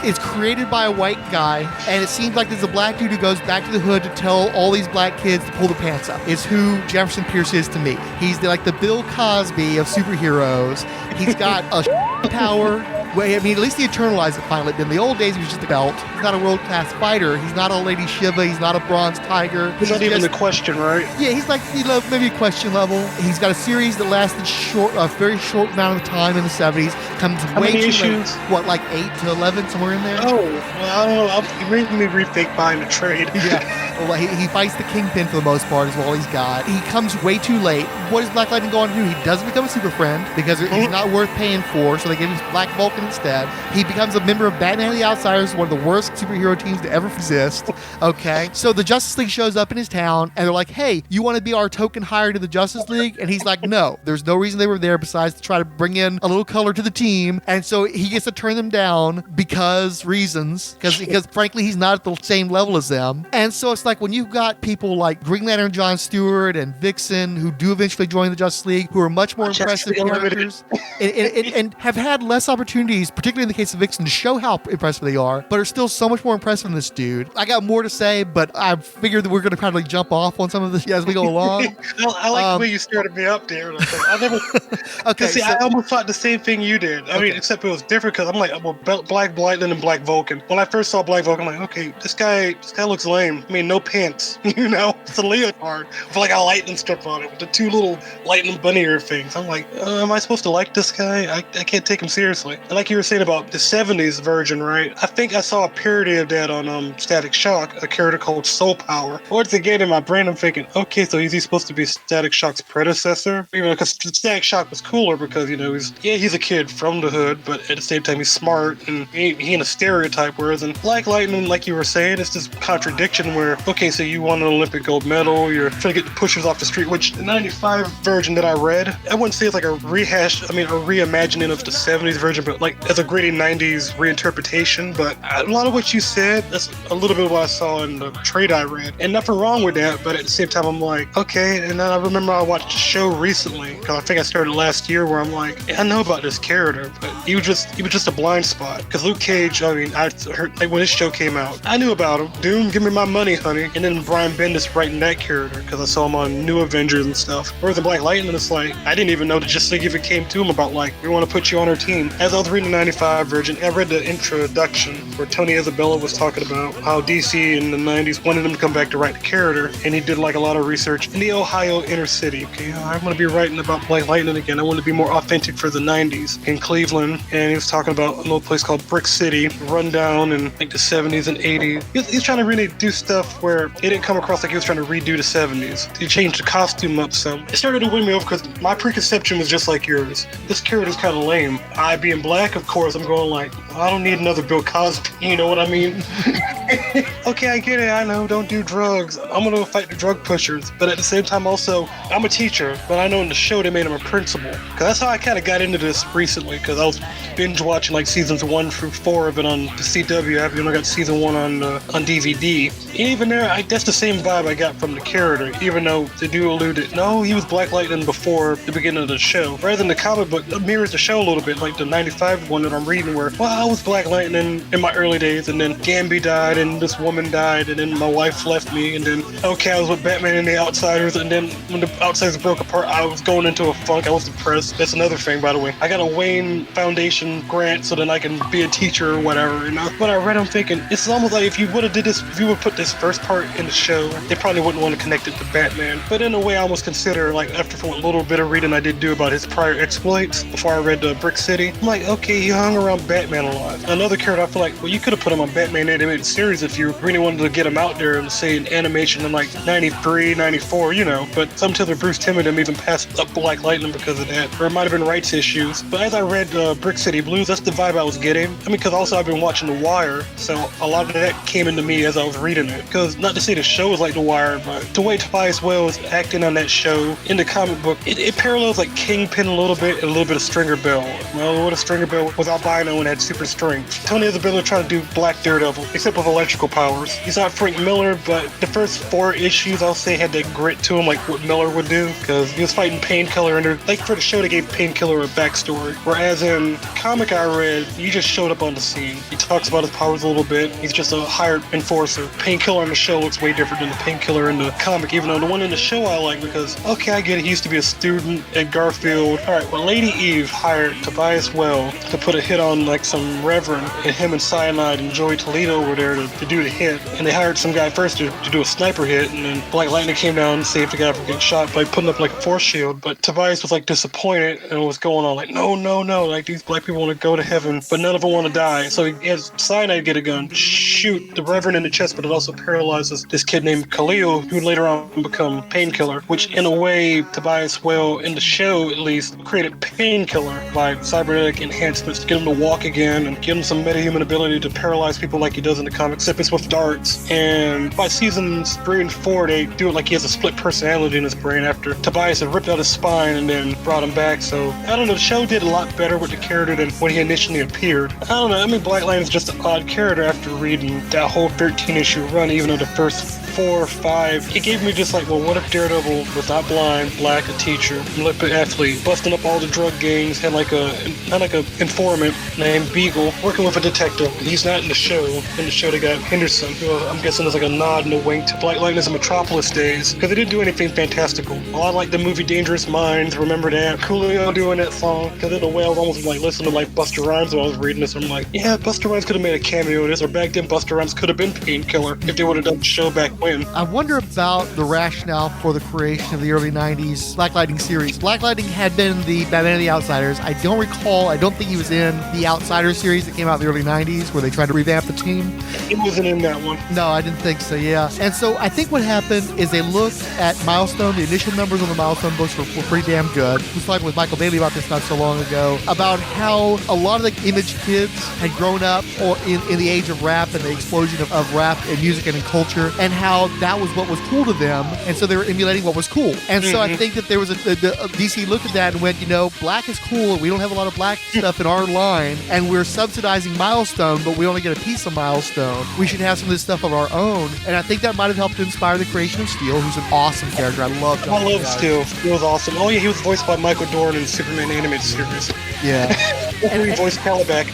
It's created by a white guy, and it seems like there's a black dude who goes back to the hood to tell all these black kids to pull their pants up. It's who Jefferson Pierce is to me. He's like the Bill Cosby of superheroes. He's got a power. Well, I mean, at least he eternalized it finally. In the old days, he was just a belt. He's not a world-class fighter. He's not a Lady Shiva. He's not a bronze tiger. He's not even the question, right? Yeah, he's like, you know, maybe a question level. He's got a series that lasted a very short amount of time in the 70s. Comes How way many too issues? late. What, like 8 to 11, somewhere in there? Oh, well, I don't know. You're making me rethink buying the trade. Yeah. Well, he fights the Kingpin for the most part is all he's got. He comes way too late. What does Black Lightning go on to do? He doesn't become a super friend because he's not worth paying for, so they give him Black Vulcan instead. He becomes a member of Batman and the Outsiders, one of the worst superhero teams to ever exist. Okay? So the Justice League shows up in his town, and they're like, hey, you want to be our token hire to the Justice League? And he's like, no. There's no reason they were there besides to try to bring in a little color to the team. And so he gets to turn them down because frankly, he's not at the same level as them. And so it's like when you've got people like Green Lantern John Stewart and Vixen who do eventually join the Justice League, who are much more impressive characters and have had less opportunities, particularly in the case of Vixen, to show how impressive they are, but are still so much more impressive than this dude. I got more to say, but I figured that we're going to kind of jump off on some of this as we go along. I like the way you started me up there. I never. Okay, see, I almost thought the same thing you did. I mean, except it was different because I'm like, well, Black Lightning and Black Vulcan. When I first saw Black Vulcan, I'm like, okay, this guy looks lame. I mean, no pants, you know, it's a leotard with like a lightning strip on it with the two little lightning bunny ear things. I'm like, am I supposed to like this guy? I can't take him seriously. And like you were saying about the 70s version, right? I think I saw a parody of that on Static Shock, a character called Soul Power. Once again, in my brain, I'm thinking, okay, so is he supposed to be Static Shock's predecessor? Even because Static Shock was cooler because, you know, he's a kid from the hood, but at the same time, he's smart and he ain't a stereotype. Whereas in Black Lightning, like you were saying, it's this contradiction where, okay, so you won an Olympic gold medal, you're trying to get the pushers off the street, which the 95 version that I read, I wouldn't say it's like a reimagining of the 70s version, but like like as a gritty 90s reinterpretation, but a lot of what you said, that's a little bit of what I saw in the trade I read. And nothing wrong with that, but at the same time, I'm like, okay. And then I remember I watched a show recently, because I think I started last year, where I'm like, I know about this character, but he was just a blind spot. Because Luke Cage, I mean, I heard, like, when this show came out, I knew about him. Doom, give me my money, honey. And then Brian Bendis writing that character, because I saw him on New Avengers and stuff. Whereas the Black Lightning, it's like, I didn't even know that Justice League even came to him about, like, we want to put you on our team. As I was reading the 95 version, I read the introduction where Tony Isabella was talking about how DC in the 90s wanted him to come back to write the character, and he did like a lot of research in the Ohio inner city. Okay, I'm going to be writing about Black Lightning again. I want to be more authentic for the 90s in Cleveland, and he was talking about a little place called Brick City, run down in like the 70s and 80s. He's trying to really do stuff where it didn't come across like he was trying to redo the 70s. He changed the costume up some. It started to win me over because my preconception was just like yours. This character's kind of lame. I being black, of course, I'm going like, I don't need another Bill Cosby, you know what I mean? Okay, I get it, I know, don't do drugs. I'm gonna fight the drug pushers. But at the same time, also, I'm a teacher, but I know in the show they made him a principal. Because that's how I kind of got into this recently, because I was binge watching like seasons 1 through 4 of it on the CW. I've even got season 1 on DVD. And even there, that's the same vibe I got from the character, even though they do allude it. No, he was Black Lightning before the beginning of the show. Rather than the comic book, it mirrors the show a little bit, like the 95 one that I'm reading where, well, I was Black Lightning in my early days, and then Gamby died, and this woman died, and then my wife left me, and then, okay, I was with Batman and the Outsiders, and then when the Outsiders broke apart, I was going into a funk, I was depressed. That's another thing, by the way. I got a Wayne Foundation grant so then I can be a teacher or whatever, you know? When I read, I'm thinking, it's almost like if you would have did this, if you would put this first part in the show, they probably wouldn't want to connect it to Batman. But in a way, I almost consider, like, after a little bit of reading I did do about his prior exploits, before I read Brick City, I'm like, okay, he hung around Batman a lot. Another character, I feel like, well, you could have put him on Batman animated series if you really wanted to get him out there and say in animation in like 93, 94, you know, but some tell that Bruce Timm and them even passed up Black Lightning because of that, or it might have been rights issues. But as I read Brick City Blues, that's the vibe I was getting. I mean, because also I've been watching The Wire, so a lot of that came into me as I was reading it. Because not to say the show is like The Wire, but the way Tobias Wells is acting on that show in the comic book, it parallels like Kingpin a little bit and a little bit of Stringer Bell. Well, what a Stringer Bell was albino and had super strength. Tony Isabella trying to do Black Daredevil, except with electrical powers. He's not Frank Miller, but the first 4 issues, I'll say, had that grit to him, like what Miller would do, because he was fighting Painkiller, and like for the show, they gave Painkiller a backstory. Whereas in comic I read, he just showed up on the scene. He talks about his powers a little bit. He's just a hired enforcer. Painkiller in the show looks way different than the Painkiller in the comic, even though the one in the show I like because, okay, I get it, he used to be a student at Garfield. Alright, well, Lady Eve hired Tobias Wells to put a hit on like some Reverend, and him and Cyanide and Joey Toledo were there to do the hit. And they hired some guy first to do a sniper hit, and then Black Lightning came down and saved the guy from getting shot by putting up like a force shield. But Tobias was like disappointed and was going on like, no, like these black people want to go to heaven, but none of them want to die. So he has Cyanide get a gun, shoot the Reverend in the chest, but it also paralyzes this kid named Khalil, who later on become Painkiller, which in a way, Tobias Wells in the show at least created Painkiller by cybernetic enhancements to get him to walk again and give him some metahuman ability to paralyze people like he does in the comics, except it's with darts. And by seasons 3 and 4, they do it like he has a split personality in his brain after Tobias had ripped out his spine and then brought him back. So I don't know, the show did a lot better with the character than when he initially appeared. I don't know, I mean, Black Lightning is just an odd character after reading that whole 13-issue run, even though the first 4 or 5, it gave me just like, well, what if Daredevil was not blind, black, a teacher, Olympic athlete, busting up all the drug gangs, had like a informant named Beagle, working with a detective. He's not in the show. In the show, they got Henderson, who I'm guessing is like a nod and a wink to Black Lightning's Metropolis days, because they didn't do anything fantastical. A lot like the movie Dangerous Minds, remember that? Coolio doing that song, because in a way I was almost like listening to like Busta Rhymes while I was reading this. I'm like, yeah, Busta Rhymes could have made a cameo in this, or back then Busta Rhymes could have been Painkiller if they would have done the show back when. I wonder about the rationale for the creation of the early 90s Black Lightning series. Black Lightning had been the Batman and the Outsiders. I don't think he was in the Outsiders series that came out in the early 90s where they tried to revamp the team. He wasn't in that one. No, I didn't think so, yeah. And so I think what happened is they looked at Milestone. The initial numbers on the Milestone books were pretty damn good. I was talking with Michael Bailey about this not so long ago, about how a lot of the Image kids had grown up in the age of rap and the explosion of rap and music and in culture, and how somehow that was what was cool to them, and so they were emulating what was cool. And so I think that there was DC looked at that and went, black is cool. We don't have a lot of black stuff in our line, and we're subsidizing Milestone, but we only get a piece of Milestone. We should have some of this stuff of our own. And I think that might have helped to inspire the creation of Steel, who's an awesome character. I love Steel. Steel was awesome. Oh yeah, he was voiced by Michael Dorn in Superman animated series. Yeah. And he voiced Calabac.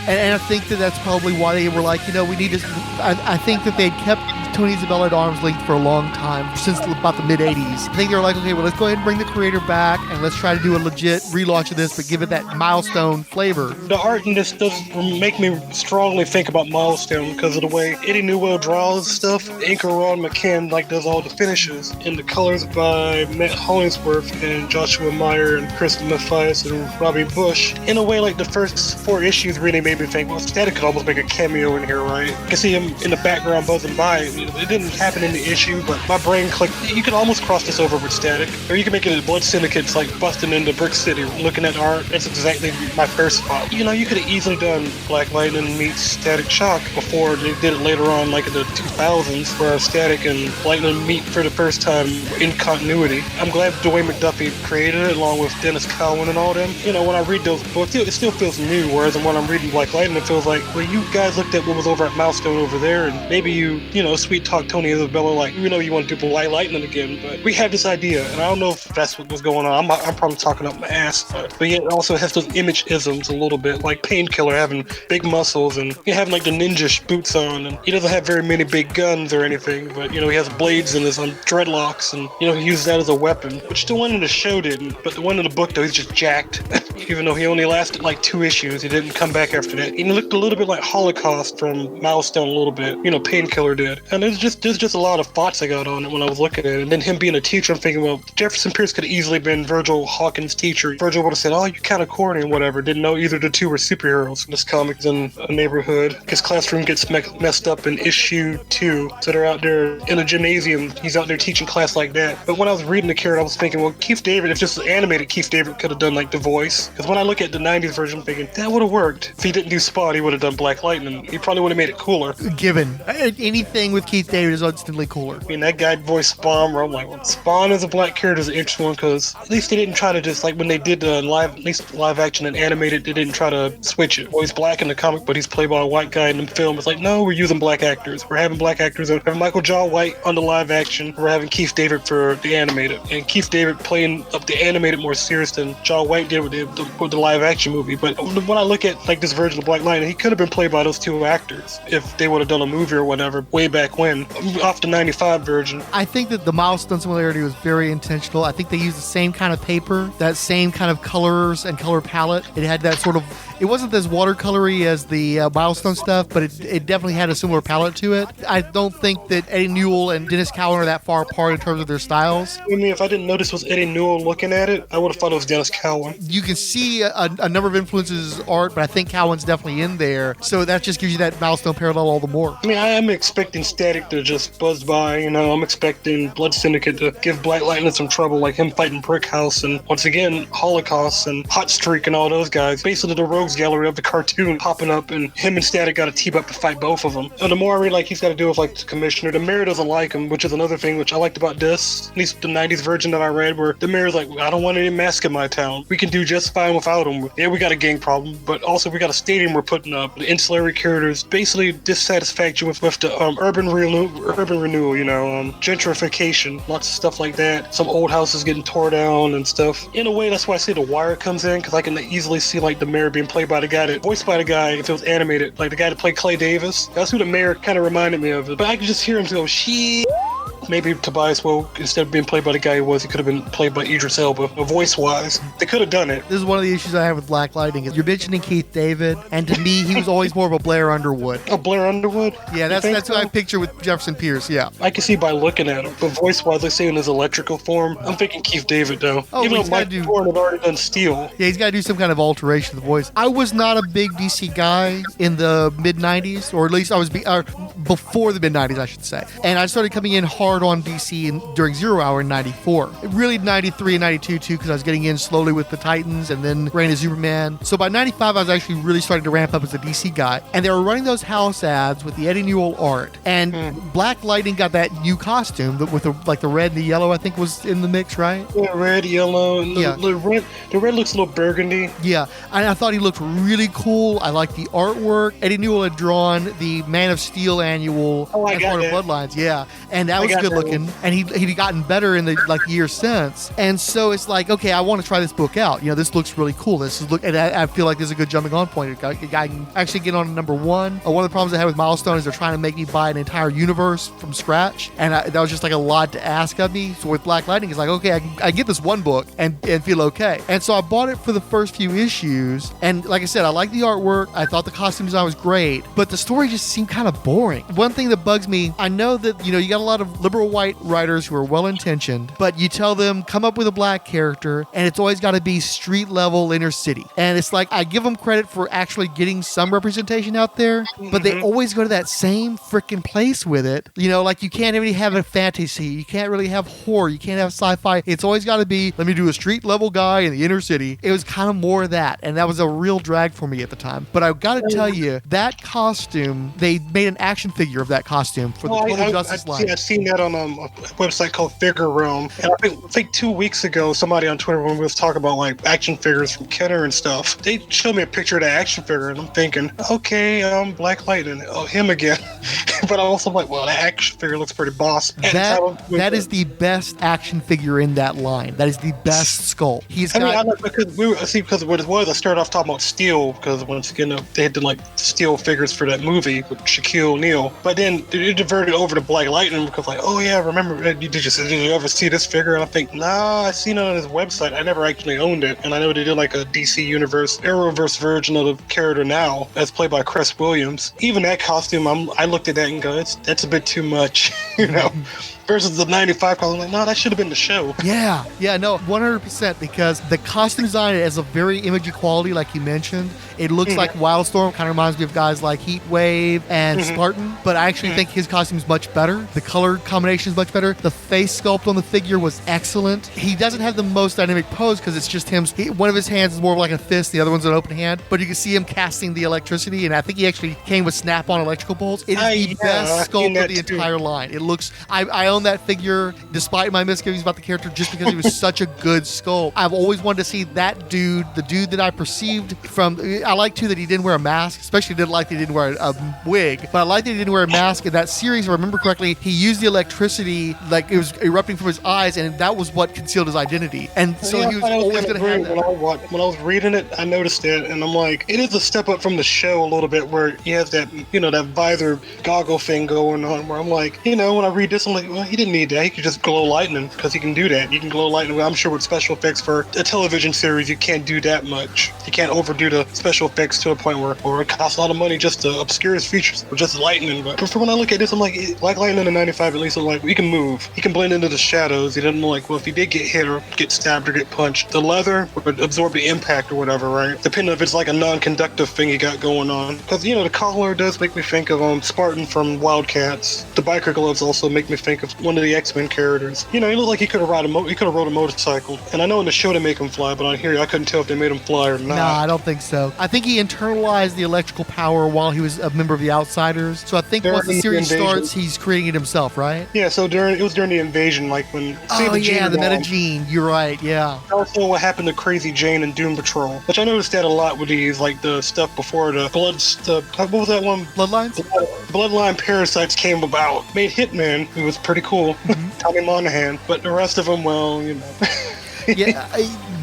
and I think that's probably why they were like, we need to. I think that they'd kept Tony Isabella at arm's length for a long time, since about the mid-'80s. I think they were like, okay, well, let's go ahead and bring the creator back, and let's try to do a legit relaunch of this, but give it that Milestone flavor. The art in this does make me strongly think about Milestone because of the way Eddie Newell draws stuff. Inker Ron McKen does all the finishes, and the colors by Matt Hollingsworth and Joshua Meyer and Chris Mathias and Robbie Bush. In a way, the first 4 issues really made me think, well, Static could almost make a cameo in here, right? You can see him in the background buzzing by. It didn't happen in the issue, but my brain clicked. You could almost cross this over with Static, or you could make it a Blood Syndicate's busting into Brick City. Looking at art, that's exactly my first thought. You could have easily done Black Lightning meets Static Shock before they did it later on, in the 2000s, where Static and Lightning meet for the first time in continuity. I'm glad Dwayne McDuffie created it along with Dennis Cowan and all them. When I read those books, it still feels new, whereas when I'm reading Black Lightning, it feels like, well, you guys looked at what was over at Milestone over there, and maybe you sweet talk Tony Isabella you want to do Black Lightning again, but we had this idea, and I don't know if that's what was going on. I'm probably talking up my ass, but yet it also has those image isms a little bit, like Painkiller having big muscles and having the ninja boots on, and he doesn't have very many big guns or anything, but he has blades in his dreadlocks, and he uses that as a weapon, which the one in the show didn't, but the one in the book though, he's just jacked. Even though he only lasted 2 issues, he didn't come back after that. He looked a little bit like Holocaust from Milestone a little bit, Painkiller did. And there's just a lot of thoughts I got on it when I was looking at it. And then him being a teacher, I'm thinking, well, Jefferson Pierce could have easily been Virgil Hawkins' teacher. Virgil would have said, oh, you're kind of corny and whatever. Didn't know either the two were superheroes. This comic's in a neighborhood. His classroom gets messed up in issue 2. So they're out there in a gymnasium. He's out there teaching class like that. But when I was reading the character, I was thinking, well, Keith David, if this was animated, Keith David could have done the voice. Because when I look at the 90s version, I'm thinking, that would have worked. If he didn't do Spot, he would have done Black Lightning. He probably would have made it cooler. Given. Anything with Keith David is instantly cooler. That guy voiced Spawn, where I'm like, well, Spawn as a black character is an interesting one, because at least they didn't try to just, when they did live action and animated, they didn't try to switch it. Well, he's black in the comic, but he's played by a white guy in the film. It's no, we're using black actors. We're having black actors. We're having Michael Jai White on the live action. We're having Keith David for the animated. And Keith David playing up the animated more serious than Jai White did with the live action movie. But when I look at this version of Black Lightning, he could have been played by those 2 actors if they would have done a movie or whatever way back when, off the 95 version. I think that the Milestone similarity was very intentional. I think they used the same kind of paper, that same kind of colors and color palette. It had that sort of, it wasn't as watercolory as the Milestone stuff, but it definitely had a similar palette to it. I don't think that Eddie Newell and Dennis Cowan are that far apart in terms of their styles. If I didn't notice was Eddie Newell looking at it, I would have thought it was Dennis Cowan. You can see a number of influences art, but I think Cowan's definitely in there, so that just gives you that Milestone parallel all the more. I am expecting Static to just buzz by, I'm expecting Blood Syndicate to give Black Lightning some trouble, like him fighting Brick House, and once again, Holocaust and Hot Streak and all those guys. Basically the rogues gallery of the cartoon popping up, and him and Static got to team up to fight both of them. And the more I read, he's got to deal with the commissioner. The mayor doesn't like him, which is another thing which I liked about this, at least the 90s version that I read, where the mayor's like, I don't want any masks in my town. We can do just fine without them. Yeah, we got a gang problem, but also we got a stadium we're putting up. The ancillary characters, basically dissatisfaction with the urban renewal, gentrification, lots of stuff like that. Some old houses getting tore down and stuff. In a way, that's why I say The Wire comes in, because I can easily see the mayor being played by the guy that voiced by the guy, if it was animated, the guy that played Clay Davis. That's who the mayor kind of reminded me of. But I could just hear him go, shit. Maybe Tobias, instead of being played by the guy he was, he could have been played by Idris Elba, voice-wise. They could have done it. This is one of the issues I have with Black Lightning. Is you're mentioning Keith David, and to me, he was always more of a Blair Underwood. Oh, Blair Underwood? Yeah, that's who I picture with Jefferson Pierce, yeah. I can see by looking at him, but voice-wise, they say in his electrical form, I'm thinking Keith David, though. Oh, even though Mike Dorn had already done Steel. Yeah, he's got to do some kind of alteration of the voice. I was not a big DC guy in the mid-90s, or at least I was before the mid-90s, I should say. And I started coming in hard hard on DC during Zero Hour in 94. Really 93 and 92 too, because I was getting in slowly with the Titans and then Reign of Superman. So by 95, I was actually really starting to ramp up as a DC guy. And they were running those house ads with the Eddie Newell art. And Black Lightning got that new costume with the red and the yellow, I think was in the mix, right? Yeah, red, yellow, and the red looks a little burgundy. Yeah, and I thought he looked really cool. I liked the artwork. Eddie Newell had drawn the Man of Steel annual as part of Bloodlines. Yeah, and that was good looking. And he'd gotten better in the years since. And so it's like, okay, I want to try this book out. This looks really cool. And I feel like this is a good jumping on point. I can actually get on number one. One of the problems I had with Milestone is they're trying to make me buy an entire universe from scratch, and that was just like a lot to ask of me. So with Black Lightning, it's like, okay, I get this one book and feel okay. And so I bought it for the first few issues, and like I said, I like the artwork. I thought the costume design was great, but the story just seemed kind of boring. One thing that bugs me, I know that you got a lot of liberal white writers who are well-intentioned, but you tell them come up with a black character, and it's always got to be street level, inner city. And it's like, I give them credit for actually getting some representation out there, but they always go to that same freaking place with it. Like you can't really have a fantasy, you can't really have horror, you can't have sci-fi. It's always got to be, let me do a street level guy in the inner city. It was kind of more of that, and that was a real drag for me at the time. But I've got to tell you, that costume, they made an action figure of that costume for the Total Justice line. I've seen that on a website called Figure Realm. And I think 2 weeks ago, somebody on Twitter, when we was talking about like action figures from Kenner and stuff, they showed me a picture of the action figure, and I'm thinking, okay, Black Lightning, him again. But I'm also like, well, that action figure looks pretty boss. That is the best action figure in that line. That is the best sculpt. Because what it was, I started off talking about steel, because once again, they had like steel figures for that movie with Shaquille O'Neal. But then it diverted over to Black Lightning because like, oh yeah, remember, did you ever see this figure? And I think, nah, I seen it on his website. I never actually owned it. And I know they did like a DC Universe, Arrowverse version of the character now, as played by Chris Williams. Even that costume, I looked at that and go, that's a bit too much, versus the 95 costume. Like, no, that should have been the show. Yeah, no, 100%, because the costume design has a very imagey quality, like you mentioned. It looks like Wildstorm, kind of reminds me of guys like Heatwave and Spartan, but I actually think his costume is much better. The color combination is much better. The face sculpt on the figure was excellent. He doesn't have the most dynamic pose because it's just him. One of his hands is more like a fist, the other one's an open hand, but you can see him casting the electricity, and I think he actually came with snap-on electrical bolts. It is the best sculpt of the entire line. It looks, I own that figure despite my misgivings about the character, just because he was such a good sculpt. I've always wanted to see that dude, the dude that I perceived from, I like too that he didn't wear a mask, especially didn't like that he didn't wear a wig, but I like that he didn't wear a mask. In that series, if I remember correctly, he used the electricity, like it was erupting from his eyes, and that was what concealed his identity. And so he was always going to have that. When I was reading it, I noticed it, and I'm like, it is a step up from the show a little bit, where he has that, that visor goggle thing going on, where I'm like, when I read this, I'm like, well, he didn't need that. He could just glow lightning, because he can do that. You can glow lightning. I'm sure with special effects for a television series, you can't do that much. You can't overdo the special effects to a point where it costs a lot of money just to obscure his features or just lightning. But for when I look at this, I'm like, Black Lightning in 95, at least, I'm like, he can move. He can blend into the shadows. He doesn't like, well, if he did get hit or get stabbed or get punched, the leather would absorb the impact or whatever, right? Depending if it's like a non-conductive thing he got going on. Because, the collar does make me think of Spartan from Wildcats. The biker gloves also make me think of one of the X-Men characters. He looked like he could have rode a motorcycle. And I know in the show they make him fly, but on here I couldn't tell if they made him fly or not. No, I don't think so. I think he internalized the electrical power while he was a member of the Outsiders. So I think once the series starts, he's creating it himself, right? Yeah, so it was during the invasion, like when... the Meta Gene. You're right, yeah. Also what happened to Crazy Jane and Doom Patrol, which I noticed that a lot with these, like the stuff before what was that one? Bloodlines? Bloodline parasites came about. Made Hitman, who was pretty cool. Tommy Monahan. But the rest of them, well, Yeah,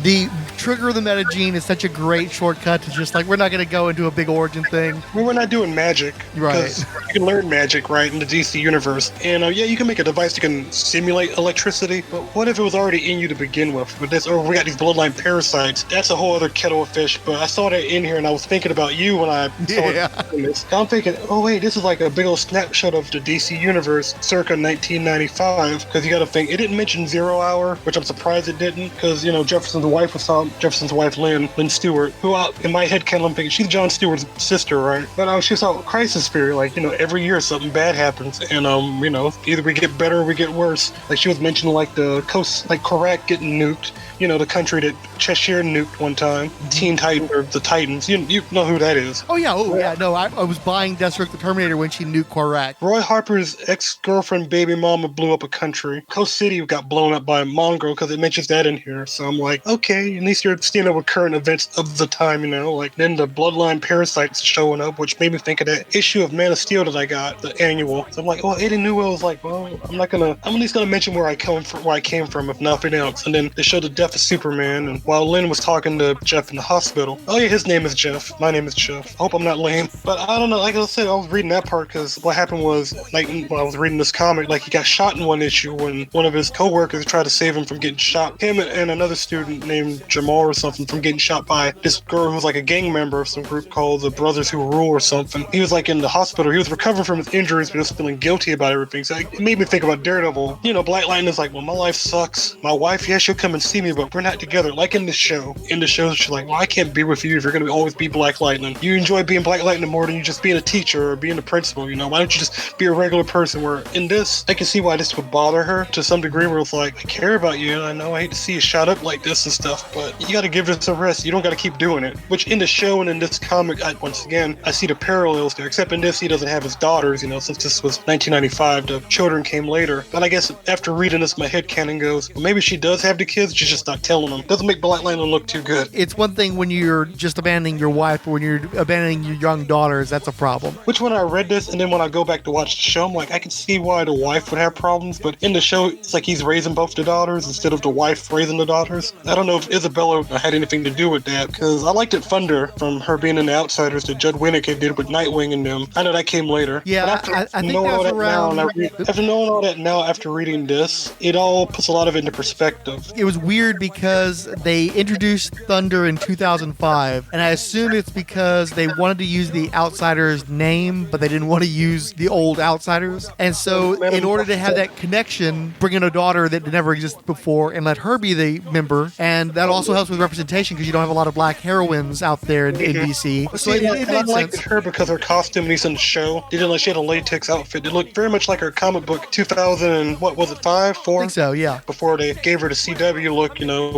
the trigger of the Meta Gene is such a great shortcut to just like, we're not going to go into a big origin thing. We're not doing magic. Right. You can learn magic, right, in the DC universe. And you can make a device that can simulate electricity, but what if it was already in you to begin with this, or we got these bloodline parasites? That's a whole other kettle of fish. But I saw that in here, and I was thinking about you when I saw this. I'm thinking, oh wait, this is like a big old snapshot of the DC universe circa 1995, because you got to think, it didn't mention 0 Hour, which I'm surprised it didn't, because, Jefferson's wife was Jefferson's wife, Lynn Stewart, who in my head, I'm thinking she's Jon Stewart's sister, right? But she was all crisis theory, like, every year something bad happens, and either we get better or we get worse. Like she was mentioning, like the coast, like Korak getting nuked. The country that Cheshire nuked one time. Teen Titan, or the Titans. You know who that is. Oh, yeah. No, I was buying Deathstroke the Terminator when she nuked Korak. Roy Harper's ex-girlfriend baby mama blew up a country. Coast City got blown up by a mongrel because it mentions that in here. So I'm like, okay, at least you're staying up with current events of the time, Like, then the Bloodline parasites showing up, which made me think of that issue of Man of Steel that I got, the annual. So I'm like, Eddie Newell was like, well, I'm at least gonna mention where I came from, if nothing else. And then they showed the death of Superman, and while Lynn was talking to Jeff in the hospital, oh yeah, his name is Jeff, my name is Jeff. I hope I'm not lame, but I don't know. Like I said, I was reading that part because what happened was, like, when I was reading this comic, like, he got shot in one issue when one of his co-workers tried to save him from getting shot. Him and another student named Jamal or something from getting shot by this girl who was like a gang member of some group called the Brothers Who Rule or something. He was like in the hospital. He was recovering from his injuries, but he was feeling guilty about everything. So it made me think about Daredevil. Black Lightning is like, well, my life sucks. My wife, yeah, she'll come and see me, but we're not together. Like in the show. In the show, she's like, well, I can't be with you if you're going to always be Black Lightning. You enjoy being Black Lightning more than you just being a teacher or being a principal, Why don't you just be a regular person? Where in this, I can see why this would bother her to some degree, where it's like, I care about you, and I know I hate to see you shot up like this and stuff, but you got to give this a rest. You don't got to keep doing it. Which in the show and in this comic, once again, I see the parallels there, except in this, he doesn't have his daughters, since this was 1995, the children came later. And I guess after reading this, my headcanon goes, well, maybe she does have the kids, she's just not telling them. Doesn't make Black Lightning look too good. It's one thing when you're just abandoning your wife, but when you're abandoning your young daughters, that's a problem. Which when I read this, and then when I go back to watch the show, I'm like, I can see why the wife would have problems, but in the show, it's like he's raising both the daughters instead of the wife raising the daughters. I don't know if Isabella had anything to do with that, because I liked it Thunder from her being in the Outsiders that Judd Winnick did with Nightwing and them. I know that came later. Yeah, I think knowing that was around... After knowing all that now, after reading this, it all puts a lot of it into perspective. It was weird because they introduced Thunder in 2005, and I assume it's because they wanted to use the Outsiders name, but they didn't want to use the old Outsiders. And so in order to have that connection, bring in a daughter that never existed before and let her be the member, and that also helps with representation because you don't have a lot of black heroines out there in DC. So I liked her because her costume, at least in the show, she had a latex outfit. It looked very much like her comic book 2000, what was it, 5, 4? I think so, yeah. Before they gave her the CW look,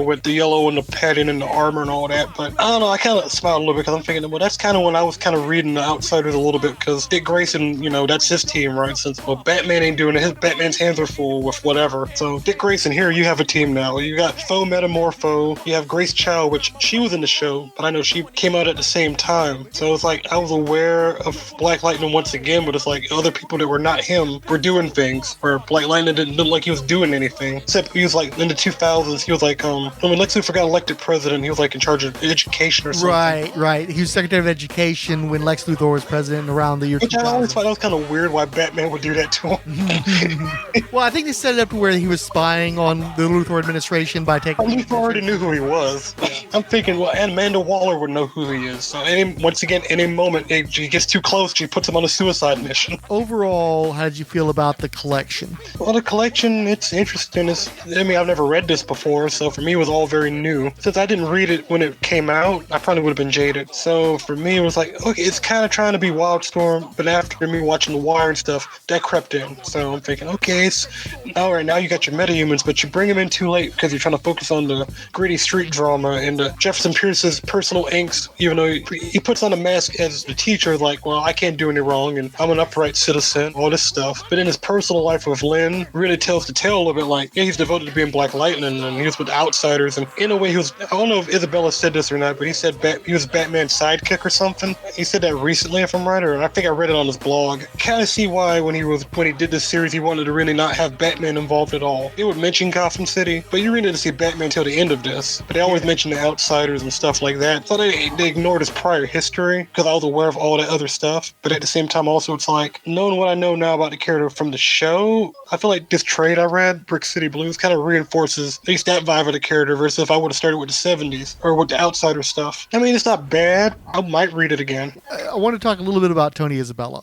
with the yellow and the padding and the armor and all that. But I don't know, I kind of smiled a little bit because I'm thinking, well, that's kind of when I was kind of reading the Outsiders a little bit, because Dick Grayson, that's his team, right? Since Batman ain't doing it, Batman's hands are full with whatever. So Dick Grayson, here you have a team now. You got Foe Metamorpho, you have Grace Chow, which she was in the show, but I know she came out at the same time. So it's like I was aware of Black Lightning once again, but it's like other people that were not him were doing things where Black Lightning didn't look like he was doing anything. Except he was like in the 2000s, he was like when Lex Luthor got elected president, he was like in charge of education or something. Right. He was Secretary of Education when Lex Luthor was president around the year 2000. Which I always thought that was kind of weird why Batman would do that to him. Well, I think they set it up to where he was spying on the Luthor administration by taking... Luthor already knew who he was. I'm thinking, well, Amanda Waller would know who he is. So once again, any moment he gets too close, she puts him on a suicide mission. Overall, how did you feel about the collection? Well, the collection, it's interesting. I've never read this before, so for me it was all very new. Since I didn't read it when it came out, I probably would have been jaded. So for me, it was like, okay, it's kind of trying to be Wildstorm, but after me watching The Wire and stuff, that crept in. So I'm thinking, okay, now you got your metahumans, but you bring them in too late because you're trying to focus on the gritty street drama and Jefferson Pierce's personal angst, even though he puts on a mask as the teacher, like, well, I can't do any wrong and I'm an upright citizen, all this stuff. But in his personal life with Lynn, really tells the tale a little bit like, yeah, he's devoted to being Black Lightning and he was with Outsiders. And in a way, I don't know if Isabella said this or not, but he said he was Batman's sidekick or something. He said that recently, if I'm right, or I think I read it on his blog. Kind of see why when he did this series, he wanted to really not have Batman involved at all. They would mention Gotham City, but you really didn't see Batman till the end of this. But they always mention the Outsiders and stuff like that. So they ignored his prior history because I was aware of all that other stuff. But at the same time, also, it's like, knowing what I know now about the character from the show, I feel like this trade I read, Brick City Blues, kind of reinforces at least that vibe of the character versus if I would have started with the 70s or with the Outsider stuff. I mean, it's not bad. I might read it again. I want to talk a little bit about Tony Isabella.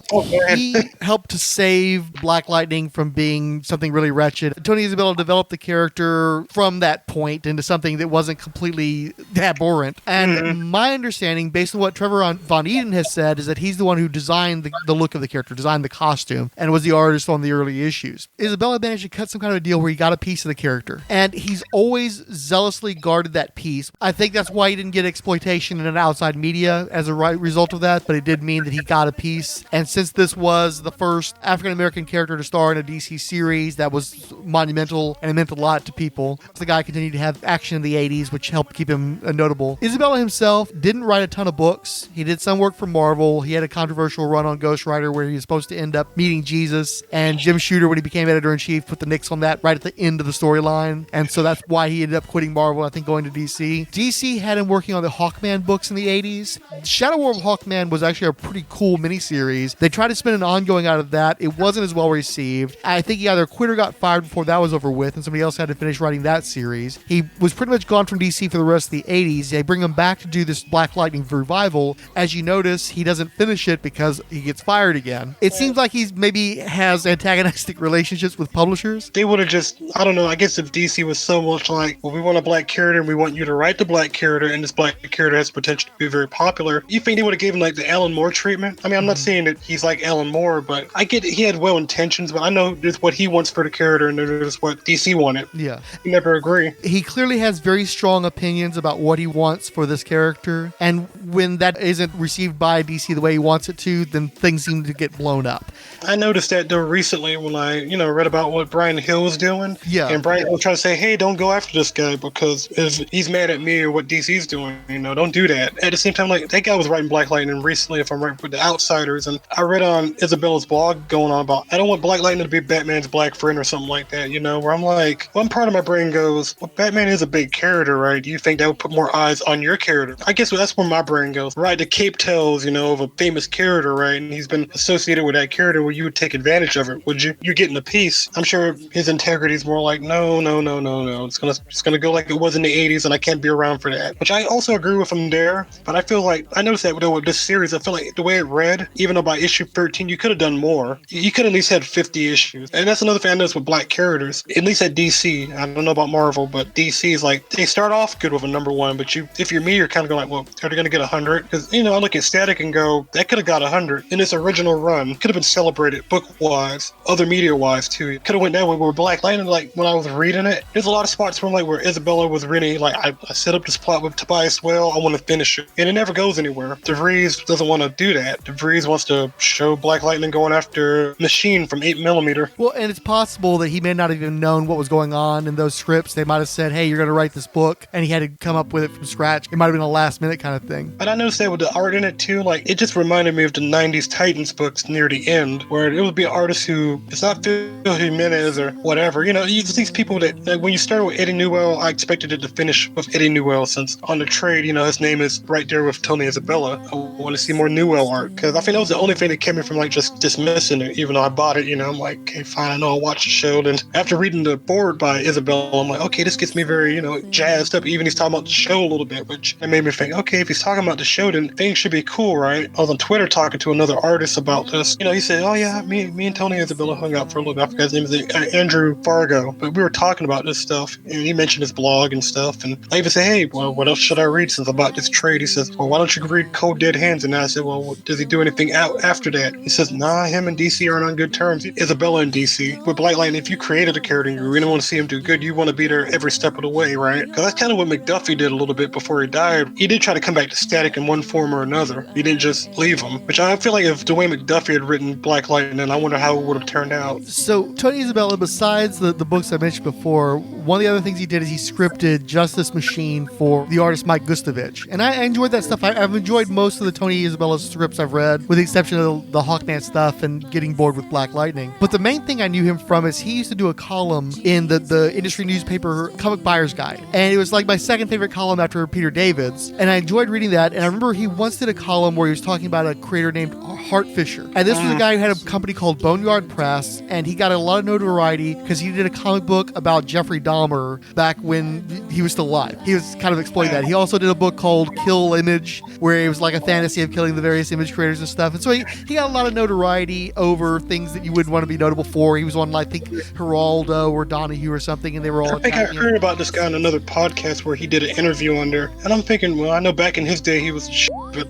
He helped to save Black Lightning from being something really wretched. Tony Isabella developed the character from that point into something that wasn't completely abhorrent. And my understanding, based on what Trevor Von Eden has said, is that he's the one who designed the look of the character, designed the costume, and was the artist on the early issues. Isabella managed to cut some kind of a deal where he got a piece of the character. And he's always zealously guarded that piece. I think that's why he didn't get exploitation in an outside media as a result of that, but it did mean that he got a piece. And since this was the first African-American character to star in a DC series, that was monumental and it meant a lot to people. The guy continued to have action in the 80s, which helped keep him notable. Isabella himself didn't write a ton of books. He did some work for Marvel. He had a controversial run on Ghost Rider where he was supposed to end up meeting Jesus, and Jim Shooter, when he became editor-in-chief, put the nix on that right at the end of the storyline, and so that's why he ended up quitting Marvel, I think, going to DC. DC had him working on the Hawkman books in the 80s. Shadow War of Hawkman was actually a pretty cool miniseries. They tried to spin an ongoing out of that. It wasn't as well received. I think he either quit or got fired before that was over with, and somebody else had to finish writing that series. He was pretty much gone from DC for the rest of the 80s. They bring him back to do this Black Lightning revival. As you notice, he doesn't finish it because he gets fired again. It seems like he's maybe has antagonistic relationships with publishers. They would have just, I don't know, I guess if DC was so much like, well, we want a black character and we want you to write the black character, and this black character has potential to be very popular, you think they would have given like the Alan Moore treatment? I mean, I'm not saying that he's like Alan Moore, but I get he had well intentions, but I know there's what he wants for the character and there's what DC wanted. Yeah. You never agree. He clearly has very strong opinions about what he wants for this character, and when that isn't received by DC the way he wants it to, then things seem to get blown up. I noticed that though recently when I, read about what Brian Hill was doing. Yeah. And Brian was trying to say, hey, don't go after this guy because if he's mad at me or what DC's doing, don't do that. At the same time, like, that guy was writing Black Lightning recently, if I'm right, with the Outsiders, and I read on Isabella's blog going on about, I don't want Black Lightning to be Batman's black friend or something like that, where I'm like, one part of my brain goes, well, Batman is a big character, right? Do you think that would put more eyes on your character? I guess that's where my brain goes. Right, the cape tells, of a famous character, right? And he's been associated with that character where you would take advantage of it, would you? You're getting a piece. I'm sure his integrity is more like, no. It's gonna go like it was in the 80s, and I can't be around for that. Which I also agree with him there, but I feel like, I noticed that with this series, I feel like the way it read, even though by issue 13, you could have done more. You could at least had 50 issues. And that's another thing I noticed with black characters, at least at DC. I don't know about Marvel, but DC is like, they start off good with a number one, but if you're me, you're kind of going like, well, are they going to get 100? Because, I look at Static and go, that could have got 100 in its original run. Could have been celebrated book-wise, other media-wise, too. It could have went that way where Black Lightning, like, when I was reading it, there's a lot of spots where Isabella was really, like, I set up this plot with Tobias well, I want to finish it. And it never goes anywhere. DeVries doesn't want to do that. DeVries wants to show Black Lightning going after Machine from 8mm. Well, and it's possible that he may not have even known what was going on in those scripts. They might have said, hey, you're going to write this book, and he had to come up with it from scratch. It might have been a last-minute kind of thing. And I noticed that with the art in it, too, like, it just reminded me of the 90s Titans books near the end, where it would be artists who, it's not Phil Jimenez or whatever, these people that, like, when you started with Eddie Newell, I expected it to finish with Eddie Newell, since on the trade, his name is right there with Tony Isabella. I want to see more Newell art, because I think that was the only thing that kept me from, like, just dismissing it, even though I bought it, I'm like, okay, fine, I know I'll watch the show. And after reading the forward by Isabella, I'm like, okay, this gets me very, jazzed up. Even he's talking about the show a little bit, which it made me think, okay, if he's talking about the show, then things should be cool, right? I was on Twitter talking to another artist about this. He said, oh yeah, me and Tony Isabella hung out for a little bit. I forgot his name is Andrew Fargo, but we were talking about this stuff, and he mentioned his blog and stuff, and I even said, hey, well, what else should I read since I bought this trade? He says, well, why don't you read Cold Dead Hands? And I said, well, does he do anything out after that? He says, nah, him and DC aren't on good terms. Isabella and DC. With Black Lightning, if you created a character and you really want to see him do good, you want to be there every step of the way, right? Because that's kind of what McDuffie did a little bit before he died. He did try to come back to Static in one form or another. He didn't just leave him. Which I feel like if Dwayne McDuffie had written Black Lightning, I wonder how it would have turned out. So, Tony Isabella, besides the books I mentioned before, one of the other things he did is he scripted Justice Machine for the artist Mike Gustovich. And I enjoyed that stuff. I've enjoyed most of the Tony Isabella scripts I've read, with the exception of the Hawkman stuff and getting bored with Black Lightning. But the main thing I knew him from is he used to do a column in the industry newspaper Comic Buyer's Guide. And it was like my second favorite column after Peter David's. And I enjoyed reading that. And I remember he once did a column where he was talking about a creator named Hart Fisher. And this was a guy who had a company called Boneyard Press. And he got a lot of notoriety because he did a comic book about Jeffrey Dahmer back when he was still alive. He was kind of exploiting that. He also did a book called Kill Image, where it was like a fantasy of killing the various image creators and stuff. And so he got a lot of notoriety over things that you wouldn't want to be notable for. He was on, I think, Geraldo or Donahue or something, and they were all I think I heard about this guy on another podcast where he did an interview on there, and I'm thinking, well, I know back in his day he was but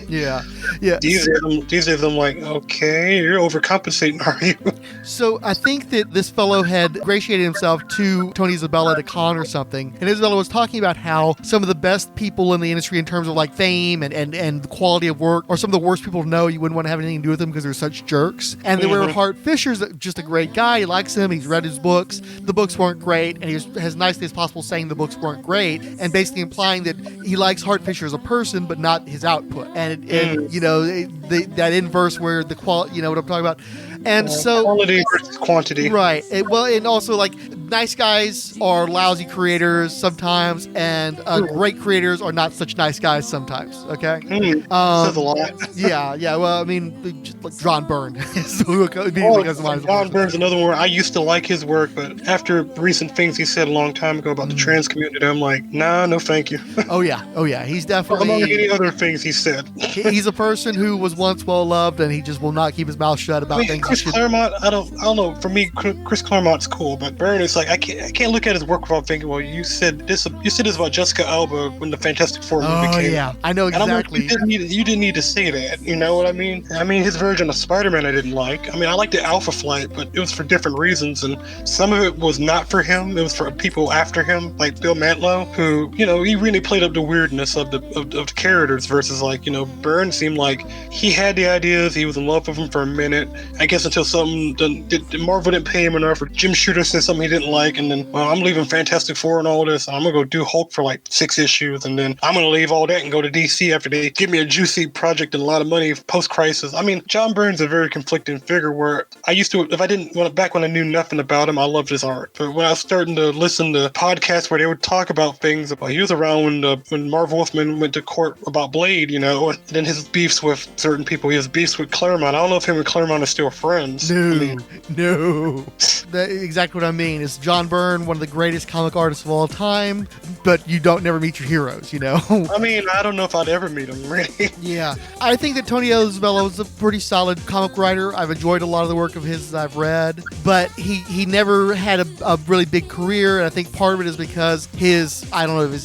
yeah. These days I'm like, okay, you're overcompensating, are you? So I think that this fellow had ingratiated himself to Tony Isabella at a con or something, and Isabella was talking about how some of the best people in the industry in terms of like fame and the quality of work are some of the worst people to know. You wouldn't want to have anything to do with them because they're such jerks. And there were Hart Fisher's just a great guy. He likes him. He's read his books. The books weren't great, and he was as nicely as possible saying the books weren't great, and basically implying that he likes Hart Fisher as a person, but not his output. And that inverse where the quality, you know what I'm talking about. And so quality versus quantity, right? And also like nice guys are lousy creators sometimes, and great creators are not such nice guys sometimes. Okay, says a lot. yeah. Well, I mean, just like John Byrne. John Byrne's another one. I used to like his work, but after recent things he said a long time ago about the trans community, I'm like, nah, no, thank you. Oh yeah. He's definitely among any other things he said. He's a person who was once well loved, and he just will not keep his mouth shut about things. Chris Claremont, I don't know. For me, Chris Claremont's cool, but Byrne is like I can't look at his work without thinking, well, you said this about Jessica Alba when the Fantastic Four movie came. Oh yeah, I know exactly. And I'm like, you didn't need to say that. You know what I mean? I mean, his version of Spider-Man I didn't like. I mean, I liked the Alpha Flight, but it was for different reasons, and some of it was not for him. It was for people after him, like Bill Mantlo, who he really played up the weirdness of the characters versus like Byrne seemed like he had the ideas, he was in love with them for a minute. I guess until Marvel didn't pay him enough, or Jim Shooter said something he didn't like, and then, well, I'm leaving Fantastic Four and all this, and I'm gonna go do Hulk for like 6 issues, and then I'm gonna leave all that and go to DC after they give me a juicy project and a lot of money post-crisis. I mean, John Byrne's a very conflicting figure where I used to, back when I knew nothing about him, I loved his art. But when I was starting to listen to podcasts where they would talk about things, he was around when Marv Wolfman went to court about Blade, and then his beefs with certain people, he has beefs with Claremont. I don't know if him and Claremont are still friends. No. That's exactly what I mean. Is John Byrne one of the greatest comic artists of all time, but you don't never meet your heroes, I mean, I don't know if I'd ever meet him, really. Yeah. I think that Tony Isabella was a pretty solid comic writer. I've enjoyed a lot of the work of his that I've read, but he never had a really big career, and I think part of it is because his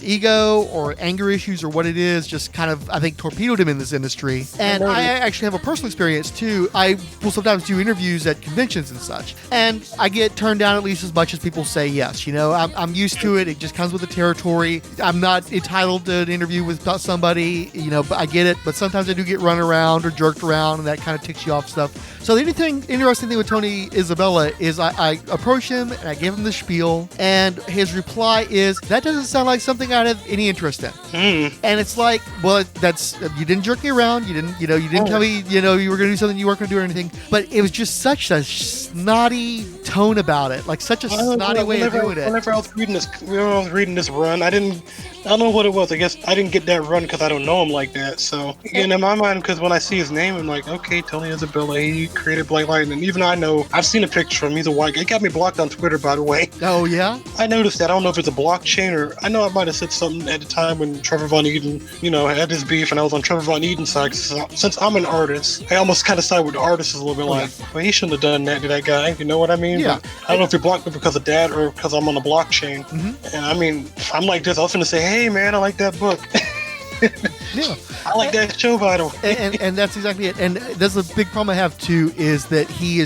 ego or anger issues or what it is just kind of, I think, torpedoed him in this industry. And I actually have a personal experience, too. I will sometimes do interviews at conventions and such, and I get turned down at least as much as people say yes. I'm used to it. It just comes with the territory. I'm not entitled to an interview with somebody, but I get it. But sometimes I do get run around or jerked around, and that kind of ticks you off stuff. So the interesting thing with Tony Isabella is I approach him and I give him the spiel, and his reply is, that doesn't sound like something I'd have any interest in. And it's like, well, you didn't jerk me around. You didn't tell me, you were going to do something you weren't going to do or anything. But it was just such a snotty tone about it, like such a snotty way of doing it. Whenever I was reading this run, I don't know what it was. I guess I didn't get that run because I don't know him like that. So, again, in my mind, because when I see his name, I'm like, okay, Tony Isabella, he created Black Lightning. Even though I know, I've seen a picture of him. He's a white guy. He got me blocked on Twitter, by the way. Oh, yeah? I noticed that. I don't know if it's a blockchain or... I know I might have said something at the time when Trevor Von Eden, had his beef, and I was on Trevor Von Eden's side. Since I'm an artist, I almost kind of side with the artist a little bit well, he shouldn't have done that to that guy. You know what I mean? Yeah. But I don't know if he blocked me because of that or because I'm on the blockchain. And I mean, I'm like this. I was going to say, hey, man, I like that book. Yeah. I like that show, by the way. And that's exactly it. And that's the big problem I have, too, is that he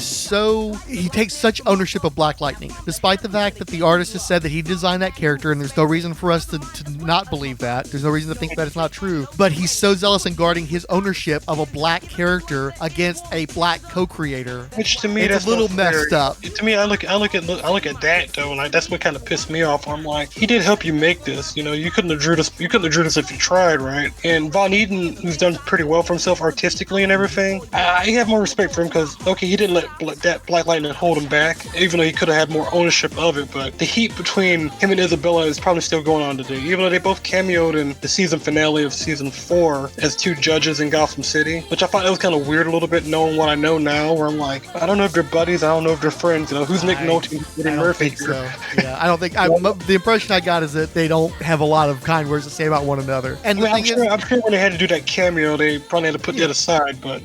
takes such ownership of Black Lightning, despite the fact that the artist has said that he designed that character, and there's no reason for us to not believe that. There's no reason to think that it's not true. But he's so zealous in guarding his ownership of a black character against a black co-creator. Which to me, it's that's a little messed up. To me, I look at that though, and that's what kind of pissed me off. I'm like, he did help you make this. You couldn't have drew this. You couldn't have drew this if you tried, right? And Von Eden, who's done pretty well for himself artistically and everything, I have more respect for him because, okay, he didn't let that Black Lightning hold him back, even though he could have had more ownership of it. But the heat between him and Isabella is probably still going on today, even though they both cameoed in the season finale of season 4 as 2 judges in Gotham City, which I thought that was kind of weird a little bit, knowing what I know now, where I'm like, I don't know if they're buddies, I don't know if they're friends. Who's Nick Nolte and Eddie Murphy? So. Yeah, I don't think. The impression I got is that they don't have a lot of kind words to say about one another. And I'm I'm sure when they had to do that cameo, they probably had to put that aside. But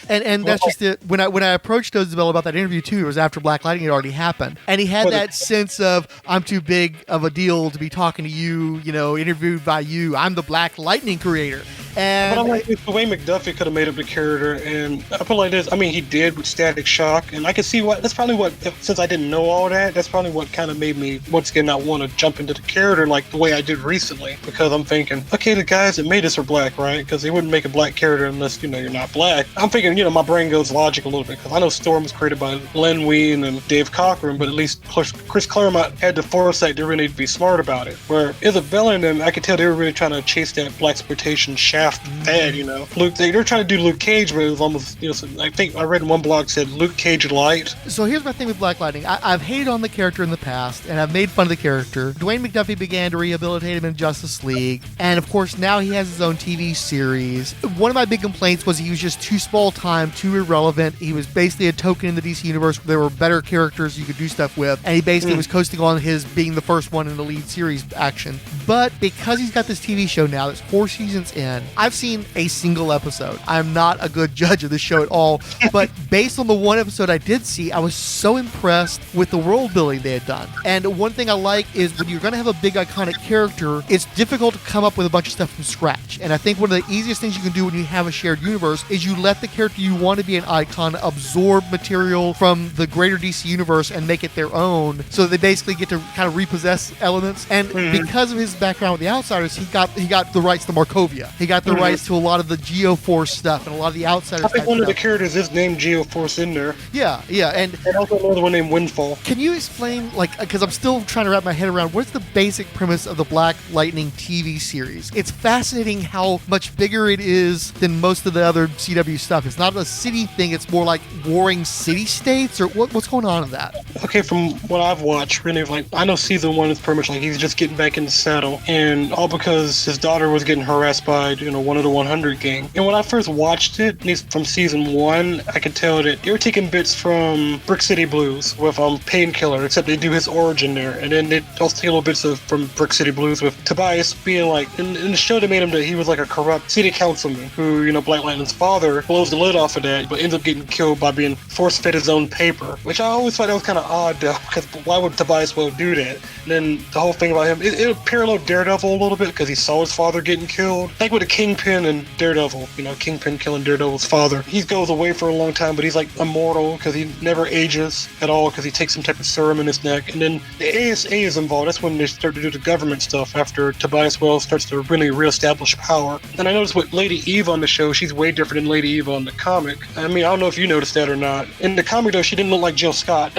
And that's just it. When I approached Isabel about that interview too, it was after Black Lightning had already happened, and he had that sense of, I'm too big of a deal to be talking to you, interviewed by you. I'm the Black Lightning creator. But I'm like, the way McDuffie could have made up the character, and I put it like this. I mean, he did with Static Shock, and I can see that's probably what, since I didn't know all that, that's probably what kind of made me, once again, not want to jump into the character like the way I did recently, because I'm thinking, okay, the guys that made this are black, right? Because they wouldn't make a black character unless, you're not black. I'm thinking, my brain goes logic a little bit, because I know Storm was created by Len Wein and Dave Cochran, but at least Chris Claremont had the foresight to really be smart about it. Where Isabella and them, I could tell they were really trying to chase that blaxploitation shaft fad, Luke, they're trying to do Luke Cage, but it was almost, I think I read in one blog said Luke Cage light. So here's my thing with Black Lightning. I've hated on the character in the past, and I've made fun of the character. Dwayne McDuffie began to rehabilitate him in Justice League, and of course now he has his own TV series. One of my big complaints was he was just too small time, too irrelevant. He was basically a token in the DC universe where there were better characters you could do stuff with, and he basically was coasting on his being the first one in the lead series action. But because he's got this TV show now that's 4 seasons in, I've seen a single episode. I'm not a good judge of the show at all, but based on the one episode I did see, I was so impressed with the world building they had done. And one thing I like is when you're going to have a big iconic character, it's difficult to come up with a bunch of stuff from scratch. And I think one of the easiest things you can do when you have a shared universe is you let the character you want to be an icon absorb material from the greater DC universe and make it their own, so that they basically get to kind of repossess elements. And because of his background with the Outsiders, he got the rights to Markovia. He got the rights to a lot of the Geoforce stuff and a lot of the Outsiders. I think one of the characters is named Geoforce in there. Yeah, and also another one named Windfall. Can you explain, because I'm still trying to wrap my head around, what's the basic premise of the Black Lightning TV series? It's fascinating how much bigger it is than most of the other CW stuff. It's not a city thing, it's more like warring city-states, or what's going on in that? Okay, from what I've watched, really, I know season 1 is pretty much like he's just getting back in the saddle, and all because his daughter was getting harassed by, one of the 100 gang. And when I first watched it, at least from season 1, I could tell that they were taking bits from Brick City Blues with Painkiller, except they do his origin there, and then they also take little bits from Brick City Blues with Tobias being like, in the show they made him that he was like a corrupt city councilman who, Black Lightning's father blows the lid off of that, but ends up getting killed by being force-fed his own paper, which I always thought that was kind of odd though, because why would Tobias do that? And then the whole thing about him, it paralleled Daredevil a little bit because he saw his father getting killed. Like with the Kingpin and Daredevil, Kingpin killing Daredevil's father. He goes away for a long time, but he's like immortal because he never ages at all because he takes some type of serum in his neck. And then the ASA is involved. That's when they start to do the government stuff after Tobias Wells starts to really reestablish power. And I noticed with Lady Eve on the show, she's way different than Lady Eve on the comic. I mean, I don't know if you noticed that or not. In the comic though, she didn't look like Jill Scott.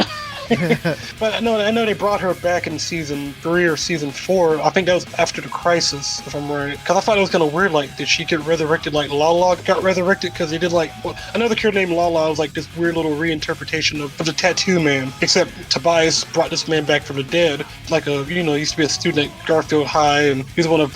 But I know they brought her back in season 3 or season 4. I think that was after the Crisis, if I'm right. Because I thought it was kind of weird. Like, did she get resurrected like Lala got resurrected? Because they did another character named Lala was like this weird little reinterpretation of the Tattoo Man. Except Tobias brought this man back from the dead. Like used to be a student at Garfield High, and he was one of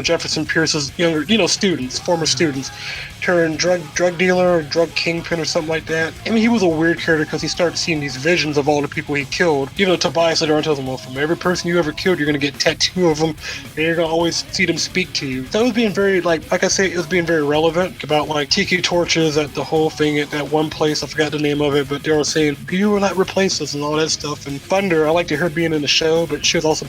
Jefferson Pierce's younger students, former students. Turned drug dealer or drug kingpin or something like that. I mean, he was a weird character because he started seeing these visions of all the people he killed. Even though Tobias later on tells him, well, from every person you ever killed, you're going to get a tattoo of them, and you're going to always see them speak to you. So it was being very, like I say, it was being very relevant about, tiki torches at the whole thing at that one place. I forgot the name of it, but they were saying, you will not replace us and all that stuff. And Thunder, I liked her being in the show, but she was also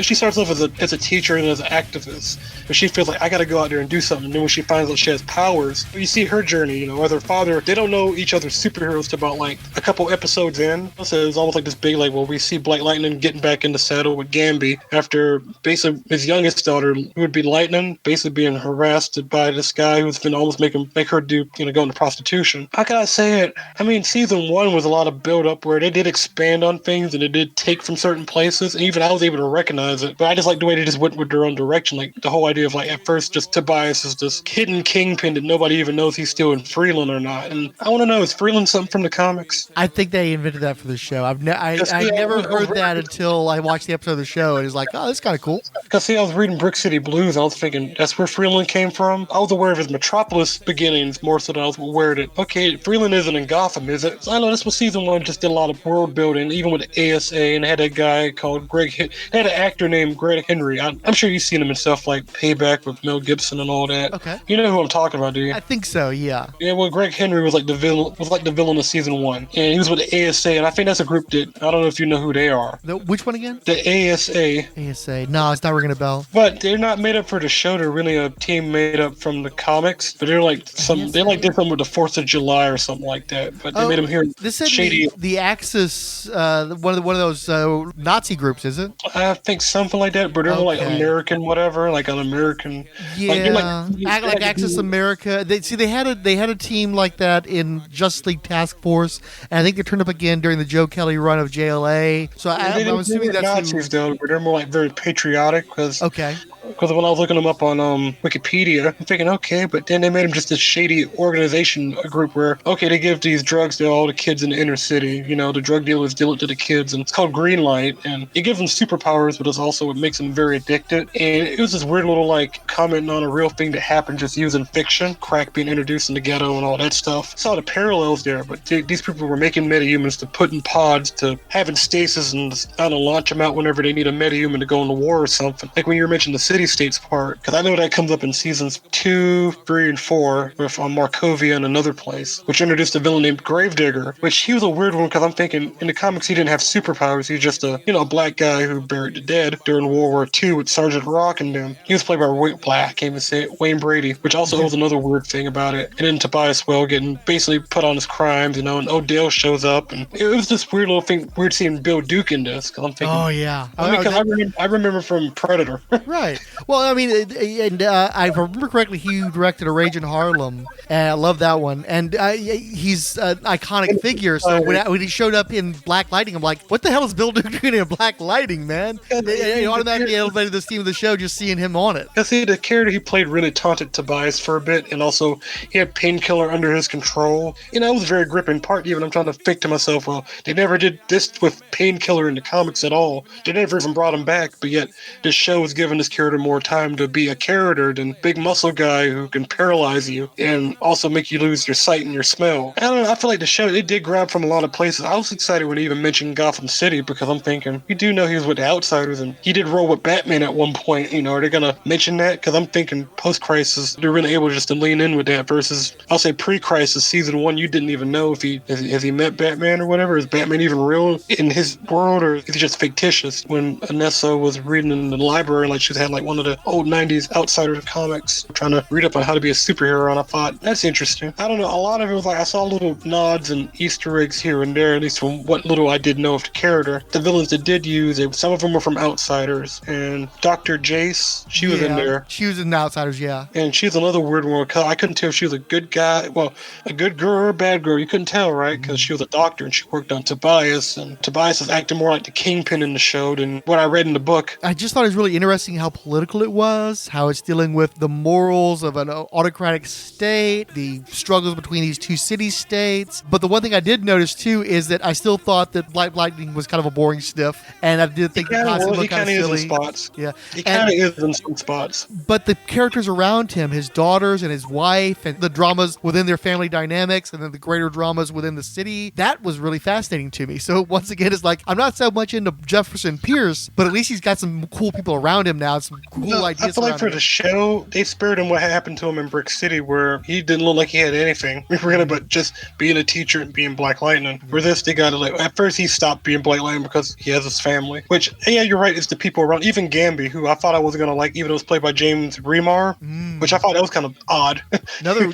she starts off as a teacher and as an activist. But she feels like, I got to go out there and do something. And then when she finds out she has powers, you see her journey, with her father. They don't know each other's superheroes till about a couple episodes in. So it's almost like this big, we see Black Lightning getting back in the saddle with Gamby after basically his youngest daughter, who would be Lightning, basically being harassed by this guy who's been almost make her do, go into prostitution. How can I say it? I mean, season 1 was a lot of build up where they did expand on things and they did take from certain places. And even I was able to recognize it. But I just like the way they just went with their own direction. Like the whole idea of at first just Tobias is this hidden kingpin that nobody even knows he's still in Freeland or not. And I want to know, is Freeland something from the comics? I think they invented that for the show. know. I never heard that until I watched the episode of the show, and it's like, oh, that's kind of cool. Because see, I was reading Brick City Blues, and I was thinking that's where Freeland came from. I was aware of his Metropolis beginnings more so than I was aware that, okay, Freeland isn't in Gotham, is it? So I know this was season 1, just did a lot of world building, even with the ASA, and had that guy called they had an actor named Greg Henry. I'm sure you've seen him in stuff like Payback with Mel Gibson and all that. Okay. You know who I'm talking about, do you? I think so, yeah. Yeah, well, Greg Henry was like the villain of season 1, and he was with the ASA, and I think that's a group that I don't know if you know who they are. Which one again? The ASA. ASA. No, it's not ringing a bell. But they're not made up for the show. They're really a team made up from the comics. But they're like did something with the 4th of July or something like that. But they made them here. This said shady. The Axis, one of those Nazi groups, is it? I think something like that. But they're like American, whatever, like an American. Yeah, like Axis America. They had a team like that in Justice League Task Force, and I think they turned up again during the Joe Kelly run of JLA. So I'm assuming that's Nazis, though. But they're more like very patriotic because when I was looking them up on Wikipedia, I'm thinking, okay, but then they made them just a shady organization, a group where, okay, they give these drugs to all the kids in the inner city. You know, the drug dealers deal it to the kids, and it's called Green Light, and it gives them superpowers, but it makes them very addicted. And it was this weird little, like, comment on a real thing that happened just using fiction, crack being introduced in the ghetto and all that stuff. Saw the parallels there, but these people were making metahumans to put in pods to having stasis and launch them out whenever they need a metahuman to go into war or something. Like when you were mentioning the city-states part, because I know that comes up in seasons 2, 3, and 4 with Markovia and another place, which introduced a villain named Gravedigger, which he was a weird one because I'm thinking in the comics he didn't have superpowers. He was just a black guy who buried the dead during World War II with Sergeant Rock and them. He was played by Wayne Brady, which also was another weird thing about it. And then Tobias Well getting basically put on his crimes, and Odell shows up, and it was this weird little thing, weird seeing Bill Duke in this, because I'm thinking, oh yeah, I remember from Predator. Right. Well, I mean, and I remember correctly, he directed A Rage in Harlem, and I love that one. And he's an iconic figure. So when he showed up in Black Lightning, I'm like, what the hell is Bill Duke doing in Black Lightning, man? He automatically elevated this team of the show just seeing him on it. Because the character he played really taunted Tobias for a bit, and also he had Painkiller under his control. It was a very gripping part. Even I'm trying to think to myself, well, they never did this with Painkiller in the comics at all. They never even brought him back, but yet this show is giving this character more time to be a character than big muscle guy who can paralyze you and also make you lose your sight and your smell. I don't know, I feel like the show, it did grab from a lot of places. I was excited when he even mentioned Gotham City, because I'm thinking, you do know he was with the Outsiders, and he did roll with Batman at one point. Are they gonna mention that? Because I'm thinking post-Crisis, they're really able just to lean in with that, versus, I'll say pre-Crisis, season 1, you didn't even know if has he met Batman or whatever. Is Batman even real in his world, or is he just fictitious? When Anessa was reading in the library, like she's had like one of the old 90s Outsiders comics, trying to read up on how to be a superhero, and I thought, that's interesting. I don't know, a lot of it was like, I saw little nods and Easter eggs here and there, at least from what little I did know of the character. The villains that did use it, some of them were from Outsiders, and Dr. Jace, she was in there. She was in the Outsiders, yeah. And she's another weird one, because I couldn't tell if she was a good guy, well, a good girl or a bad girl, you couldn't tell, right? Because she was a doctor, and she worked on Tobias, and Tobias is acting more like the Kingpin in the show than what I read in the book. I just thought it was really interesting how political it was, how it's dealing with the morals of an autocratic state, the struggles between these two city-states. But the one thing I did notice, too, is that I still thought that Black Lightning was kind of a boring stiff, and I did think the costume looked kind of silly. Is in spots. Yeah. He kind of is in some spots. But the characters around him, his daughters and his wife, and the dramas within their family dynamics, and then the greater dramas within the city, that was really fascinating to me. So once again, it's like, I'm not so much into Jefferson Pierce, but at least he's got some cool people around him now, some cool ideas. I feel like for the show, they spared him what happened to him in Brick City, where he didn't look like he had anything, but just being a teacher and being Black Lightning. For this, they got it. At first, he stopped being Black Lightning because he has his family. Which, yeah, you're right. It's the people around. Even Gamby, who I thought I wasn't gonna like, even though it was played by James Remar, which I thought that was kind of odd. Another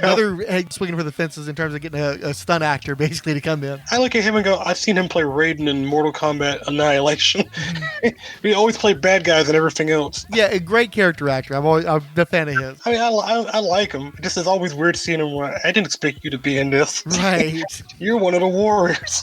swinging for the fences in terms of getting a stunt actor basically to come in. I look at him and go, I've seen him play Raiden in Mortal Kombat Annihilation. He always played bad guys and everything else. Yeah, great character actor. I'm a fan of his. I mean, I like him. It just is always weird seeing him. I didn't expect you to be in this. Right. You're one of the warriors.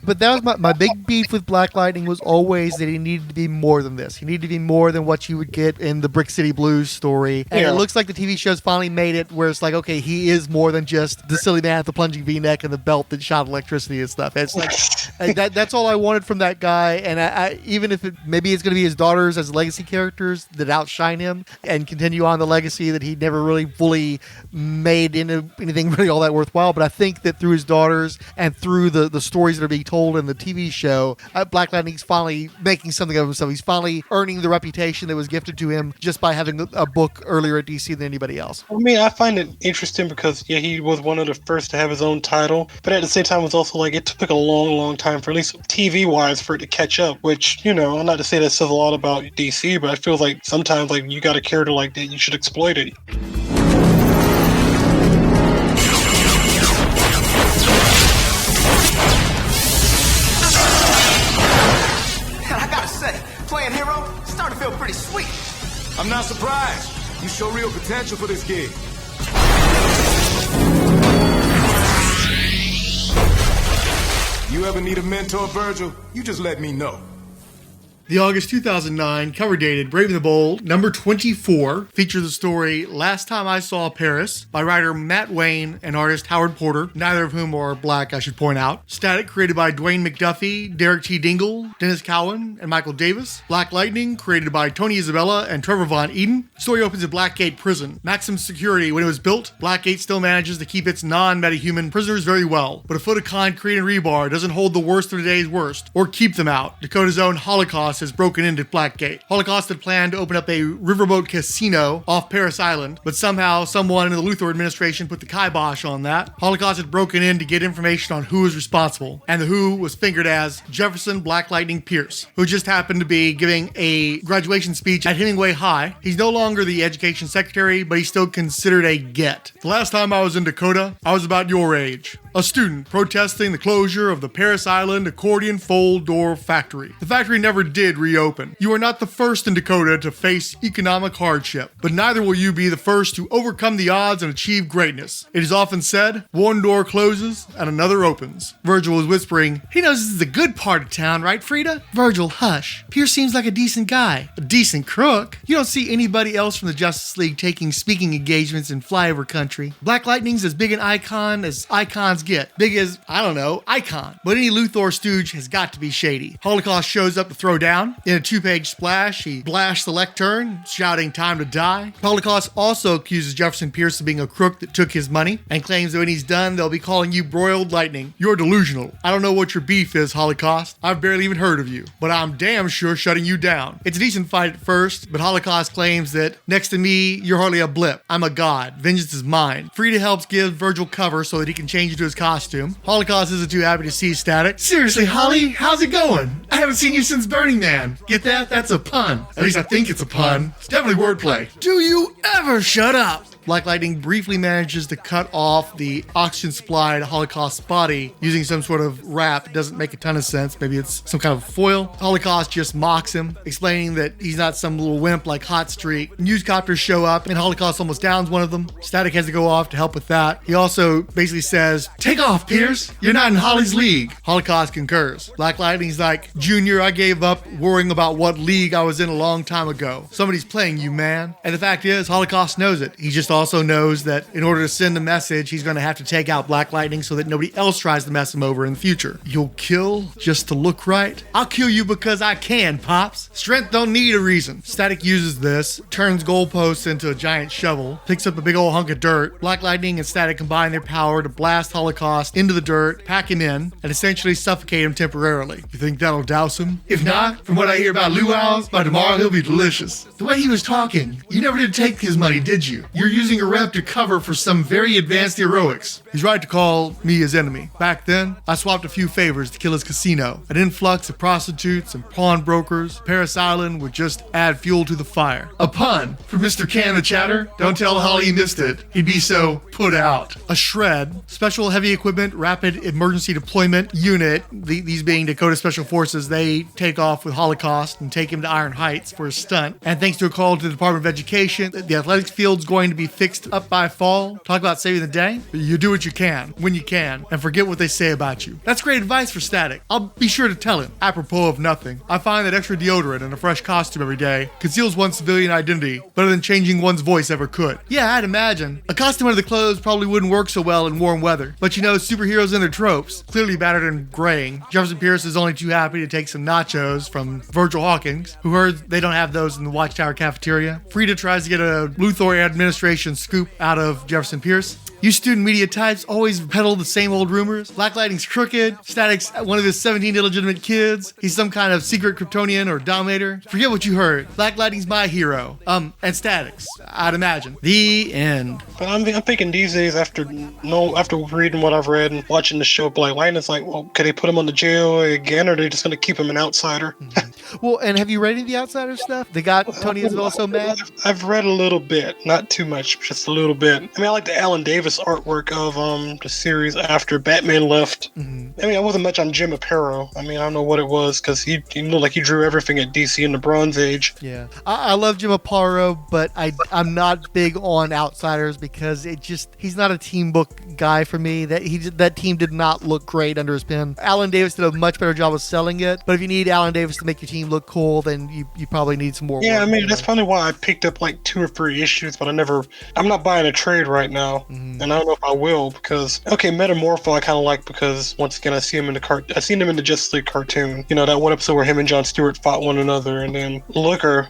But that was my big beef with Black Lightning was always that he needed to be more than this. He needed to be more than what you would get in the Brick City Blues story. And it looks like the TV show's finally made it where it's like, okay, he is more than just the silly man with the plunging V-neck and the belt that shot electricity and stuff. It's like that's all I wanted from that guy. And I even if maybe it's going to be his daughters as legacy characters that outshine him and continue on the legacy that he never really fully made into anything really all that worthwhile. But I think that through his daughters and through the stories that are being told in the TV show, Black Lightning's finally making something of himself. He's finally earning the reputation that was gifted to him just by having a book earlier at DC than anybody else. I mean, I find it interesting because, he was one of the first to have his own title, but at the same time, it was also like it took a long, long time for at least TV-wise for it to catch up, which, I'm not to say that says a lot about DC, but I feel like sometimes, like, you got a character like that, you should exploit it. I gotta say, playing hero, it's starting to feel pretty sweet. I'm not surprised. You show real potential for this gig. You ever need a mentor, Virgil? You just let me know. The August 2009 cover dated Brave and the Bold number 24 features the story Last Time I Saw Paris by writer Matt Wayne and artist Howard Porter, neither of whom are black, I should point out. Static created by Dwayne McDuffie, Derek T. Dingle, Dennis Cowan, and Michael Davis. Black Lightning created by Tony Isabella and Trevor Von Eden. The story opens at Blackgate Prison. Maximum security. When it was built, Blackgate still manages to keep its non-metahuman prisoners very well, but a foot of concrete and rebar doesn't hold the worst of the day's worst, or keep them out. Dakota's own Holocaust has broken into Blackgate. Holocaust had planned to open up a riverboat casino off Paris Island, but somehow someone in the Luthor administration put the kibosh on that. Holocaust had broken in to get information on who was responsible, and the who was fingered as Jefferson Black Lightning Pierce, who just happened to be giving a graduation speech at Hemingway High. He's no longer the education secretary, but he's still considered a get. The last time I was in Dakota, I was about your age. A student protesting the closure of the Paris Island accordion fold door factory. The factory never did reopen. You are not the first in Dakota to face economic hardship, but neither will you be the first to overcome the odds and achieve greatness. It is often said, one door closes and another opens. Virgil was whispering, he knows this is the good part of town, right, Frida? Virgil, hush. Pierce seems like a decent guy. A decent crook? You don't see anybody else from the Justice League taking speaking engagements in flyover country. Black Lightning's as big an icon as icons get. Big as, I don't know, icon. But any Luthor stooge has got to be shady. Holocaust shows up to throw down. In a 2-page splash, he blasts the lectern, shouting time to die. Holocaust also accuses Jefferson Pierce of being a crook that took his money, and claims that when he's done, they'll be calling you broiled lightning. You're delusional. I don't know what your beef is, Holocaust. I've barely even heard of you, but I'm damn sure shutting you down. It's a decent fight at first, but Holocaust claims that next to me, you're hardly a blip. I'm a god. Vengeance is mine. Frida helps give Virgil cover so that he can change into his costume. Holocaust isn't too happy to see Static. Seriously, Holly, how's it going? I haven't seen you since Burning Man. Get that? That's a pun. At least I think it's a pun. It's definitely wordplay. Do you ever shut up? Black Lightning briefly manages to cut off the oxygen supply to Holocaust's body using some sort of wrap. It doesn't make a ton of sense. Maybe it's some kind of foil. Holocaust just mocks him, explaining that he's not some little wimp like Hot Streak. Newscopters show up, and Holocaust almost downs one of them. Static has to go off to help with that. He also basically says, take off, Pierce. You're not in Holly's league. Holocaust concurs. Black Lightning's like, Junior, I gave up worrying about what league I was in a long time ago. Somebody's playing you, man. And the fact is, Holocaust knows it. He just also knows that in order to send a message, he's going to have to take out Black Lightning so that nobody else tries to mess him over in the future. You'll kill just to look right? I'll kill you because I can, Pops. Strength don't need a reason. Static uses this, turns goalposts into a giant shovel, picks up a big old hunk of dirt. Black Lightning and Static combine their power to blast Holocaust into the dirt, pack him in, and essentially suffocate him temporarily. You think that'll douse him? If not, from what I hear about luau's, by tomorrow he'll be delicious. The way he was talking, you never did take his money, did you? You're using a rep to cover for some very advanced heroics. He's right to call me his enemy. Back then, I swapped a few favors to kill his casino. An influx of prostitutes and pawnbrokers. Paris Island would just add fuel to the fire. A pun for Mr. Can the Chatter. Don't tell Holly he missed it. He'd be so put out. A shred, special heavy equipment, rapid emergency deployment unit. These being Dakota Special Forces, they take off with Holocaust and take him to Iron Heights for a stunt. And thanks to a call to the Department of Education, the athletics field's going to be fixed up by fall. Talk about saving the day. You do what you can, when you can, and forget what they say about you. That's great advice for Static. I'll be sure to tell him. Apropos of nothing, I find that extra deodorant and a fresh costume every day conceals one's civilian identity better than changing one's voice ever could. Yeah, I'd imagine. A costume under the clothes probably wouldn't work so well in warm weather. But you know, superheroes and their tropes, clearly battered and graying. Jefferson Pierce is only too happy to take some nachos from Virgil Hawkins, who heard they don't have those in the Watchtower cafeteria. Frida tries to get a Luthor administration scoop out of Jefferson Pierce. You student media types always peddle the same old rumors. Black Lightning's crooked. Static's one of his 17 illegitimate kids. He's some kind of secret Kryptonian or Dominator. Forget what you heard. Black Lightning's my hero. And Static's, I'd imagine. The end. But I'm thinking these days, after reading what I've read and watching the show Black Lightning, it's like, well, could they put him on the jail again, or are they just going to keep him an outsider? Well, and have you read any of the Outsider stuff? They got Tony Isabella so mad? I've read a little bit. Not too much, just a little bit. I mean, I like the Alan Davis artwork of the series after Batman left. I mean, I wasn't much on Jim Aparo. I mean, I don't know what it was, because he looked like he drew everything at DC in the Bronze Age. Yeah. I love Jim Aparo, but I'm not big on Outsiders because he's not a team book guy for me. That team did not look great under his pen. Alan Davis did a much better job of selling it, but if you need Alan Davis to make your team look cool, then you probably need some more Yeah, work. I mean, that's probably why I picked up like 2 or 3 issues, but I'm not buying a trade right now, and I don't know if I will, because, okay, Metamorpho I kind of like because, once again, I seen him in the Justice League cartoon. You know, that one episode where him and Jon Stewart fought one another, and then Looker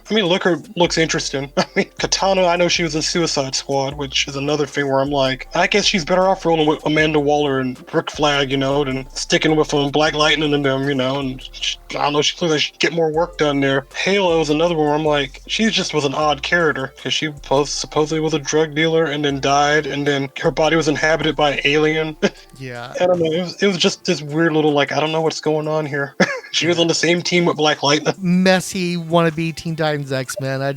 looks interesting. I mean, Katana, I know she was in Suicide Squad, which is another thing where I'm like, I guess she's better off rolling with Amanda Waller and Rick Flag, you know, than sticking with Black Lightning and them, you know, and I don't know, she looks like she'd get more work done there. Halo is another one where I'm like, she just was an odd character, because she supposedly was a drug dealer and then died, and then her body was inhabited by an alien. Yeah. I don't know, it was just this weird little, like, I don't know what's going on here. She was on the same team with Black Lightning. Messy wannabe Teen Titans X-Men. I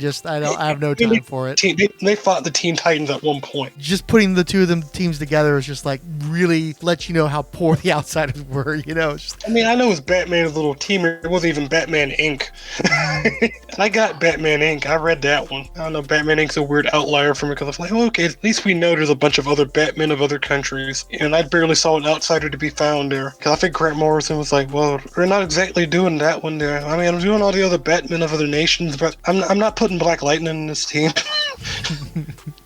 have no time for it. They fought the Teen Titans at one point. Just putting the two of them teams together is just like really lets you know how poor the Outsiders were, you know. I mean, I know it was Batman's little team. It wasn't even Batman Inc. I got Batman Inc. I read that one. I don't know, Batman Inc.'s a weird outlier for me because I'm like, oh, okay, at least we know there's a bunch of other Batmen of other countries. And I barely saw an outsider to be found there. Because I think Grant Morrison was like, well, we're not exactly doing that one there. I mean, I'm doing all the other Batmen of other nations, but I'm not putting Black Lightning in this team.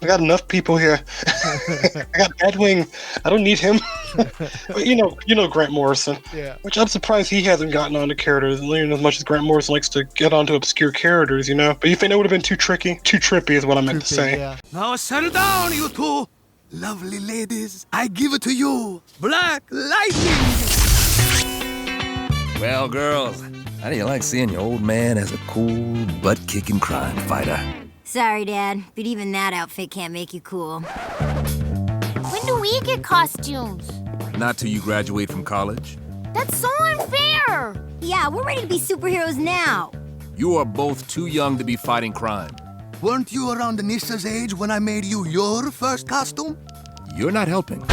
I got enough people here. I got Batwing. I don't need him. But you know Grant Morrison. Yeah. Which I'm surprised he hasn't gotten onto characters, as much as Grant Morrison likes to get onto obscure characters, you know. But you think that would have been too tricky? Too trippy is what I meant to say. Yeah. Now settle down, you two. Lovely ladies, I give it to you. Black Lightning. Well, girls, how do you like seeing your old man as a cool, butt-kicking crime fighter? Sorry, Dad, but even that outfit can't make you cool. When do we get costumes? Not till you graduate from college. That's so unfair! Yeah, we're ready to be superheroes now. You are both too young to be fighting crime. Weren't you around Anissa's age when I made you your first costume? You're not helping.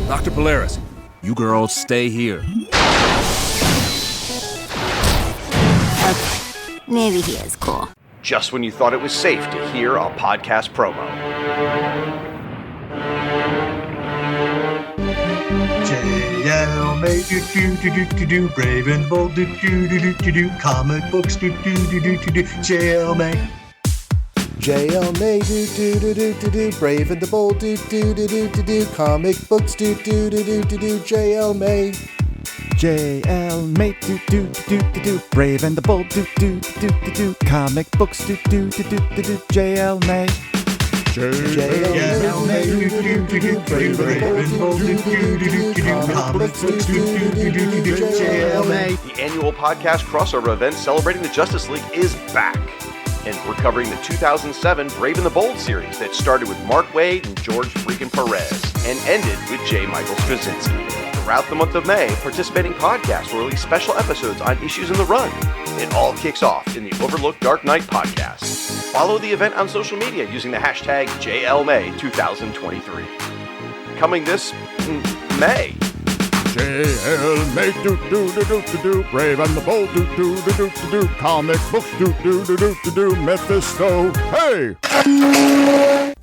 Dr. Polaris, you girls stay here. Maybe he is cool. Just when you thought it was safe to hear our podcast promo. JL May do brave and bold do comic books do JL May. JL May do brave and the bold do comic books do JL May. JL May do brave and the bold do comic books do JL May. JL May do-do-do-do-do, Brave and Bold do-do-do-do-do, Comic Books do-do-do-do-do, JL May. The annual podcast crossover event celebrating the Justice League is back. And we're covering the 2007 Brave and the Bold series that started with Mark Waid and George freaking Perez and ended with J. Michael Straczynski. Throughout the month of May, participating podcasts will release special episodes on issues in the run. It all kicks off in the Overlooked Dark Knight podcast. Follow the event on social media using the hashtag JLMay2023. Coming this May. JL May do-do-do-do-do-do, Brave and the Bold do-do-do-do-do-do, Comic Books do-do-do-do-do-do, Mephisto, hey!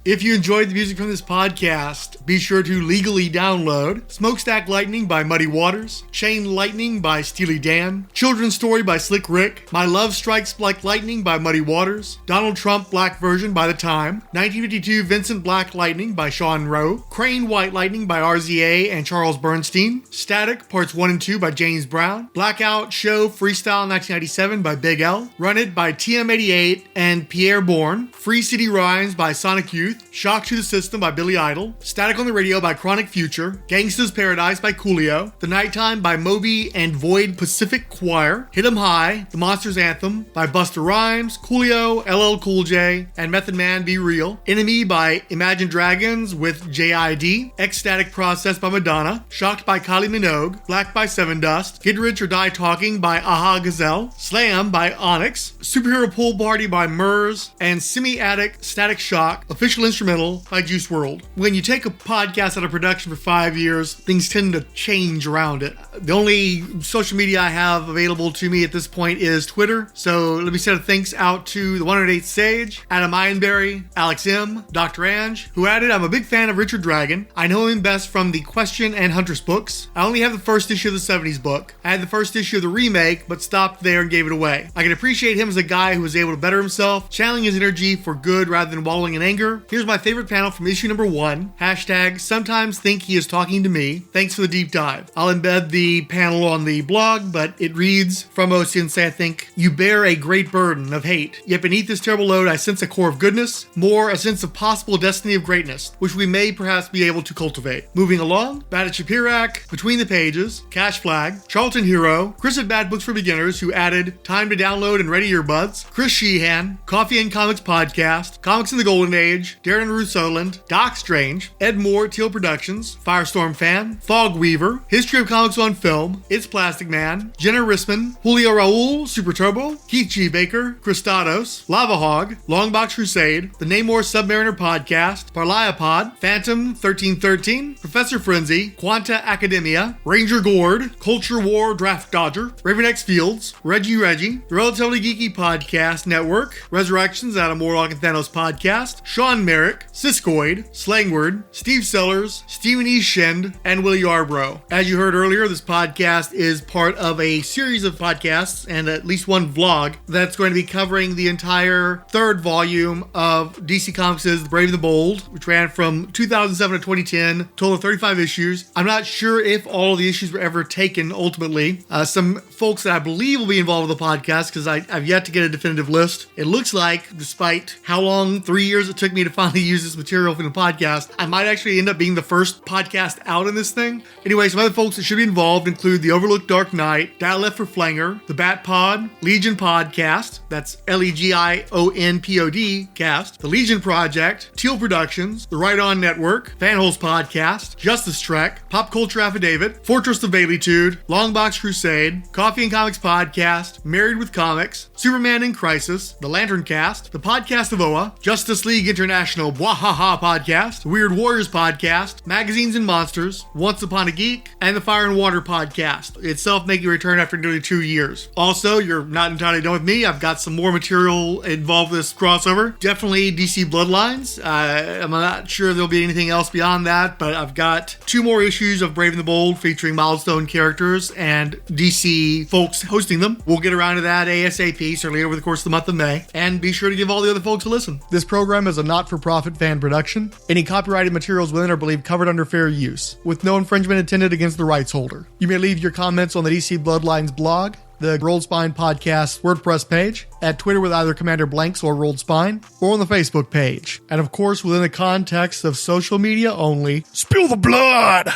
If you enjoyed the music from this podcast, be sure to legally download Smokestack Lightning by Muddy Waters, Chain Lightning by Steely Dan, Children's Story by Slick Rick, My Love Strikes Like Lightning by Muddy Waters, Donald Trump Black Version by The Time, 1952 Vincent Black Lightning by Sean Rowe, Crane White Lightning by RZA and Charles Bernstein, Static Parts 1 and 2 by James Brown, Blackout Show Freestyle 1997 by Big L, Run It by TM88 and Pierre Bourne, Free City Rhymes by Sonic Youth, Shock to the System by Billy Idol, Static on the Radio by Chronic Future, Gangsta's Paradise by Coolio, The Nighttime by Moby and Void Pacific Choir, Hit 'em High, The Monsters Anthem by Busta Rhymes, Coolio, LL Cool J, and Method Man Be Real, Enemy by Imagine Dragons with JID, Ecstatic Process by Madonna, Shocked by Kylie Minogue, Black by Seven Dust, Get Rich or Die Talking by Aha Gazelle, Slam by Onyx, Superhero Pool Party by Murs, and Semi-Attic Static Shock, official instrumental by Juice WRLD. When you take a podcast out of production for 5 years, things tend to change around it. The only social media I have available to me at this point is Twitter, so let me send a thanks out to the 108 Sage, Adam Ironberry, Alex M, Dr. Ange, who added, I'm a big fan of Richard Dragon. I know him best from the Question and Huntress books. I only have the first issue of the 70s book. I had the first issue of the remake, but stopped there and gave it away. I can appreciate him as a guy who was able to better himself, channeling his energy for good rather than wallowing in anger. Here's my favorite panel from issue number 1. Hashtag sometimes think he is talking to me. Thanks for the deep dive. I'll embed the panel on the blog, but it reads from Sensei, I think, you bear a great burden of hate. Yet beneath this terrible load, I sense a core of goodness, more a sense of possible destiny of greatness, which we may perhaps be able to cultivate. Moving along, Bad at Shapirak, Between the Pages, Cash Flag, Charlton Hero, Chris at Bad Books for Beginners, who added Time to Download and Ready Earbuds, Chris Sheehan, Coffee and Comics Podcast, Comics in the Golden Age, Darren Rousseauland, Doc Strange, Ed Moore, Teal Productions, Firestorm Fan, Fog Weaver, History of Comics on Film, It's Plastic Man, Jenna Rissman, Julio Raul, Super Turbo, Keith G. Baker, Christados, Lava Hog, Longbox Crusade, The Namor Submariner Podcast, Parlaya Pod, Phantom 1313, Professor Frenzy, Quanta Academia, Ranger Gord, Culture War Draft Dodger, Raven X Fields, Reggie, The Relatively Geeky Podcast Network, Resurrections, Adam Warlock and Thanos Podcast, Sean Merrick, Siskoid, Slangword, Steve Sellers, Stephen E. Shend, and Willie Yarbrough. As you heard earlier, this podcast is part of a series of podcasts and at least one vlog that's going to be covering the entire third volume of DC Comics' The Brave and the Bold, which ran from 2007 to 2010, total of 35 issues. I'm not sure if all of the issues were ever taken ultimately. Some folks that I believe will be involved with the podcast, because I've yet to get a definitive list. It looks like, despite how long, 3 years it took me to finally use this material for the podcast, I might actually end up being the first podcast out in this thing. Anyway, some other folks that should be involved include The Overlooked Dark Knight, Dial F for Flanger, The Bat Pod, Legion Podcast, that's LEGIONPOD cast, The Legion Project, Teal Productions, The Right On Network, Fanholes Podcast, Justice Trek, Pop Culture Affidavit, Fortress of Baileytude, Longbox Crusade, Coffee and Comics Podcast, Married with Comics, Superman in Crisis, The Lantern Cast, The Podcast of Oa, Justice League International Bwahaha Podcast, Weird Warriors Podcast, Magazines and Monsters, Once Upon a Geek, and the Fire and Water Podcast, itself making a return after nearly 2 years. Also, you're not entirely done with me. I've got some more material involved with this crossover. Definitely DC Bloodlines. I'm not sure there'll be anything else beyond that, but I've got 2 more issues of Brave and the Bold featuring milestone characters and DC folks hosting them. We'll get around to that ASAP, certainly over the course of the month of May. And be sure to give all the other folks a listen. This program is a not-for-profit fan production. Any copyrighted materials within are believed covered under fair use, with no infringement intended against the rights holder. You may leave your comments on the DC Bloodlines blog. the Rolled Spine Podcast WordPress page, at Twitter with either Commander Blanks or Rolled Spine, or on the Facebook page. And of course, within the context of social media only, spill the blood!